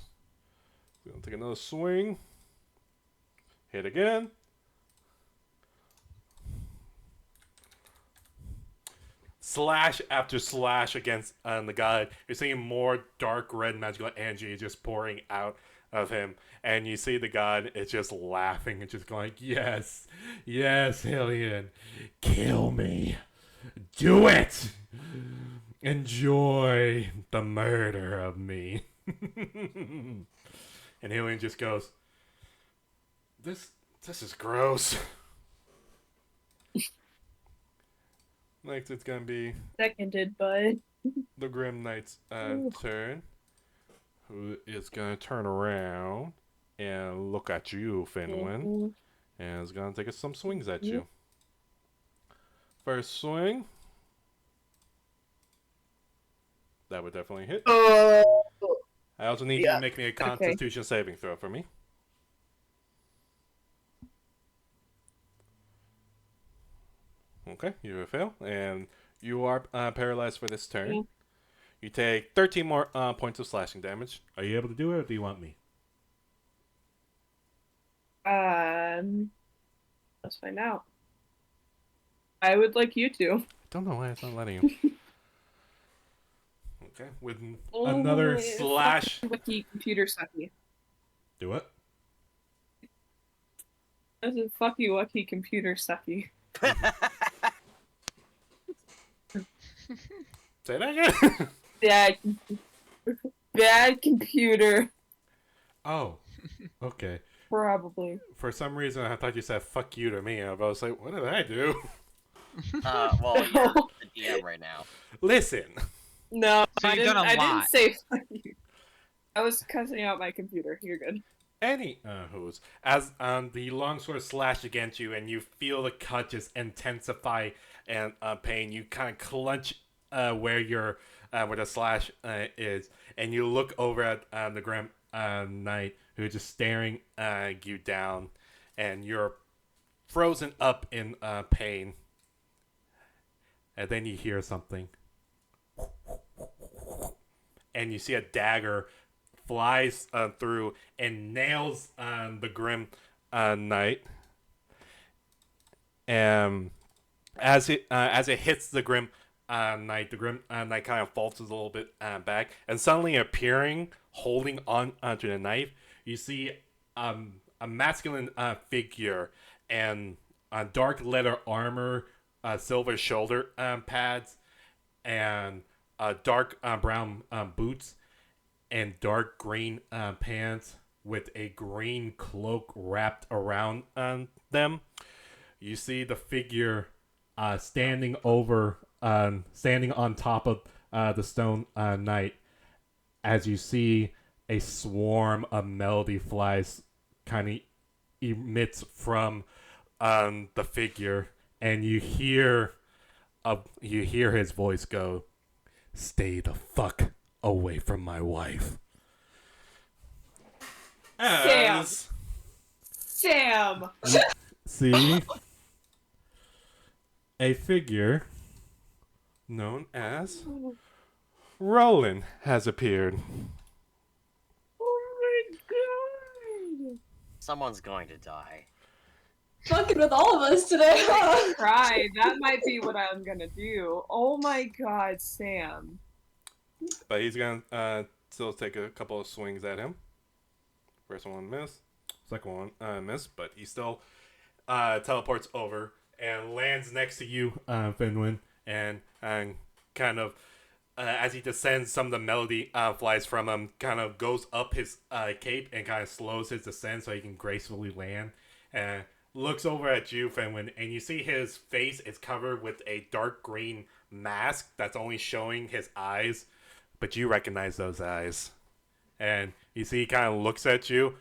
Gonna take another swing. Hit again. Slash after slash against the god. You're seeing more dark red magical energy just pouring out of him. And you see the god is just laughing and just going, yes, yes, Hillian, kill me. Do it. Enjoy the murder of me. And Hillian just goes, This is gross. Next, it's gonna be Seconded, bud. the Grim Knight's turn, who is gonna turn around and look at you, Finwin, and is gonna take some swings at you. First swing, that would definitely hit. I also need you to make me a Constitution saving throw for me. Okay, you fail, and you are paralyzed for this turn. You take 13 more points of slashing damage. Are you able to do it, or do you want me? Let's find out. I would like you to. I don't know why it's not letting you. Okay, with another slash. Wiki computer sucky. Do what? This is fucky wucky computer sucky. Say that again. Bad computer. Oh, okay. Probably. For some reason, I thought you said "fuck you" to me. I was like, "What did I do?" Well, you're the DM right now. Listen. No, So you've done a I lot. didn't say fuck you. I was cussing out my computer. You're good. Any who's as the longsword slash against you, and you feel the cut just intensify and pain. You kind of clench where your where the slash is, and you look over at the Grim Knight, who's just staring you down, and you're frozen up in pain. And then you hear something, and you see a dagger flies through and nails the Grim Knight. And as it hits the Grim Knight, the Grim Knight kind of falters a little bit back, and suddenly appearing, holding on to the knife, you see a masculine figure and dark leather armor, silver shoulder pads, and dark brown boots, and dark green pants with a green cloak wrapped around them. You see the figure standing on top of the stone knight, as you see a swarm of melody flies kind of emits from the figure, and you hear his voice go, "Stay the fuck away from my wife." Sam! See? A figure known as Roland has appeared. Oh my god! Someone's going to die. Fucking with all of us today, huh? Try. That might be what I'm gonna do. Oh my god, Sam. But he's gonna still take a couple of swings at him. First one missed. Second one missed, but he still teleports over and lands next to you, Finwin, and kind of as he descends, some of the melody flies from him, kind of goes up his cape and kind of slows his descent so he can gracefully land, and looks over at you, Finwin, and you see his face is covered with a dark green mask that's only showing his eyes, but you recognize those eyes. And you see he kind of looks at you,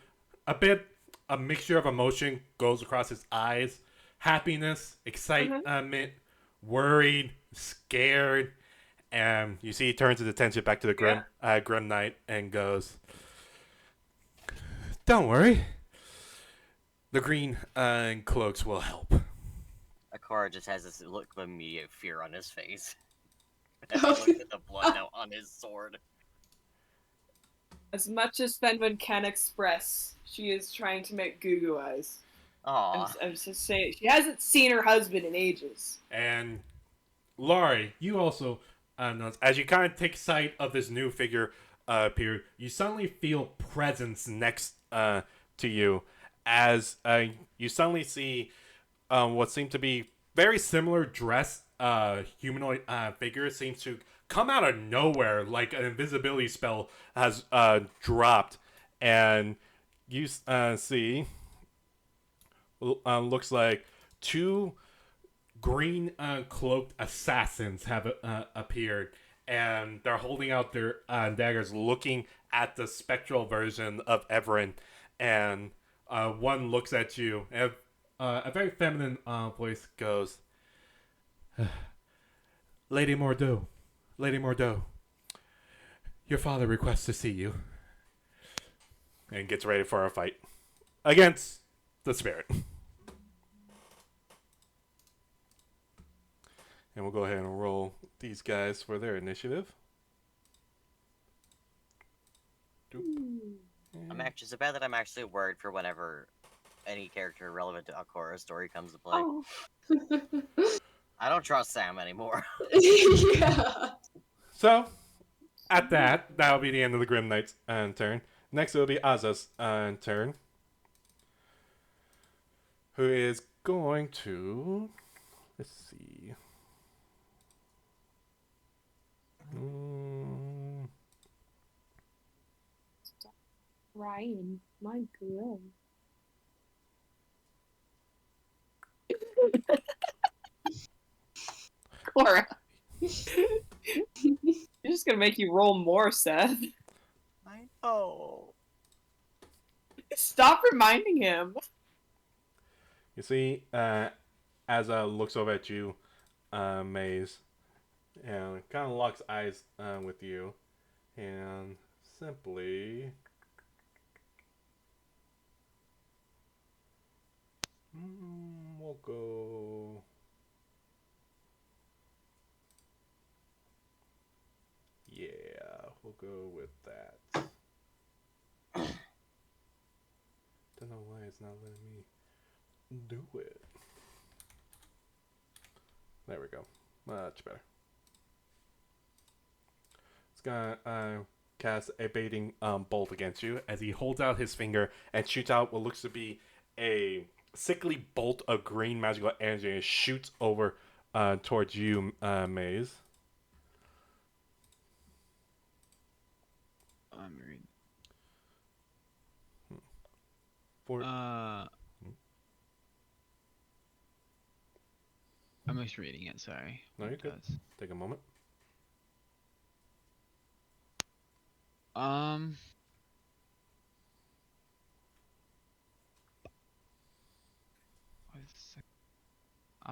a bit a mixture of emotion goes across his eyes: happiness, excitement, worried, scared. And you see he turns his attention back to the Grim Knight and goes, "Don't worry. The green cloaks will help." Akara just has this look of immediate fear on his face. As he looks at the blood now on his sword. As much as Fenwin can express, she is trying to make goo goo eyes. Aww. I'm just saying, she hasn't seen her husband in ages. And Laurie, you also notice, as you kind of take sight of this new figure appear, you suddenly feel presence next to you, as you suddenly see what seem to be very similar dress humanoid figure seems to come out of nowhere, like an invisibility spell has dropped, and you see looks like two green cloaked assassins have appeared, and they're holding out their daggers, looking at the spectral version of Everin, and one looks at you, and a very feminine voice goes, Lady Mordeaux, your father requests to see you. And gets ready for a fight against the spirit. And we'll go ahead and roll these guys for their initiative. It's so bad that I'm actually worried for whenever any character relevant to Akora's story comes to play. Oh. I don't trust Sam anymore. Yeah. So, at that'll be the end of the Grim Knight's turn. Next, it'll be Aza's turn, who is going to... Let's see... Ryan, my girl. Cora. You're just gonna make you roll more, Seth. I know. Stop reminding him. You see, Aza looks over at you, Maze, and kind of locks eyes with you, and simply... we'll go... Yeah, we'll go with that. Don't know why it's not letting me do it. There we go. Much better. It's gonna cast a baiting bolt against you as he holds out his finger and shoots out what looks to be a sickly bolt of green magical energy, and it shoots over towards you, Maze. I'm reading. For I'm just reading it. Sorry. No, you're good. Take a moment. I'm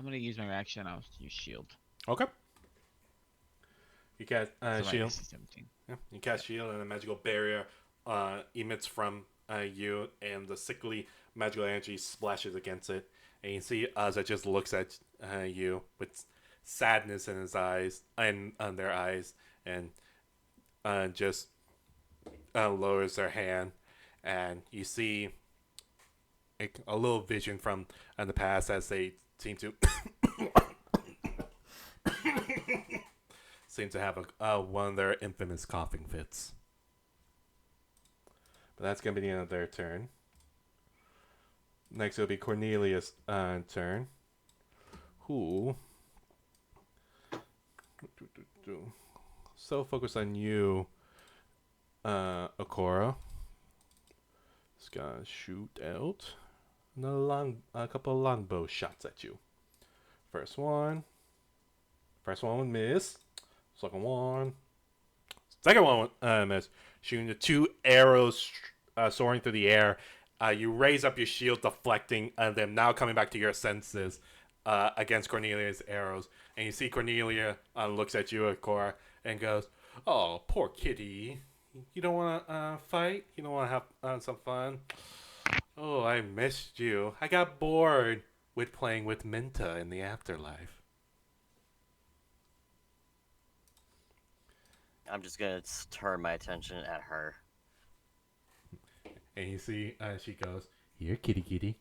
gonna use my reaction. I'll use shield. Okay. You cast So shield. -17. Yeah, you cast shield, and a magical barrier emits from you, and the sickly magical energy splashes against it. And you see Azza just looks at you with sadness in his eyes, and on their eyes, and just lowers their hand, and you see a little vision from the past as they seem to have one of their infamous coughing fits. But that's going to be the end of their turn. Next, it'll be Cornelius' turn. Who... So focused on you, Akora. Just gonna shoot out a couple of longbow shots at you. First one would miss. Second one miss. Shooting the two arrows soaring through the air you raise up your shield, deflecting them, now coming back to your senses against Cornelia's arrows. And you see Cornelia looks at you, Cora, and goes, "Oh, poor kitty. You don't want to fight? You don't want to have some fun? Oh, I missed you. I got bored with playing with Minta in the afterlife." I'm just gonna turn my attention at her. And you see she goes, "Here, kitty kitty."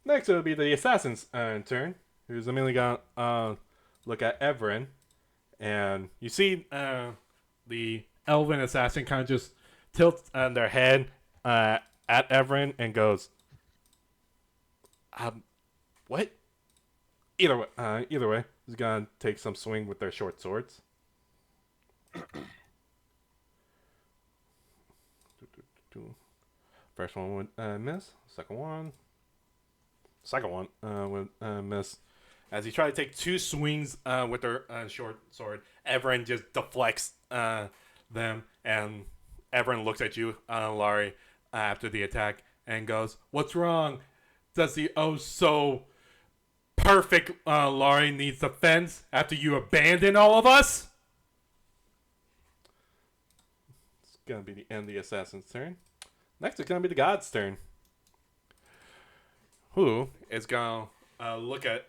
Next, it'll be the assassin's turn, who's immediately going to look at Everin. And you see the elven assassin kind of just tilts their head at Everin and goes, "What?" Either way, he's going to take some swing with their short swords. First one would miss. Second one would miss. As he tried to take two swings with their short sword, Everin just deflects them, and Everin looks at you, Laurie, after the attack, and goes, "What's wrong? Does the so perfect Laurie needs defense after you abandon all of us?" It's gonna be the end of the assassin's turn. Next, it's gonna be the god's turn, who is gonna look at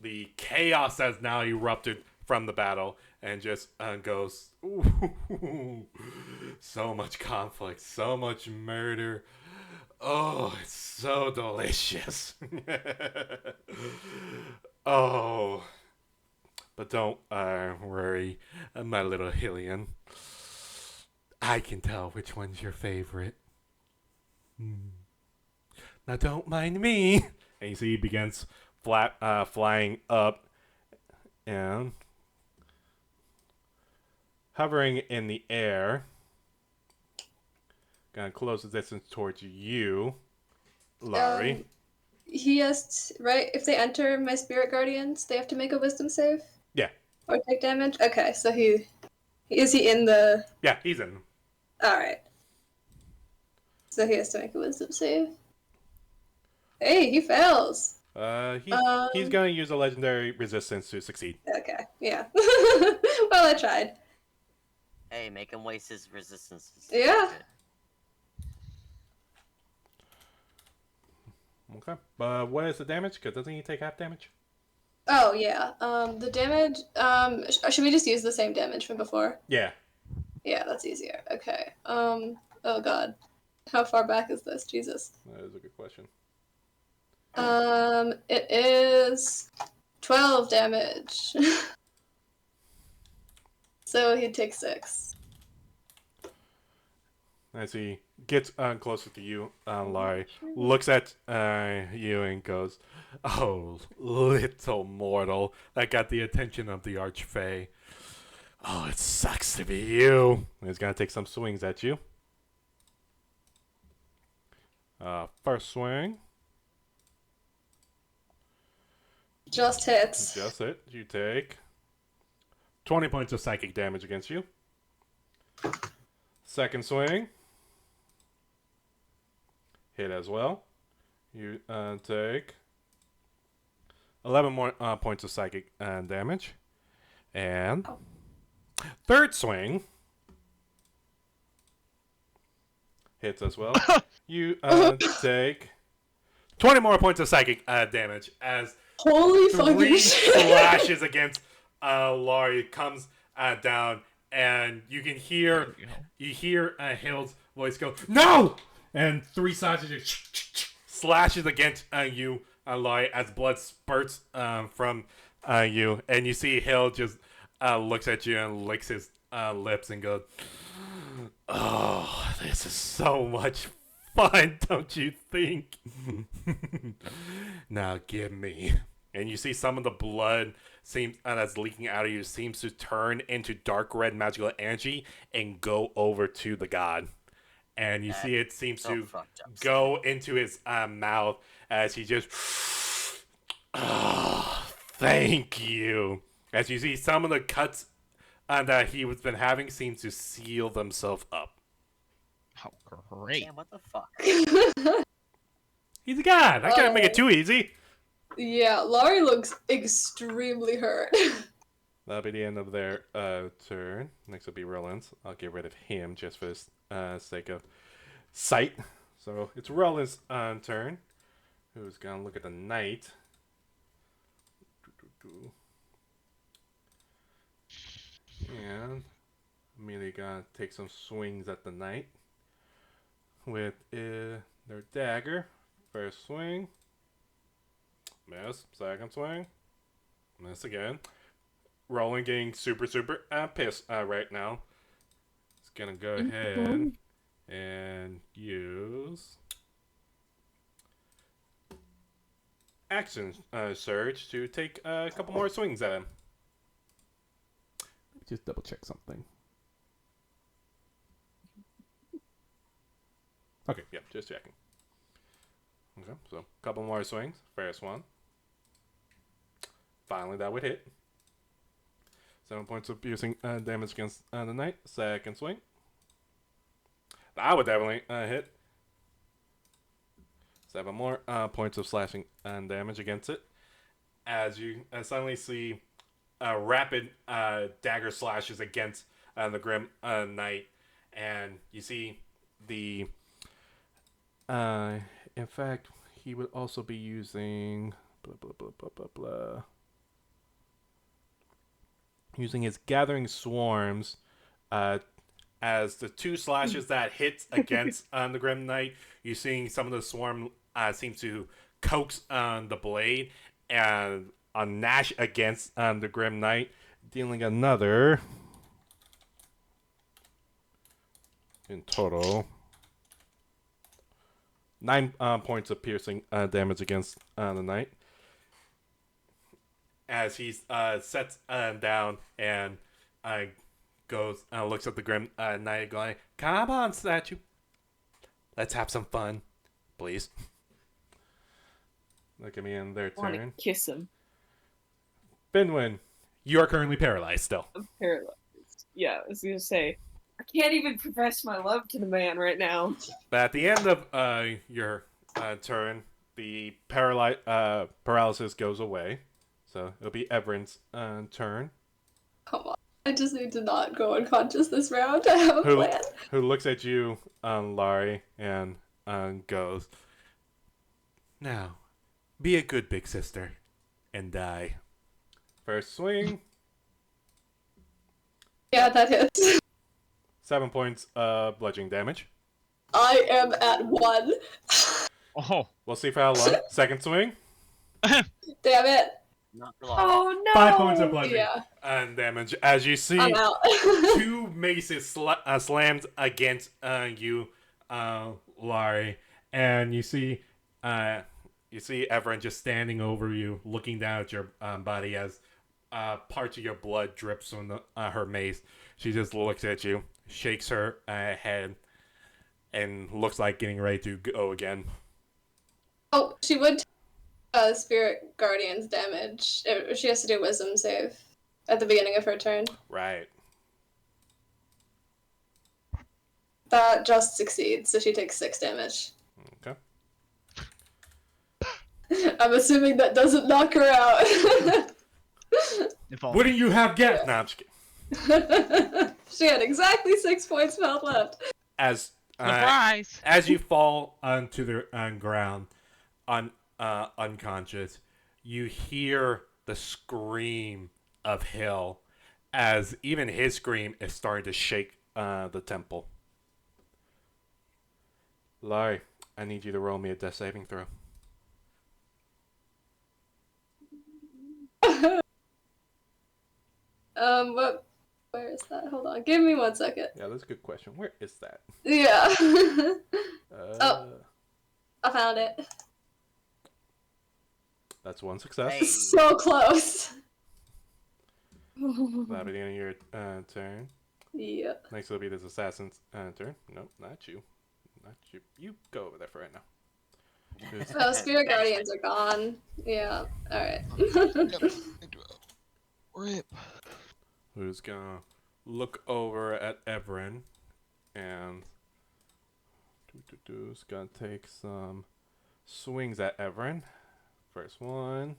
the chaos that has now erupted from the battle and just goes, "Ooh, so much conflict, so much murder. Oh, it's so delicious." Oh, but don't worry, my little Hillian. I can tell which one's your favorite. Now don't mind me. And you see he begins flying up and hovering in the air. Gonna close the distance towards you, Laurie. He has right. If they enter my spirit guardians, they have to make a wisdom save. Yeah. Or take damage. Okay, so he is he in the? Yeah, he's in. All right. So he has to make a wisdom save. Hey, he fails. He's gonna use a legendary resistance to succeed. Okay, yeah. Well, I tried. Hey, make him waste his resistances. Yeah. Okay. But what is the damage? Because doesn't he take half damage? Oh yeah. The damage. Should we just use the same damage from before? Yeah. Yeah, that's easier. Okay. Oh god. How far back is this? Jesus. That is a good question. It is 12 damage. So he'd take 6. As he gets closer to you, Laurie looks at you and goes, "Oh, little mortal that got the attention of the Archfey. Oh, it sucks to be you." And he's gonna take some swings at you. First swing. Just hits. Just hit. You take 20 points of psychic damage against you. Second swing. Hit as well. You take 11 more points of psychic damage. And third swing. Hits as well. You take 20 more points of psychic damage as Holy fucking three shit. slashes against Laurie comes down, and you can hear Hill's voice go, "No!" And 3 slashes against you, Laurie, as blood spurts from you, and you see Hill just looks at you and licks his lips and goes, "Oh, this is so much fun, don't you think?" "Now give me." And you see some of the blood that's leaking out of you seems to turn into dark red magical energy and go over to the god. And you see it seems to go into his mouth as he just, "Oh, thank you." As you see some of the cuts that he has been having seem to seal themselves up. Oh, great. Damn, what the fuck? He's a god. I can't make it too easy. Yeah, Laurie looks extremely hurt. That'll be the end of their turn. Next will be Roland's. I'll get rid of him just for the sake of sight. So it's Roland's turn. Who's gonna look at the knight? And immediately gonna take some swings at the knight with their dagger. First swing. Miss. Second swing. Miss again. Roland getting super pissed right now. He's gonna go ahead and use action surge to take a couple more swings at him. Let me just double check something. Okay, yeah, just checking. Okay, so a couple more swings. First one. Finally, that would hit. 7 points of piercing damage against the knight. Second swing. That would definitely hit. 7 more points of slashing damage against it. As you suddenly see rapid dagger slashes against the Grim Knight. And you see the... in fact, he would also be using... using his Gathering Swarms as the 2 slashes that hits against the Grim Knight. You're seeing some of the swarm seem to coax on the blade and gnash against the Grim Knight, dealing another, in total, 9 points of piercing damage against the Knight. As he sets down and goes looks at the Grim Knight going, "Come on, statue. Let's have some fun, please." Look at me in their I want to turn. kiss him. Finwin, you are currently paralyzed still. I'm paralyzed. Yeah, I was gonna say, I can't even profess my love to the man right now. But at the end of your turn, the paralysis goes away. So it'll be Everin's turn. Come on. I just need to not go unconscious this round. I have a plan. Who looks at you, Laurie, and goes, "Now, be a good big sister and die." First swing. Yeah, that hits. 7 points of bludgeoning damage. I am at 1. Oh. We'll see for how long. Second swing. Damn it. Not for long. Oh no! 5 points of bludgeoning Yeah. damage. As you see, I'm out. 2 maces slams against you, Laurie, and you see Everin just standing over you, looking down at your body as parts of your blood drips from her mace. She just looks at you, shakes her head, and looks like getting ready to go again. Oh, she would Spirit Guardian's damage. She has to do Wisdom save at the beginning of her turn. Right. That just succeeds, so she takes 6 damage. Okay. I'm assuming that doesn't knock her out. If What do you have get? Nah, I'm just kidding. She had exactly 6 points of health left. As Surprise! as you fall onto the ground, unconscious, you hear the scream of Hill, as even his scream is starting to shake the temple. Laurie, I need you to roll me a death saving throw. What? Where is that? Hold on. Give me 1 second. Yeah, that's a good question. Where is that? Yeah. Uh, I found it. That's 1 success. Hey. So close. That'll be the end of your turn. Yeah. Next will be this assassin's turn. Nope, not you. Not you. You go over there for right now. Who's- Oh, Spirit Guardians are gone. Yeah. Alright. Rip. Who's gonna look over at Everin and It's gonna take some swings at Everin. First one.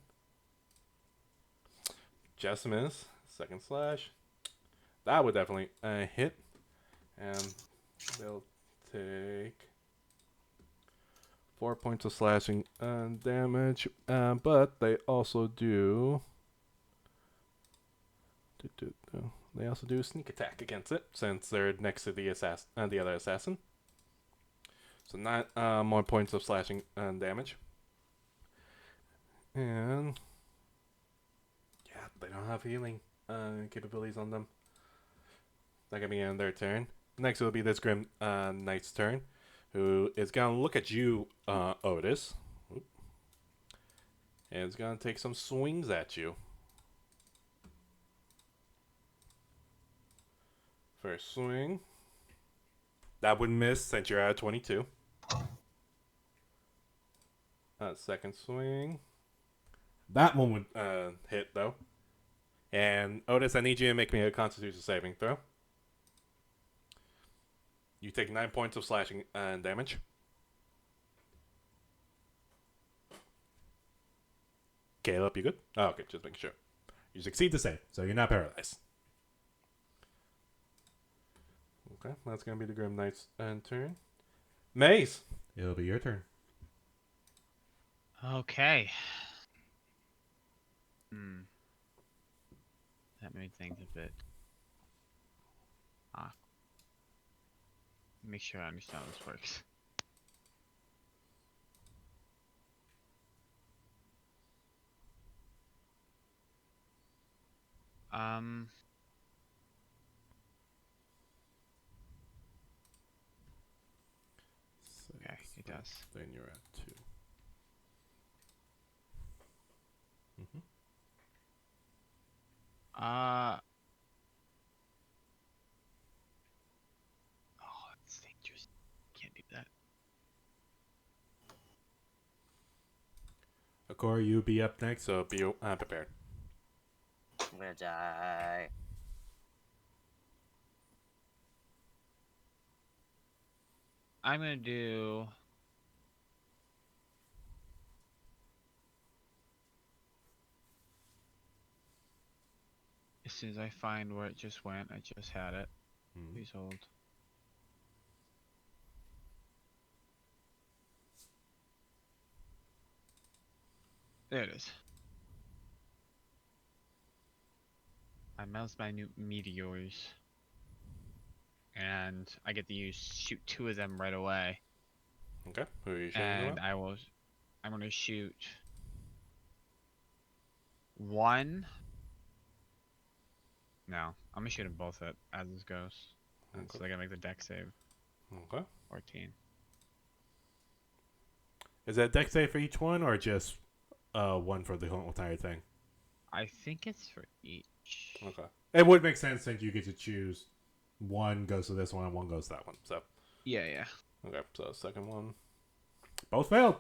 Just miss. Second slash. That would definitely hit. And they'll take 4 points of slashing damage. But they also do. They also do sneak attack against it since they're next to the the other assassin. So 9 more points of slashing damage. And yeah, they don't have healing capabilities on them. That gonna be on their turn. Next will be this Grim Knight's turn, who is gonna look at you, Otis. Oop. And is gonna take some swings at you. First swing. That would miss since you're at 22. Second swing. That one would hit, though. And Otis, I need you to make me a Constitution saving throw. You take 9 points of slashing damage. Caleb, you good? Oh, okay, just making sure. You succeed the save, so you're not paralyzed. Okay, that's going to be the Grim Knight's turn. Maze, it'll be your turn. Okay. That made things a bit. Make sure I understand how this works. Okay, it does. Then you're at 2. Mm-hmm. Oh, that's dangerous. Can't do that. Akora, you be up next, so be prepared. I'm gonna die. I'm gonna do. As soon as I find where it just went, I just had it. Please hold. There it is. I mouse my new meteors. And I get to shoot 2 of them right away. Okay, who are you shooting And about? I'm gonna shoot 1. No, I'm gonna shoot them both as this goes. And so I gotta make the deck save. Okay. 14. Is that deck save for each one, or just one for the whole entire thing? I think it's for each. Okay. It would make sense since you get to choose. One goes to this one, and one goes to that one. So. Yeah. Okay, so second one. Both failed.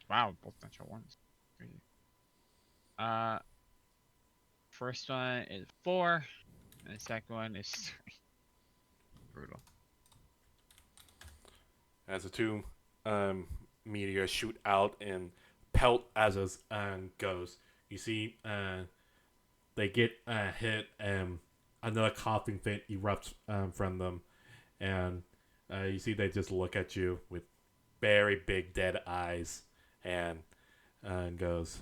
Wow, both natural ones. Crazy. First one is 4, and the second one is 3. Brutal. As the 2 meteors shoot out and pelt as it goes, you see they get hit, and another coughing fit erupts from them, and you see they just look at you with very big dead eyes, and goes,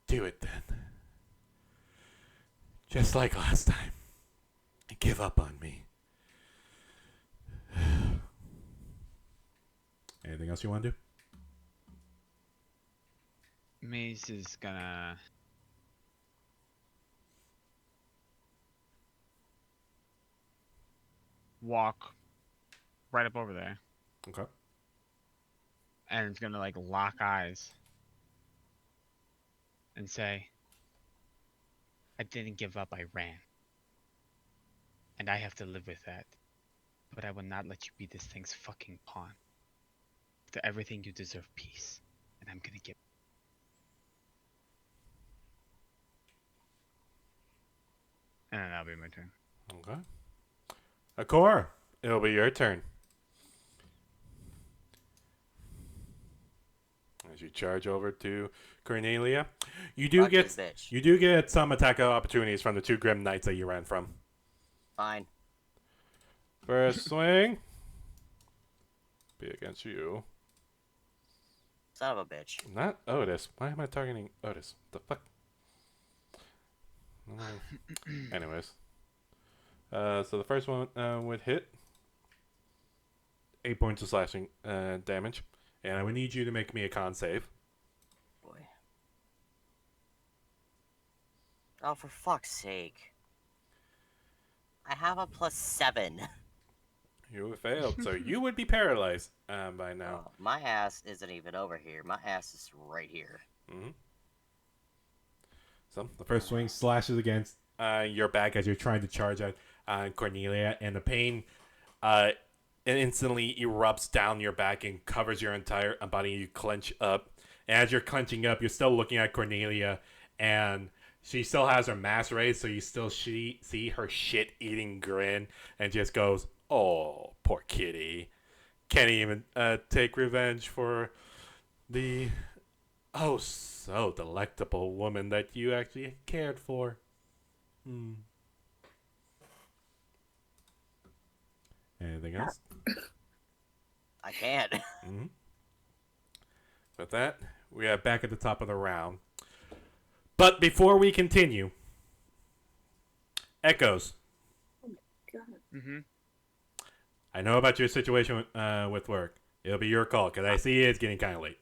"Do it then. Just like last time. Give up on me." Anything else you want to do? Maze is gonna walk right up over there. Okay. And it's gonna like lock eyes and say, "I didn't give up, I ran. And I have to live with that. But I will not let you be this thing's fucking pawn. After everything, you deserve peace. And I'm gonna give." And then that'll be my turn. Okay. Akor, it'll be your turn. As you charge over to Cornelia, you do Fuck get this bitch. you do get some attack opportunities from the two Grim Knights that you ran from. Fine. First swing, be against you. Son of a bitch. Not Otis. Why am I targeting Otis? The fuck? Anyways. So the first one would hit. 8 points of slashing damage. And I would need you to make me a con save. Boy. Oh, for fuck's sake. I have a +7. You failed, so you would be paralyzed by now. Oh, my ass isn't even over here. My ass is right here. Mm-hmm. So the first swing slashes against your back as you're trying to charge at Cornelia, and the pain it instantly erupts down your back and covers your entire body. You clench up, and as you're clenching up, you're still looking at Cornelia, and she still has her mask raised, so you still see her shit-eating grin, and just goes, "Oh, poor kitty." Can't even take revenge for the oh so delectable woman that you actually cared for. Anything else? I can't. Mm-hmm. With that, we are back at the top of the round. But before we continue, Echoes, Mm-hmm. I know about your situation with work. It'll be your call, because I see it's getting kind of late.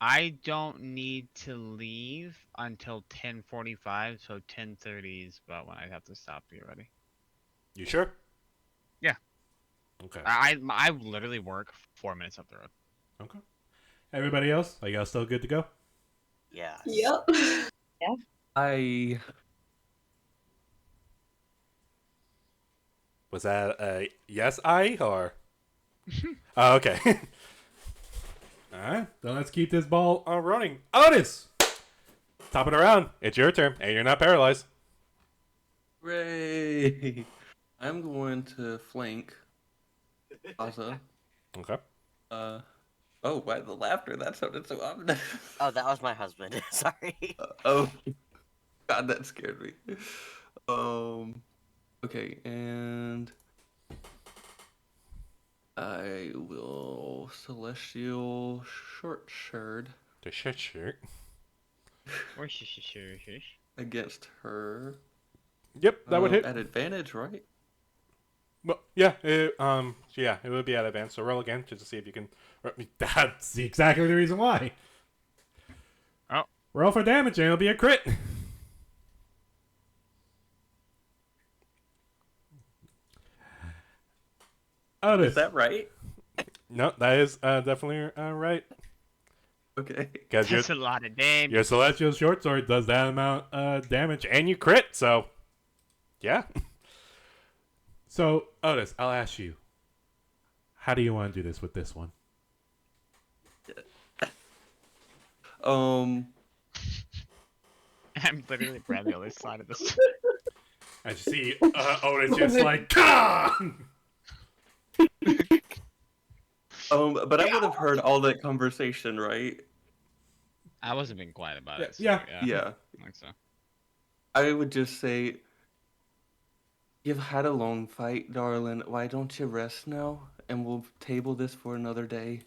I don't need to leave until 10:45, so 10:30 is about when I have to stop to get ready. You sure? Yeah. Okay. I literally work 4 minutes up the road. Okay. Everybody else, are y'all still good to go? Yes. Yep. I Was that a yes, I, or? Oh, okay. Alright, then let's keep this ball running. Otis! Top of the round. It's your turn, and you're not paralyzed. Hooray! I'm going to flank Asa. Okay. Oh, why the laughter? That sounded so ominous. Oh, that was my husband. Sorry. Oh, God, that scared me. Okay, and I will Celestial Short Shard The shit shirt. against her. Yep, that would hit. At advantage, right? Well, yeah, it would be at advance. So roll again just to see if you can. That's exactly the reason why. Oh. Roll for damage, and it'll be a crit. Otis. Is that right? No, that is definitely right. Okay. Because That's a lot of damage. your Celestial Short Sword does that amount of damage, and you crit, so yeah. So, Otis, I'll ask you, how do you want to do this with this one? I'm literally right on the other side of this. As you see, Otis just like, God! But I would have heard all that conversation, right? I wasn't being quiet about it. So Yeah. Yeah. I think so. I would just say, you've had a long fight, darling. Why don't you rest now? And we'll table this for another day.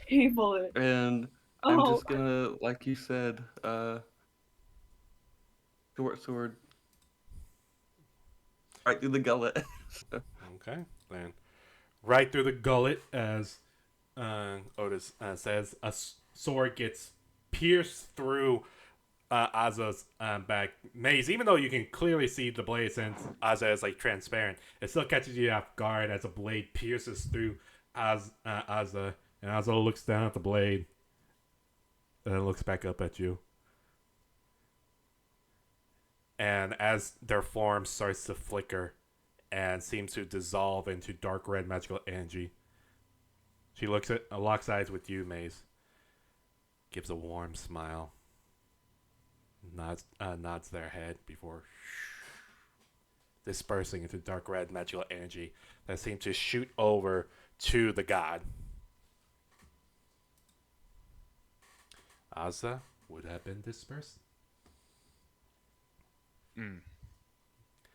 Table it. And I'm Oh, just gonna, like you said, short sword right through the gullet. So, Okay, then right through the gullet, as Otis says, a sword gets pierced through Aza's back maze. Even though you can clearly see the blade, since Aza is like transparent, it still catches you off guard as a blade pierces through Aza, and Aza looks down at the blade, and then looks back up at you. And as their form starts to flicker and seems to dissolve into dark red magical energy, she locks eyes with you, Maze. Gives a warm smile. Nods their head before dispersing into dark red magical energy that seemed to shoot over to the god. Asa would have been dispersed. Mm.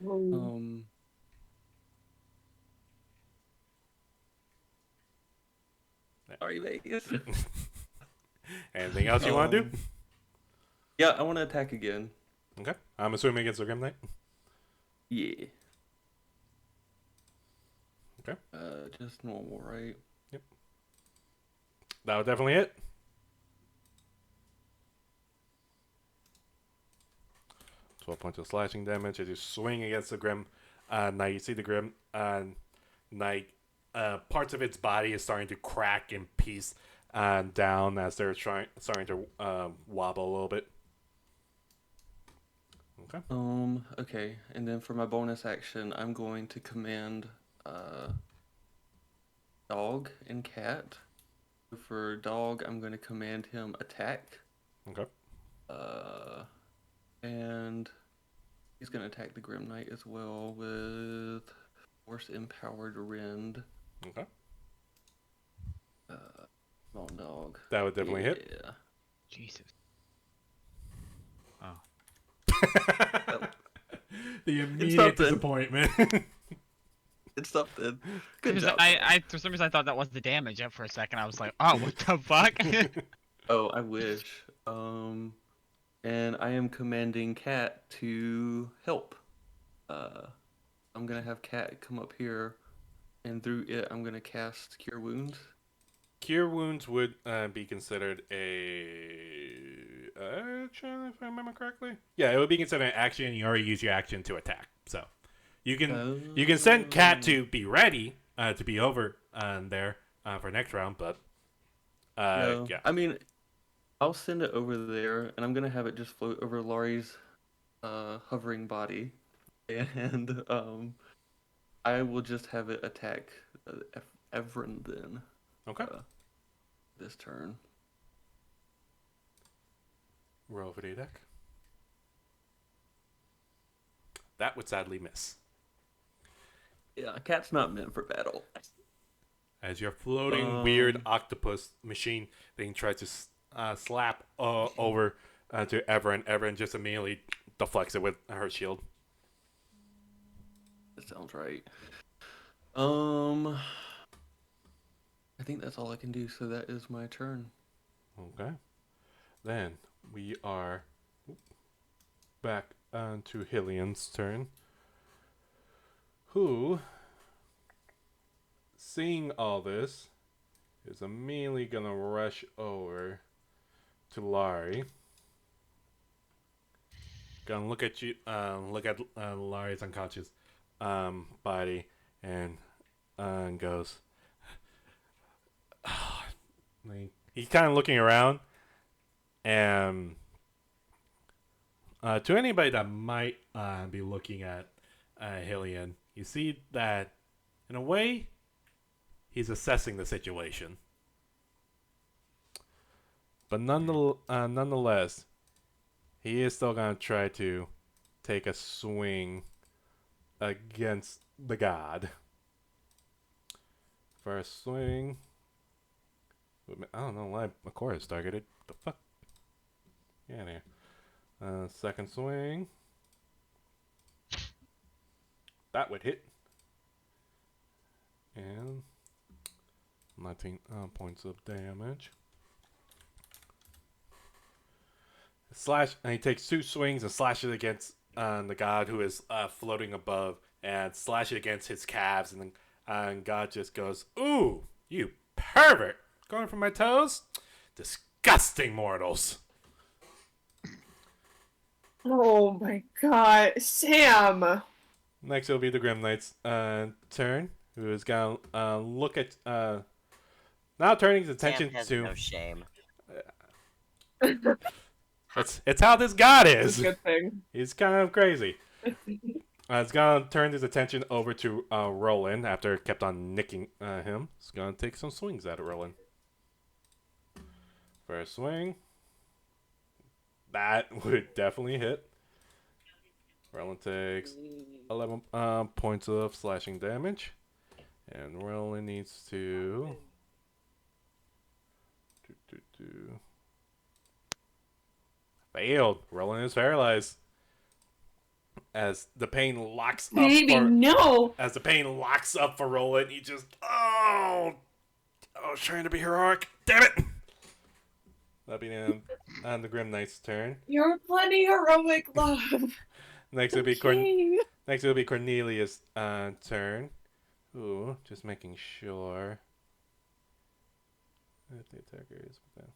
Um. Sorry, Vegas. Anything else you want to do? Yeah, I want to attack again. Okay. I'm assuming against the Grim Knight. Yeah. Okay. Just normal, right? That would definitely hit. 12 points of slashing damage as you swing against the Grim Knight. You see the Grim Knight, parts of its body is starting to crack in piece down as they're starting to wobble a little bit. Okay. Okay. And then for my bonus action, I'm going to command dog and cat. For dog, I'm going to command him attack. Okay. And he's going to attack the Grim Knight as well with Force Empowered Rend. Okay. Come on, dog. That would definitely hit. Yeah. Jesus. Oh. The something. immediate disappointment. It's something. Good Because job. I for some reason I thought that was the damage for a second. I was like, oh, what the fuck? Oh, I wish. And I am commanding Cat to help. I'm gonna have Cat come up here, and through it, I'm gonna cast Cure Wounds. Cure Wounds would be considered a action, if I remember correctly. Yeah, it would be considered an action, and you already used your action to attack. So you can send Cat to be ready to be over there for next round, but No. yeah. I mean, I'll send it over there, and I'm gonna have it just float over Laurie's hovering body, and I will just have it attack Evren then. Okay. This turn. Roll for the attack. That would sadly miss. Yeah, Cat's not meant for battle. As your floating weird octopus machine thing tries to slap over to Everin. Everin just immediately deflects it with her shield. That sounds right. I think that's all I can do, so that is my turn. Okay. Then we are back to Hillian's turn. Who, seeing all this, is immediately gonna rush over to Laurie. Gonna look at you, look at Laurie's unconscious body, and goes. He's kind of looking around, and to anybody that might be looking at Hillian, you see that in a way he's assessing the situation, but nonetheless, he is still gonna try to take a swing against the god. First swing. I don't know why McCoy is targeted. The fuck? Yeah, there. Second swing. That would hit. And 19 points of damage. Slash, and he takes 2 swings and slashes against the god who is floating above, and slash it against his calves, and then God just goes, "Ooh, you pervert! Going for my toes? Disgusting mortals." Oh my god, Sam! Next, it'll be the Grim Knight's turn, who is gonna look at now turning his attention Sam has to. no shame. It's how this god It's is. a good thing. He's kind of crazy. He's gonna turn his attention over to Roland after it kept on nicking him. He's gonna take some swings at Roland. First swing. That would definitely hit. Roland takes 11 points of slashing damage. And Roland needs to... Failed. Roland is paralyzed. As the pain locks up Baby, for... no! As the pain locks up for Roland, he just... Oh! I was trying to be heroic. Damn it! That'll be on the Grim Knight's turn. You're plenty heroic, love. Next will be Okay. Next will be Cornelius' turn. Ooh, just making sure that the attacker is within.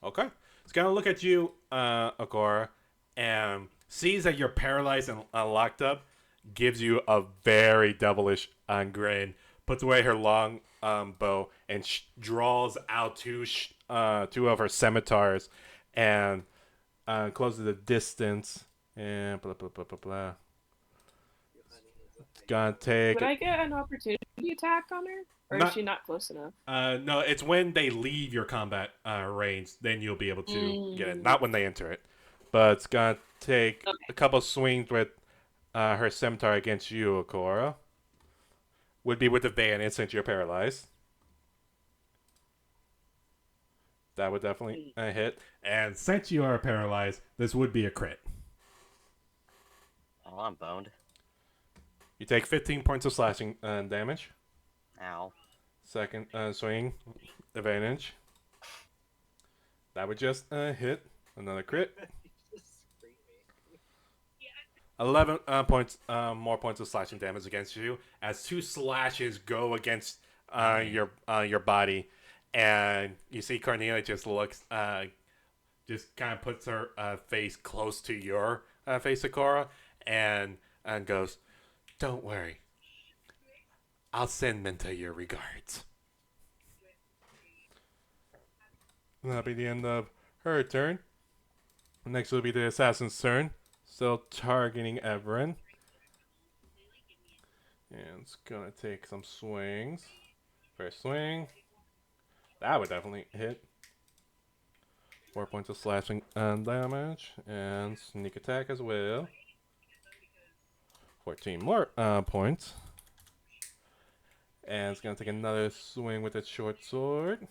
Okay, it's gonna look at you, Agora, and sees that you're paralyzed and locked up. Gives you a very devilish grin. Puts away her long bow and draws out two of her scimitars and closes the distance. And blah blah blah blah blah. It's gonna take. Would I get an opportunity attack on her? Or Not- is she not close enough? No, it's when they leave your combat range, then you'll be able to get it. Not when they enter it. But it's gonna take a couple swings with her scimitar against you, Akora. Would be with advantage since you're paralyzed. That would definitely hit. And since you are paralyzed, this would be a crit. Oh, I'm boned. You take 15 points of slashing damage. Ow. Second swing, advantage. That would just hit. Another crit. 11 points, more points of slashing damage against you as two slashes go against your body, and you see Cornelia just looks, just kind of puts her face close to your face, Sakura, and goes, "Don't worry, I'll send Minta your regards." And that'll be the end of her turn. Next will be the assassin's turn. Still targeting Everin. And it's gonna take some swings. First swing. That would definitely hit. 4 points of slashing damage. And sneak attack as well. 14 more points. And it's gonna take another swing with its short sword.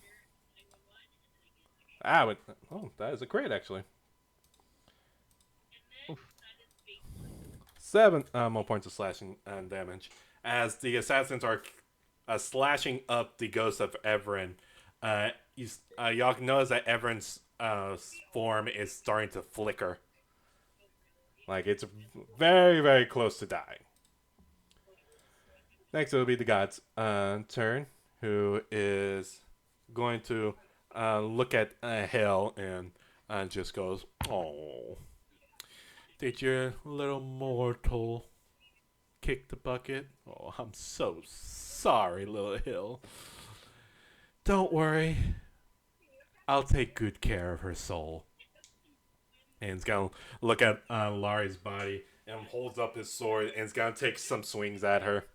Oh, that is a crit actually. 7 more points of slashing damage. As the assassins are slashing up the ghost of Everin, y'all notice that Everin's form is starting to flicker. Like, it's very, very close to dying. Next, it'll be the god's turn, who is going to look at Hell and just goes, "Oh. Did your little mortal kick the bucket? Oh, I'm so sorry, little Hill. Don't worry. I'll take good care of her soul." And he's going to look at Laurie's body and holds up his sword and he's going to take some swings at her.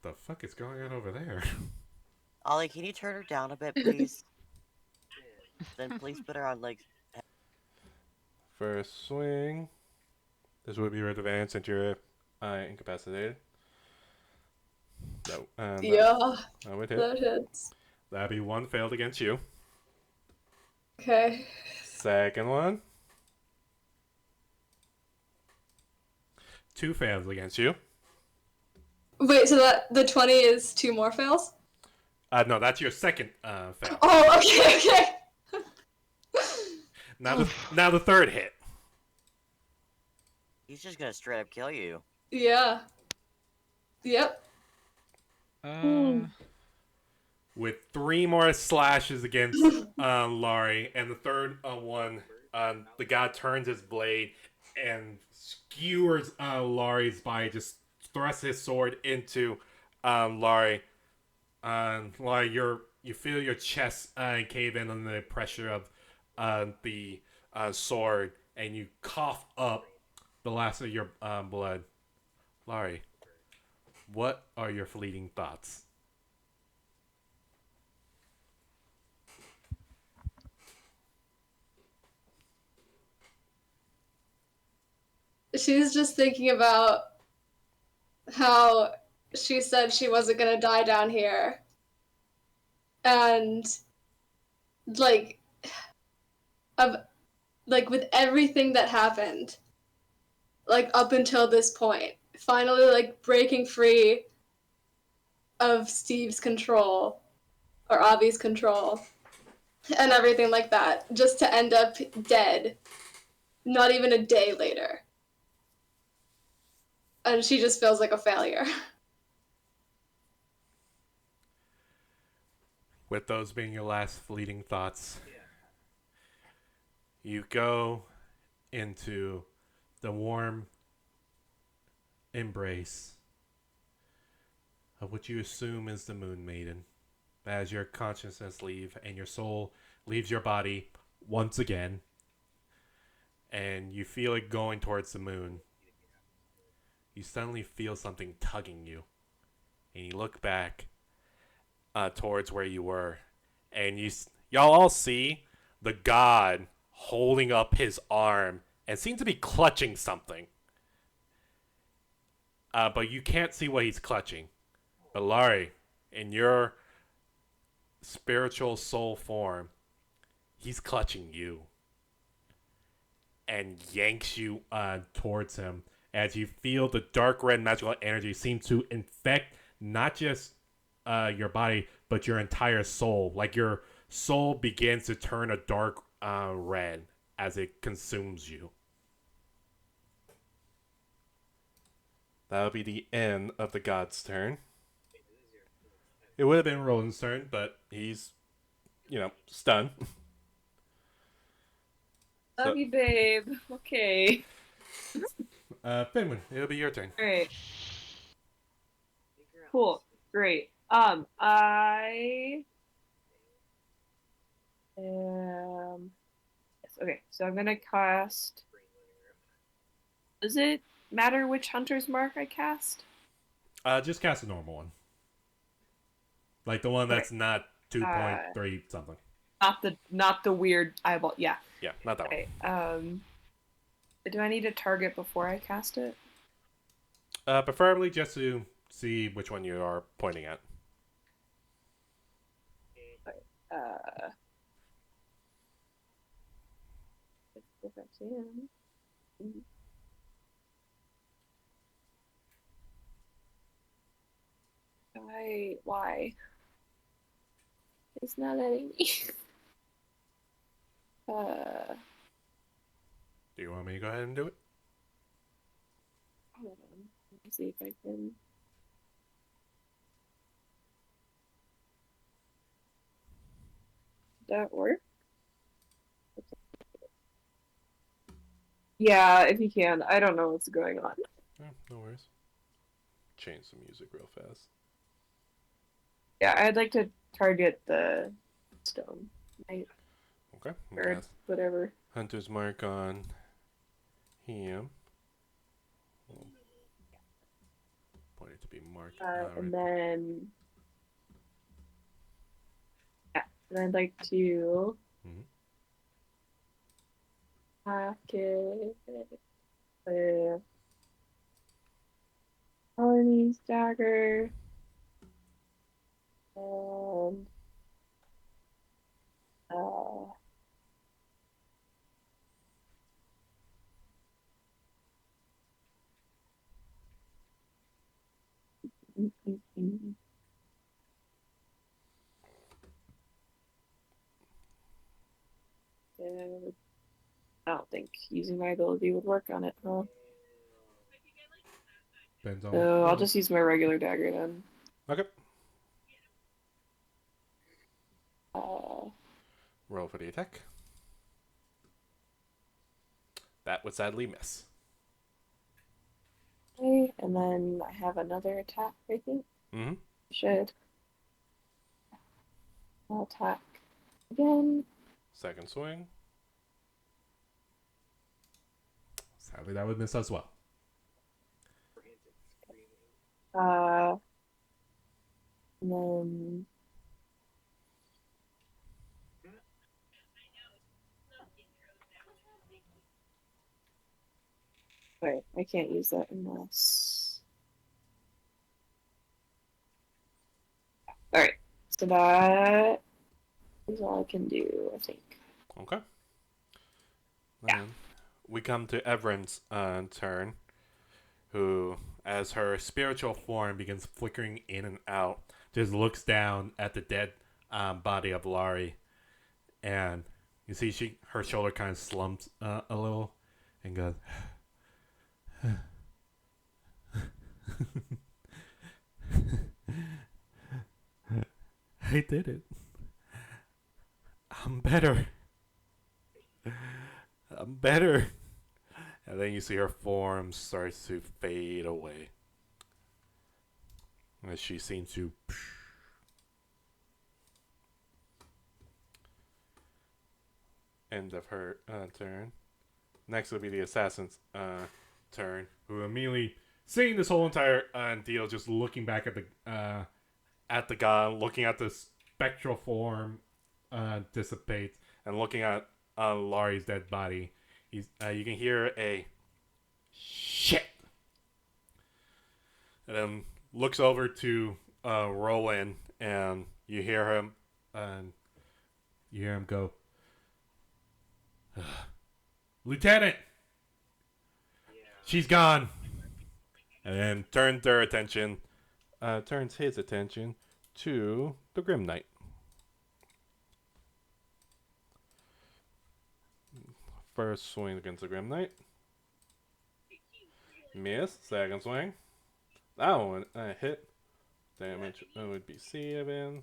The fuck is going on over there? Ollie, can you turn her down a bit, please? Then please put her on, like... First swing. This would be your advance since you're incapacitated. No. Yeah, That would hit. that hits. That'd be one failed against you. Okay. Second one. 2 fails against you. Wait, so that the 20 is 2 more fails? No, that's your second fail. Oh, okay. Now the third hit. He's just gonna straight up kill you. Yeah. Yep. With 3 more slashes against Laurie, and the third one, the guy turns his blade and skewers Laurie's body, just thrusts his sword into Laurie. Laurie, you feel your chest cave in under the pressure of the sword, and you cough up the last of your blood. Laurie, what are your fleeting thoughts? she's just thinking about how she said she wasn't gonna die down here. And like of like with everything that happened, like up until this point, finally like breaking free of Steve's control or Avi's control and everything like that, just to end up dead not even a day later. And she just feels like a failure. With those being your last fleeting thoughts, you go into the warm embrace of what you assume is the Moon Maiden as your consciousness leaves and your soul leaves your body once again, and you feel it going towards the moon. You suddenly feel something tugging you, and you look back towards where you were, and y'all all see the god holding up his arm and seems to be clutching something. But you can't see what he's clutching. But Laurie, in your spiritual soul form, he's clutching you and yanks you towards him as you feel the dark red magical energy seem to infect not just your body, but your entire soul. Like your soul begins to turn a dark red as it consumes you. That'll be the end of the god's turn. It would have been Roland's turn, but he's, stunned. Love you, babe. Okay. Finwin, it'll be your turn. Alright. Cool. Great. I am. Yes, okay, so I'm gonna cast. Does it matter which Hunter's Mark I cast? Just cast a normal one. Like the one that's not 2.3 something. Not the weird eyeball. Yeah. Yeah, not that Okay. Do I need to target before I cast it? one. Preferably just to see which one you are pointing at. If I can. Why? It's not letting me. Do you want me to go ahead and do it? Hold on. Let me see if I can. Did that work? Yeah, if you can. I don't know what's going on. Yeah, no worries. Change the music real fast. Yeah, I'd like to target the stone. Right? Okay. Or whatever. Hunter's Mark on him. Point it to be marked. And then. Yeah, and I'd like to. Hack it. Colony's dagger. And. I don't think using my ability would work on it, huh? Depends on. So I'll just use my regular dagger then. Okay. Roll for the attack. That would sadly miss. Okay, and then I have another attack, I think. Mm-hmm. Should. I'll attack again. Second swing. Sadly, that would miss as well. And then. Wait, I can't use that unless. Alright, so that is all I can do, I think. Okay. Yeah. Then we come to Evren's turn, who, as her spiritual form begins flickering in and out, just looks down at the dead body of Laurie, and you see her shoulder kind of slumps a little, and goes. I did it. I'm better. I'm better. And then you see her form starts to fade away. As she seems to. End of her turn. Next will be the assassin's turn, who immediately, seeing this whole entire deal, just looking back at the god, looking at the spectral form dissipates, and looking at Laurie's dead body. You can hear a shit, and then looks over to Roland, and you hear him go, Lieutenant, she's gone. And then turns his attention to the Grim Knight. First swing against the Grim Knight. Miss. Second swing. That one hit. Damage would be 7.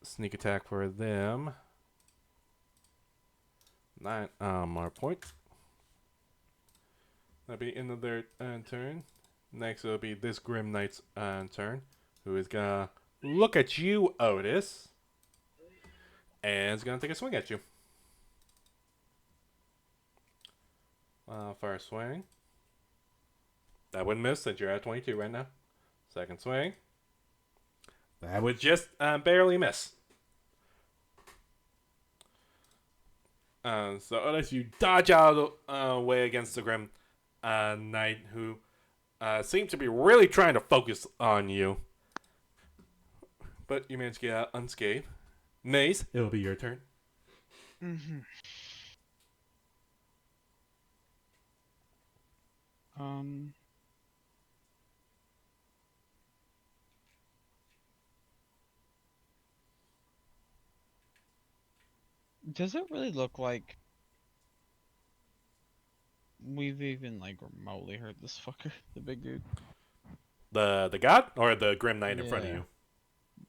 Sneak attack for them. 9 more points. That'll be end of their turn. Next will be this Grim Knight's turn, who is gonna look at you, Otis, and is gonna take a swing at you. First swing. That would miss since you're at 22 right now. Second swing. That would just barely miss. So Otis, you dodge out of the way against the Grim Knight, who seems to be really trying to focus on you. But you managed to get out unscathed. Maze, it'll be your turn. Mm-hmm. Does it really look like we've even like remotely heard this fucker, the big dude? The god or the Grim Knight in front of Yeah. you?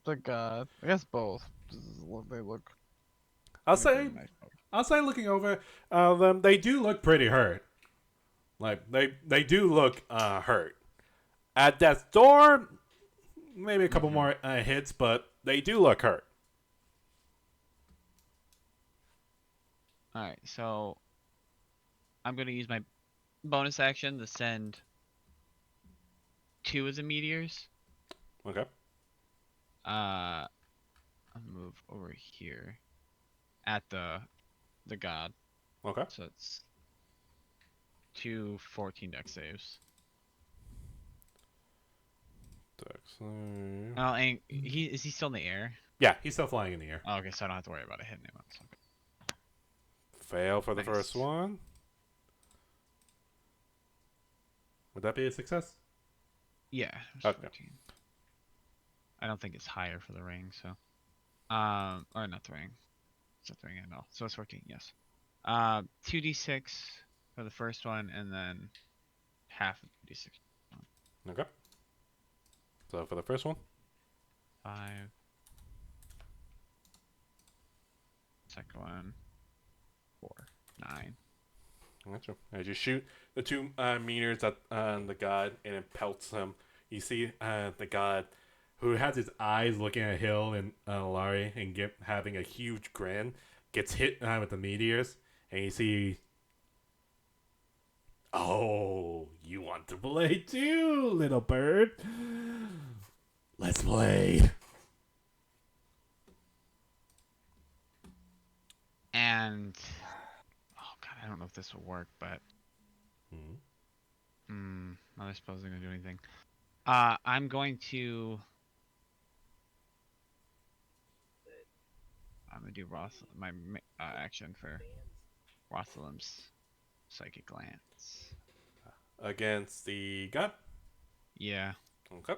The god. I guess both. They look. I'll like say, really nice folk. looking over them, they do look pretty hurt. Like they do look hurt. At death's door, maybe a couple more hits, but they do look hurt. Alright, so I'm gonna use my bonus action to send 2 of the meteors. Okay. I'll move over here at the god. Okay. So it's 2 14 dex saves. Oh, and is he still in the air? Yeah, he's still flying in the air. Oh, okay, so I don't have to worry about it hitting him. Okay. Fail for the Nice. first one. Would that be a success? Yeah. It's Okay. 14. I don't think it's higher for the ring, so. Or not the ring. It's not the ring at all. So it's 14, yes. 2d6 for the first one, and then half of d6. Okay. So for the first one. 5. Second one. 4. 9. Gotcha. As you shoot the 2 meters at the god, and it pelts him. You see the god, who has his eyes looking at Hill and Laurie, and having a huge grin, gets hit with the meteors, and you see. Oh, you want to play too, little bird? Let's play. And. Oh, God, I don't know if this will work, but. Not supposed to do anything. I'm going to. I'm gonna do my action for Rosalim's psychic glance. Against the god? Yeah, Okay.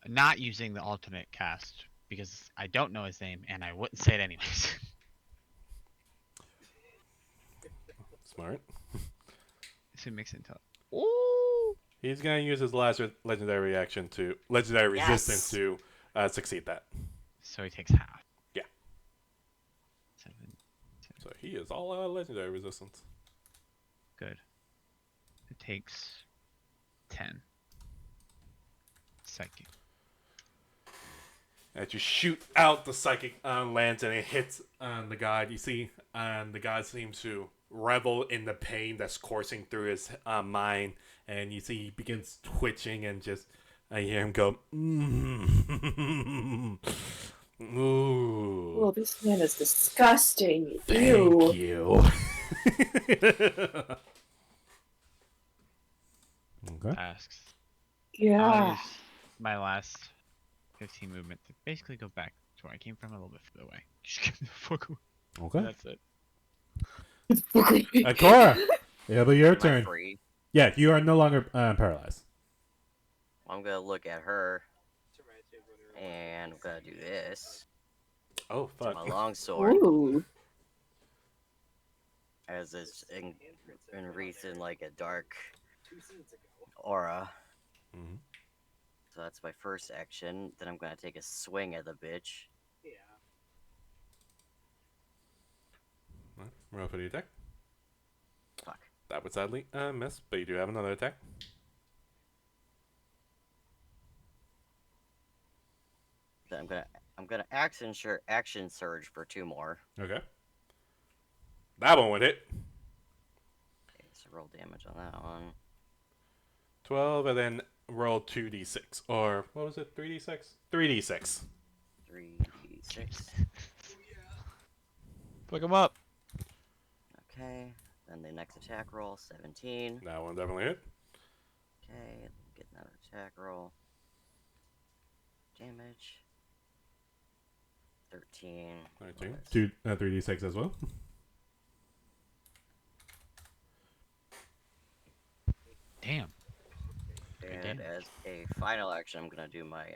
not using the alternate cast because I don't know his name and I wouldn't say it anyways. Smart. So it makes it into. Ooh. He's gonna use his last legendary resistance to succeed that. So he takes half. Yeah. 7. So he is all legendary resistance. Good. It takes 10. Psychic. As you shoot out the psychic lance and it hits the god, you see the god seems to revel in the pain that's coursing through his mind, and you see he begins twitching and just I hear him go, ooh. Oh, this man is disgusting. Thank Ew. you. Okay. Asks. I'll Yeah. use my last 15 movement to basically go back to where I came from a little bit further away. Just get the fuck away. Okay. That's it. Cora, it'll be your Am I turn. free? Yeah, you are no longer paralyzed. I'm gonna look at her, and I'm gonna do this. Oh, To fuck. my longsword, Ooh. as it's enwreathed in like a dark aura. Mhm. So that's my first action. Then I'm gonna take a swing at the bitch. Alright, roll for the attack. Fuck. That would sadly miss, but you do have another attack. Then I'm gonna action surge for 2 more. Okay. That one would hit. Okay, so roll damage on that one. 12, and then roll 2d6. Or, what was it? 3d6? 3d6. 3d6. Fuck him up. Okay. Then the next attack roll, 17. That one definitely hit. Okay, get another attack roll. Damage. 13. 13. 2, 3d6 as well. Damn. And damage. as a final action, I'm gonna do my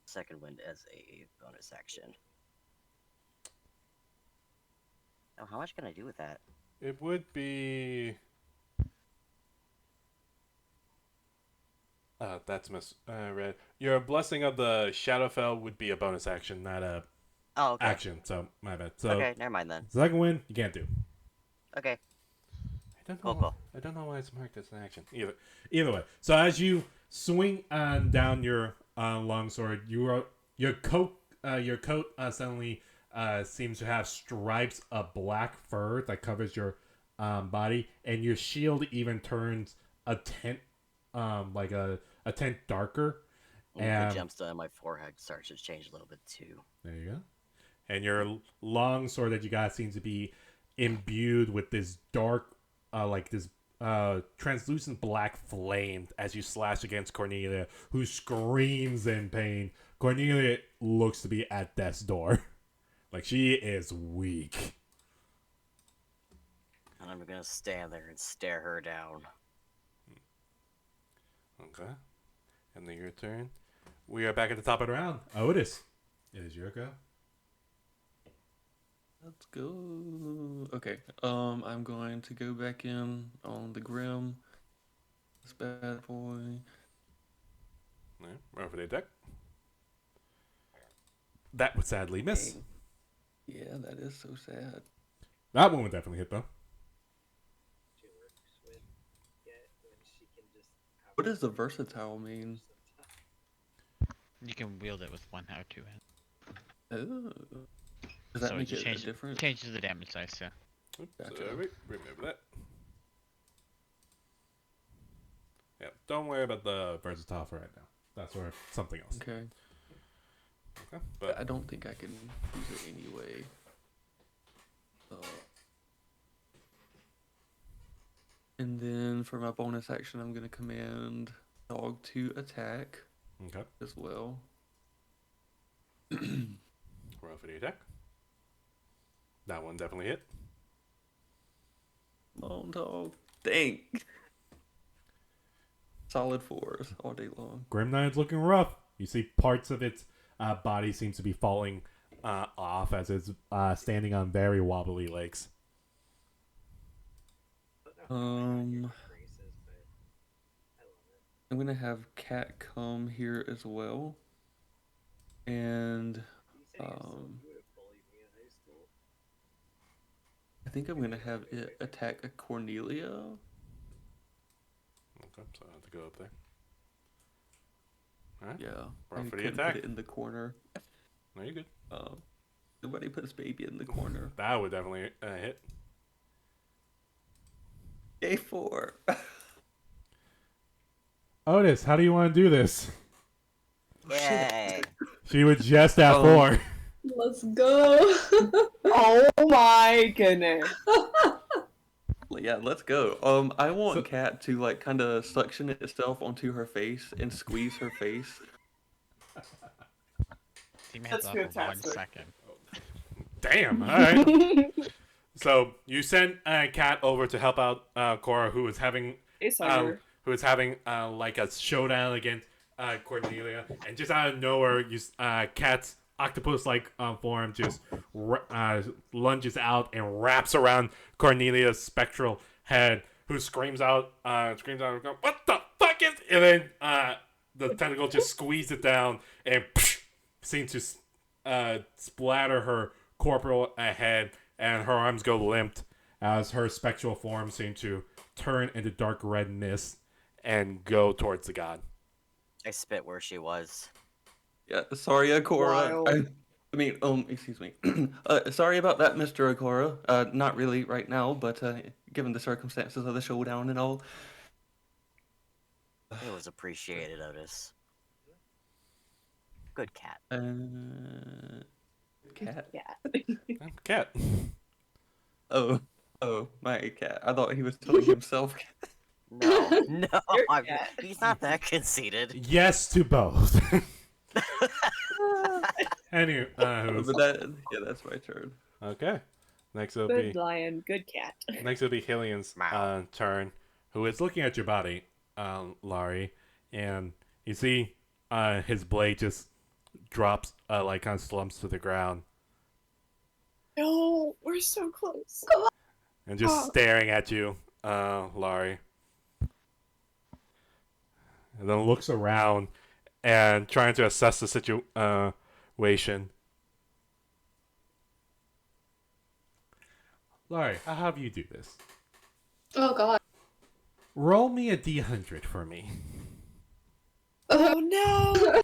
second wind as a bonus action. Oh, how much can I do with that? It would be... that's misread. Your Blessing of the Shadowfell would be a bonus action, not a Oh, okay. action, so my bad. So, Okay, never mind then. second win, you can't do. Okay. I don't know. Cool. I don't know why it's marked as an action. Either way. So as you swing down your longsword, your coat suddenly seems to have stripes of black fur that covers your body, and your shield even turns a tint like a tint darker. And the gemstone on my forehead starts to change a little bit too. There you go. And your long sword that you got seems to be imbued with this dark, translucent black flame as you slash against Cornelia, who screams in pain. Cornelia looks to be at death's door. Like, she is weak. And I'm gonna stand there and stare her down. Okay. And then your turn. We are back at the top of the round. Otis, it is your go. Let's go. Okay. I'm going to go back in on the Grim. This bad boy. All right, roll for the attack. That would sadly miss. Dang. Yeah, that is so sad. That one would definitely hit, though. What does the versatile mean? You can wield it with 1 or 2 hands. Oh. Does that So make just it a difference? changes the damage size, yeah. Oops, Gotcha. remember that. Yeah, don't worry about the versatile for right now. That's for something else. Okay. Okay, but I don't think I can use it anyway. And then for my bonus action, I'm gonna command dog to attack Okay. as well. Roll for the attack. That one definitely hit. Oh, dog. Dang. Solid 4s all day long. Grim Knight's looking rough. You see parts of its body seems to be falling off as it's standing on very wobbly legs. Um, Braces, but I love it. I'm gonna have Cat come here as well. And You said yourself Um, you would have bullied me in high school. I think I'm gonna have it attack a Cornelia. Okay, so I have to go up there. Alright. Yeah. Roll I for the couldn't attack. put it in the corner. No, you're good. Nobody puts baby in the corner. That would definitely hit. A4. Otis, how do you want to do this? Yay! She would just at Um, 4. Let's go. Oh my goodness. Yeah, let's go. I want So- Cat to like kind of suction itself onto her face and squeeze her face. Team heads That's up in 1 fantastic. second. Damn, alright. So you send Kat over to help out Cora, who is having It's like a showdown against Cornelia, and just out of nowhere, Kat's octopus-like form just lunges out and wraps around Cornelia's spectral head, who screams out, "What the fuck is?" And then the tentacle just squeezes it down and seems to splatter her corporal head, and her arms go limp as her spectral form seems to turn into dark red mist and go towards the god. I spit where she was. Yeah, sorry, Akora. Wild. Excuse me. Sorry about that, Mr. Akora. Not really right now, but given the circumstances of the showdown and all. It was appreciated, Otis. Good cat. Cat. Yeah. Cat. Oh, my cat. I thought he was telling himself. No, no, Your I'm, cat. he's not that conceited. Yes to both. Anyway, That's my turn. okay. Next it'll Good be lion, good cat. Hillian's Meow. turn, who is looking at your body, Laurie, and you see his blade just drops, like kind of slumps to the ground, No, we're so close. and just Oh. staring at you, Laurie. And then looks around and trying to assess the situation. Laurie, I'll have you do this. Oh god. Roll me a d100 for me. Oh no!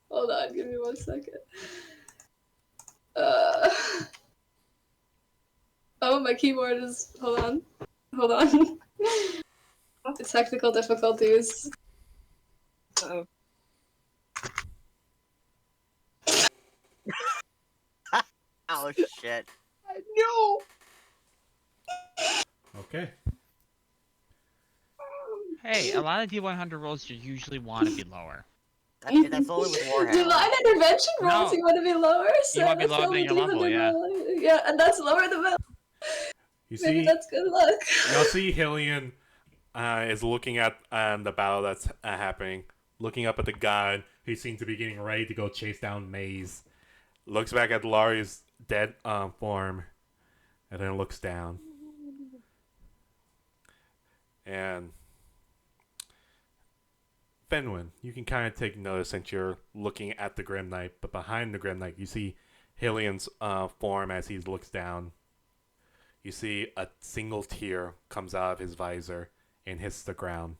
Hold on, give me 1 second. Oh, my keyboard is. Hold on. The technical difficulties. Oh, Oh shit. no! Okay. Hey, a lot of D100 rolls you usually want to be lower. That's only with Warhammer. Divine intervention rolls No. you want to be lower, so You wanna be that's lower only than your level, D100 yeah. roll. Yeah, and that's lower than my. You Maybe see, that's good luck. you'll see Hillian is looking at the battle that's happening, looking up at the god who seems to be getting ready to go chase down Maze. Looks back at Laurie's dead form, and then looks down. And Fenwin, you can kind of take notice since you're looking at the Grim Knight, but behind the Grim Knight, you see Hillian's form as he looks down. You see a single tear comes out of his visor and hits the ground.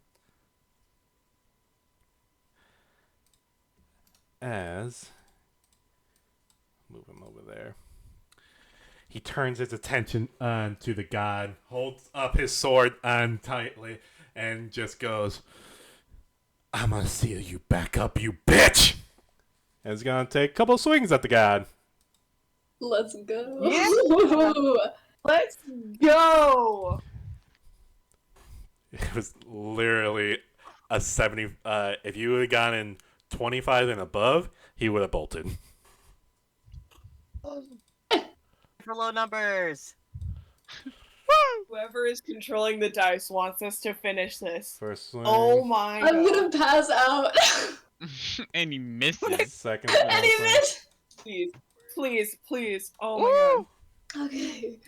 As move him over there. He turns his attention to the god, holds up his sword tightly, and just goes, "I'm gonna seal you back up, you bitch!" And he's gonna take a couple swings at the god. Let's go. Yeah. Let's go. It was literally a 70. If you would have gotten 25 and above, he would have bolted. For low numbers. Whoever is controlling the dice wants us to finish this. First swing. Oh my I'm god. gonna pass out. And he misses. Second And swing. he missed. Please, please, please. Oh my Okay.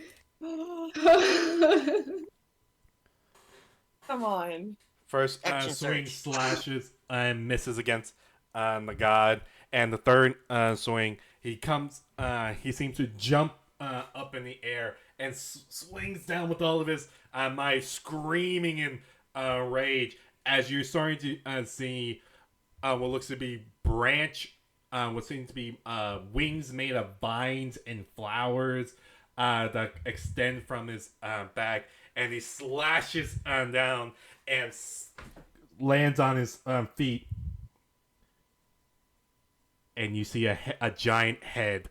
god. Come on. First Action swing surge. slashes and misses against the god, and the third swing he comes. He seems to jump up in the air and swings down with all of his might, screaming in rage as you're starting to see what looks to be what seems to be wings made of vines and flowers that extend from his back, and he slashes down and lands on his feet, and you see a giant head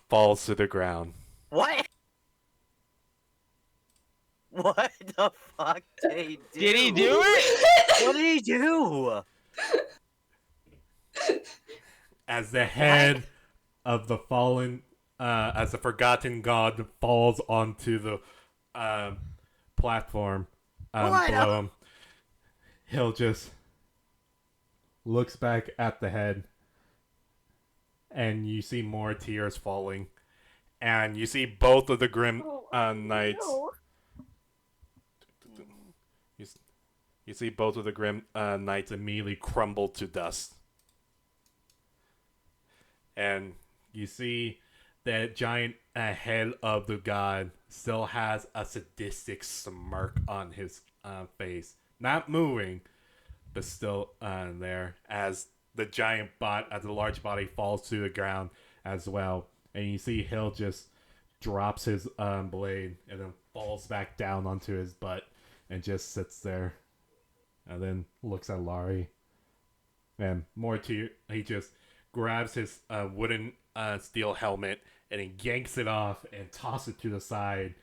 falls to the ground. What? What the fuck did he do? Did he do it? What did he do? As the head of the fallen, as the forgotten god falls onto the platform What? below him, he'll just looks back at the head, and you see more tears falling, and you see both of the grim knights. No. You see both of the grim knights immediately crumble to dust. And you see that giant head of the god still has a sadistic smirk on his face. Not moving, but still there, as the large body falls to the ground as well. And you see Hill just drops his blade and then falls back down onto his butt and just sits there. And then looks at Laurie. And he just grabs his wooden steel helmet and he yanks it off and tosses it to the side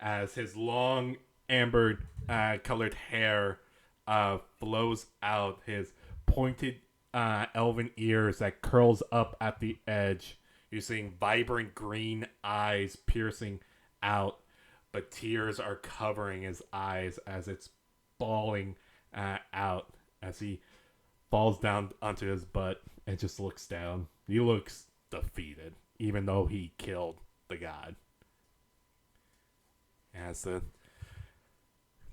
as his long amber colored hair flows out, his pointed elven ears that curls up at the edge. You're seeing vibrant green eyes piercing out, but tears are covering his eyes as it's bawling out as he falls down onto his butt and just looks down. He looks defeated, even though he killed the god. As the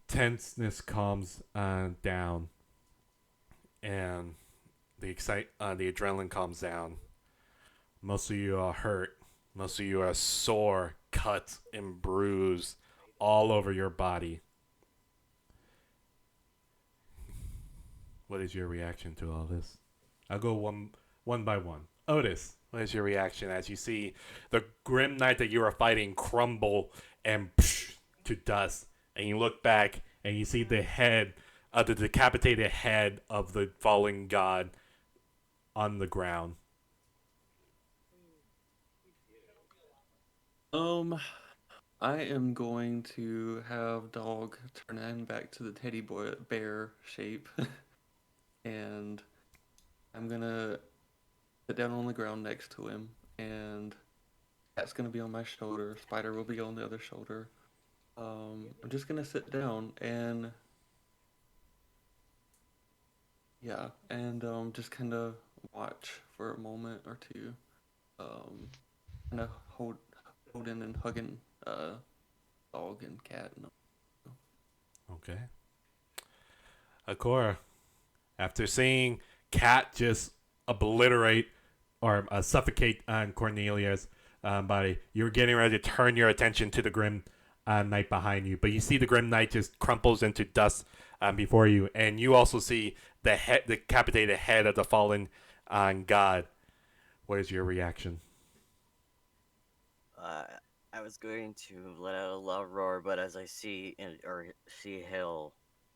tenseness calms down and the adrenaline calms down, most of you are hurt. Most of you are sore, cut, and bruised all over your body. What is your reaction to all this? I'll go one by one. Otis, what is your reaction as you see the grim knight that you are fighting crumble and to dust, and you look back and you see the decapitated head of the fallen god on the ground? I am going to have Dog turn in back to the teddy bear shape, and I'm gonna sit down on the ground next to him, and Cat's gonna be on my shoulder. Spider will be on the other shoulder. I'm just gonna sit down and just kind of watch for a moment or two. Kind of holding and hugging Dog and Cat. Okay. Akora, after seeing Cat just obliterate or suffocate Cornelia's body, you're getting ready to turn your attention to the Grim Knight behind you. But you see the Grim Knight just crumples into dust before you, and you also see the decapitated head of the fallen god. What is your reaction? I was going to let out a loud roar, but as I see Hill,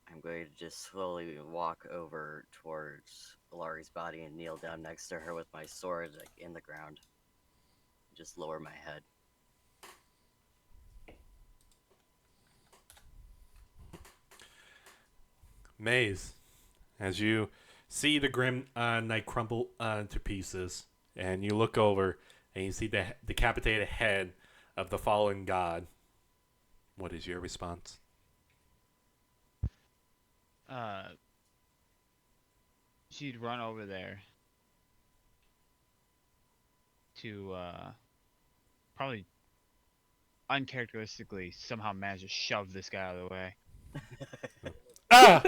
I'm going to just slowly walk over towards Ilari's body and kneel down next to her with my sword like in the ground. Just lower my head. Maze, as you see the Grim Knight crumble to pieces, and you look over and you see the decapitated head of the fallen god, what is your response? She'd run over there to probably uncharacteristically somehow manage to shove this guy out of the way. Ah!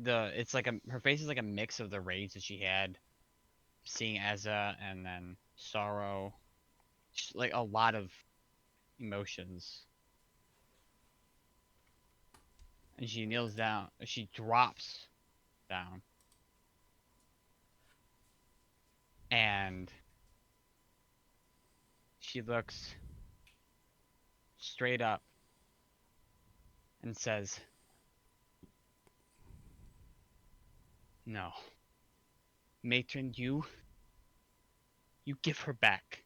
It's like her face is like a mix of the rage that she had seeing Ezza and then sorrow, just like a lot of emotions. And she kneels down, she drops down. And she looks straight up and says, "No. Matron, you give her back.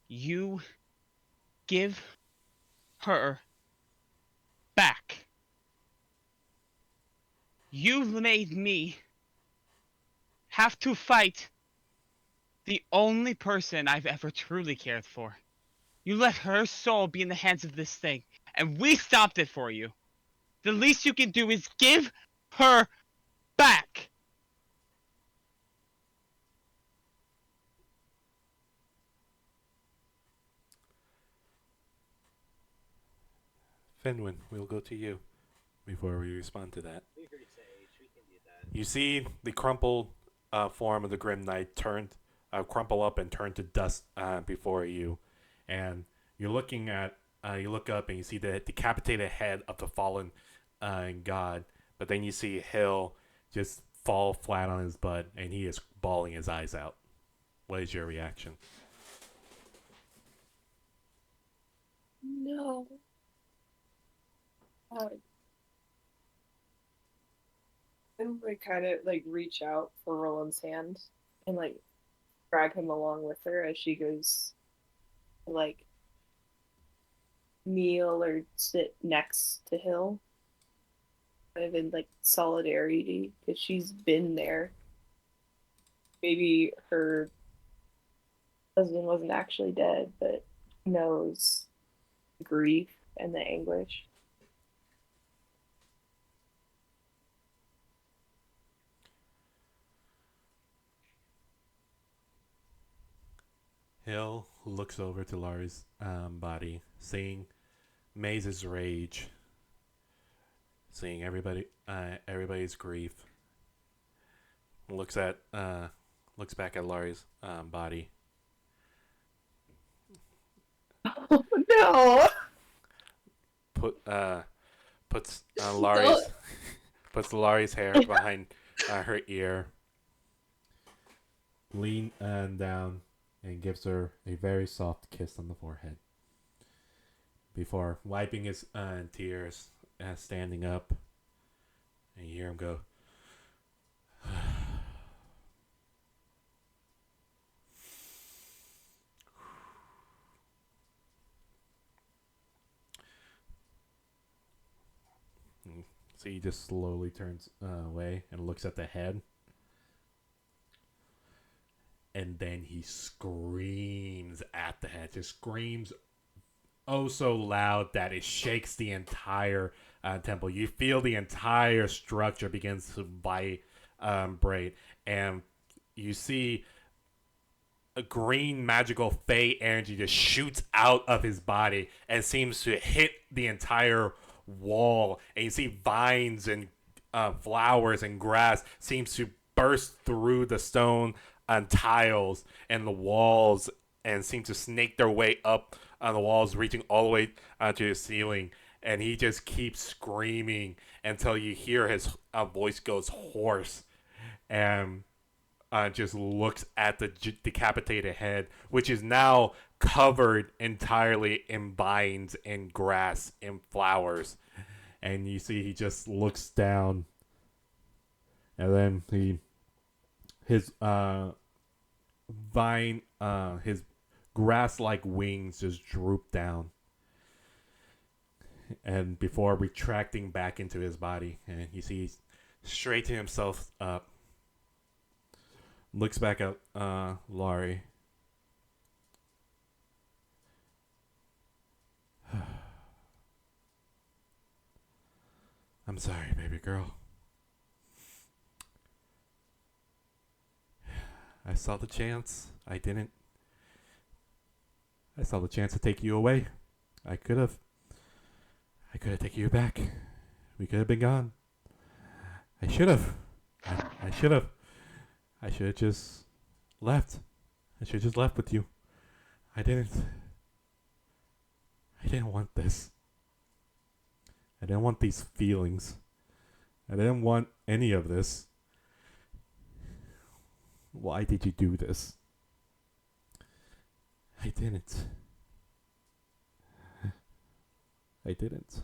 You give her back. You made me have to fight the only person I've ever truly cared for. You let her soul be in the hands of this thing, and we stopped it for you. The least you can do is give her back." Fenwin, we'll go to you before we respond to that. We heard Sage. We can do that. You see the crumpled form of the Grim Knight crumple up and turn to dust before you, and you're looking at. You look up and you see the decapitated head of the fallen god, but then you see Hill just fall flat on his butt, and he is bawling his eyes out. What is your reaction? No. And we kind of like reach out for Roland's hand and like drag him along with her as she goes to, like, kneel or sit next to Hill, kind of in like solidarity because she's been there. Maybe her husband wasn't actually dead, but knows the grief and the anguish. Hill looks over to Lara's body, seeing Maze's rage, seeing everybody's grief. Looks back at Lara's body. Oh no! Puts Lara's puts Lara's hair behind her ear. Lean down and gives her a very soft kiss on the forehead before wiping his tears, standing up, and you hear him go. So he just slowly turns away and looks at the head. And then he screams at the head. Just screams oh so loud that it shakes the entire temple. You feel the entire structure begins to vibrate. And you see a green magical fey energy just shoots out of his body and seems to hit the entire wall, and you see vines and flowers and grass seems to burst through the stone and tiles and the walls and seem to snake their way up on the walls, reaching all the way to the ceiling. And he just keeps screaming until you hear his voice goes hoarse, and just looks at the decapitated head, which is now covered entirely in vines and grass and flowers. And you see he just looks down, and then his his grass-like wings just droop down, and before retracting back into his body, and you see he's straightening himself up, looks back at Laurie. I'm sorry, baby girl. I saw the chance. I didn't. I saw the chance to take you away. I could have. I could have taken you back. We could have been gone. I should have. I should have. I should have just left. I should have just left with you. I didn't. I didn't want this. I didn't want these feelings. I didn't want any of this. Why did you do this? I didn't. I didn't.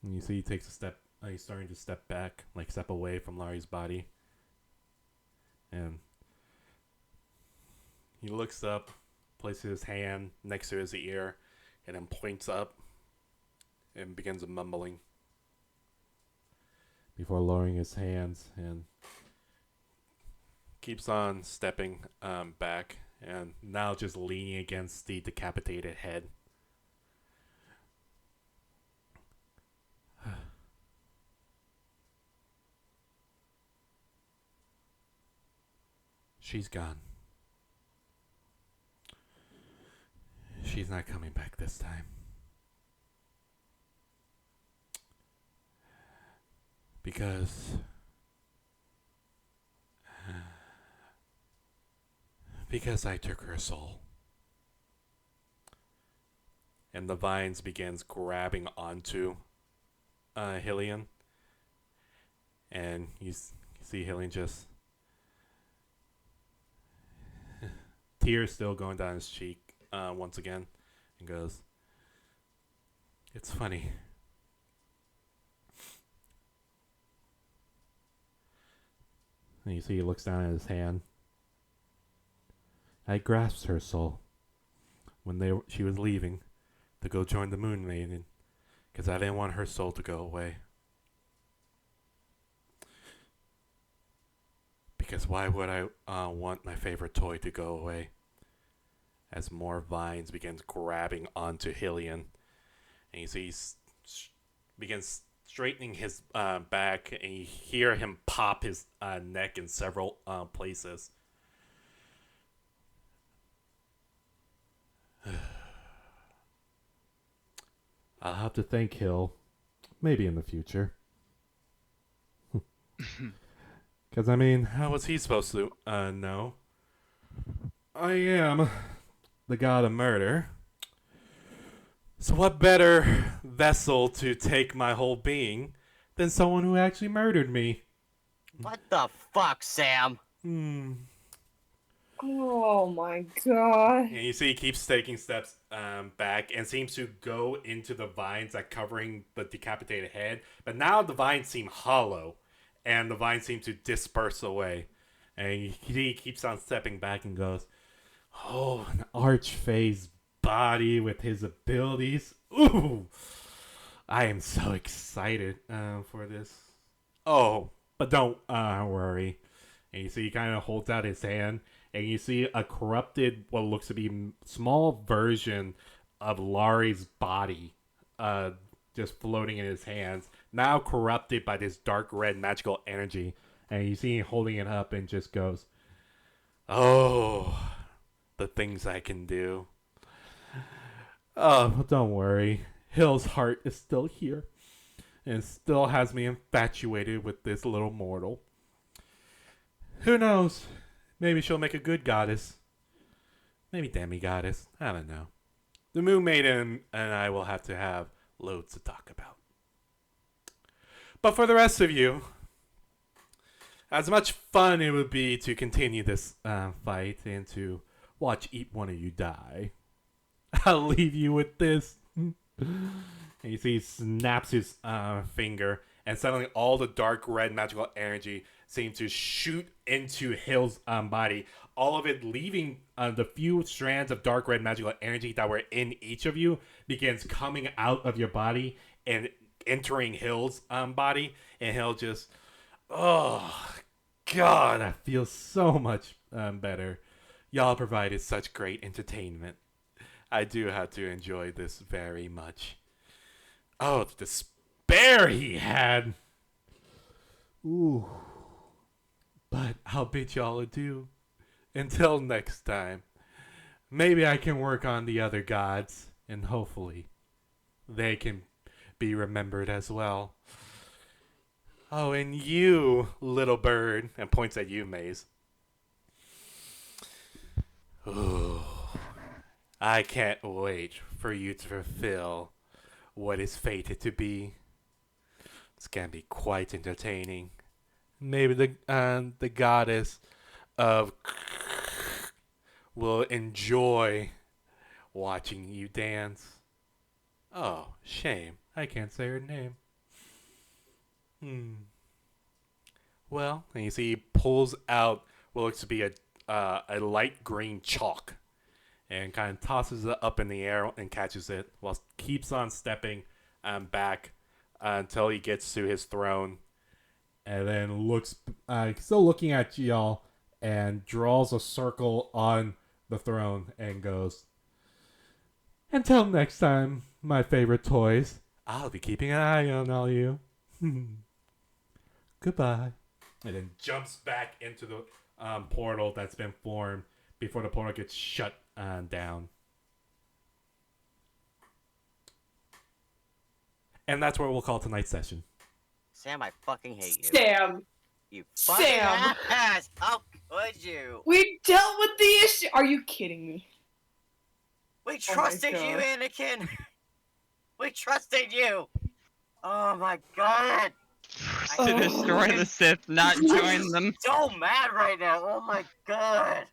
And you see he takes a step, he's starting to step back, like step away from Laurie's body. And he looks up, places his hand next to his ear, and then points up and begins mumbling before lowering his hands and keeps on stepping back and now just leaning against the decapitated head. She's gone. She's not coming back this time. Because I took her soul. And the vines begins grabbing onto Hillian. And you see Hillian just tears still going down his cheek once again, and goes, "It's funny. And you see he looks down at his hand. I grasped her soul when she was leaving to go join the Moon Maiden, because I didn't want her soul to go away. Because why would I want my favorite toy to go away?" As more vines begins grabbing onto Hillian, and you see he begins straightening his back, and you hear him pop his neck in several places. I'll have to thank Hill, maybe in the future. Because, I mean, how was he supposed to know? I am the god of murder. So what better vessel to take my whole being than someone who actually murdered me? What the fuck, Sam? Oh my god. And you see he keeps taking steps back and seems to go into the vines that covering the decapitated head. But now the vines seem hollow, and the vines seem to disperse away. And he keeps on stepping back and goes, "Oh, an arch-phase body with his abilities. Ooh, I am so excited for this. Oh, but don't worry." And you see he kind of holds out his hand, and you see a corrupted, what looks to be small version of Laurie's body just floating in his hands, now corrupted by this dark red magical energy. And you see him holding it up and just goes, "Oh, the things I can do. Oh, don't worry. Hill's heart is still here and still has me infatuated with this little mortal. Who knows? Maybe she'll make a good goddess. Maybe demi-goddess. I don't know. The Moon Maiden and I will have to have loads to talk about. But for the rest of you, as much fun it would be to continue this fight and to watch each one of you die. I'll leave you with this. And you see he snaps his finger, and suddenly all the dark red magical energy seems to shoot into Hill's body. All of it leaving the few strands of dark red magical energy that were in each of you begins coming out of your body and entering Hill's body. And Hill just, oh, God, I feel so much better. Y'all provided such great entertainment. I do have to enjoy this very much. Oh, the despair he had. Ooh. But I'll bid y'all adieu. Until next time. Maybe I can work on the other gods, and hopefully they can be remembered as well. Oh, and you, little bird, and points at you, Maze. Ooh. I can't wait for you to fulfill what is fated to be. It's gonna be quite entertaining. Maybe the goddess of will enjoy watching you dance. Oh, shame. I can't say her name. Well, and you see he pulls out what looks to be a light green chalk and kind of tosses it up in the air and catches it while keeps on stepping back until he gets to his throne, and then looks still looking at y'all and draws a circle on the throne and goes, "Until next time, my favorite toys, I'll be keeping an eye on all you. Goodbye." And then jumps back into the portal that's been formed before the portal gets shut down. And that's where we'll call tonight's session. Sam, I fucking hate you. Sam, You fucking Sam. ass! How could you? we dealt with the issue. Are you kidding me? We trusted you, God. Anakin! We trusted you! Oh my god! To destroy the Sith, not join them. So mad right now, oh my god!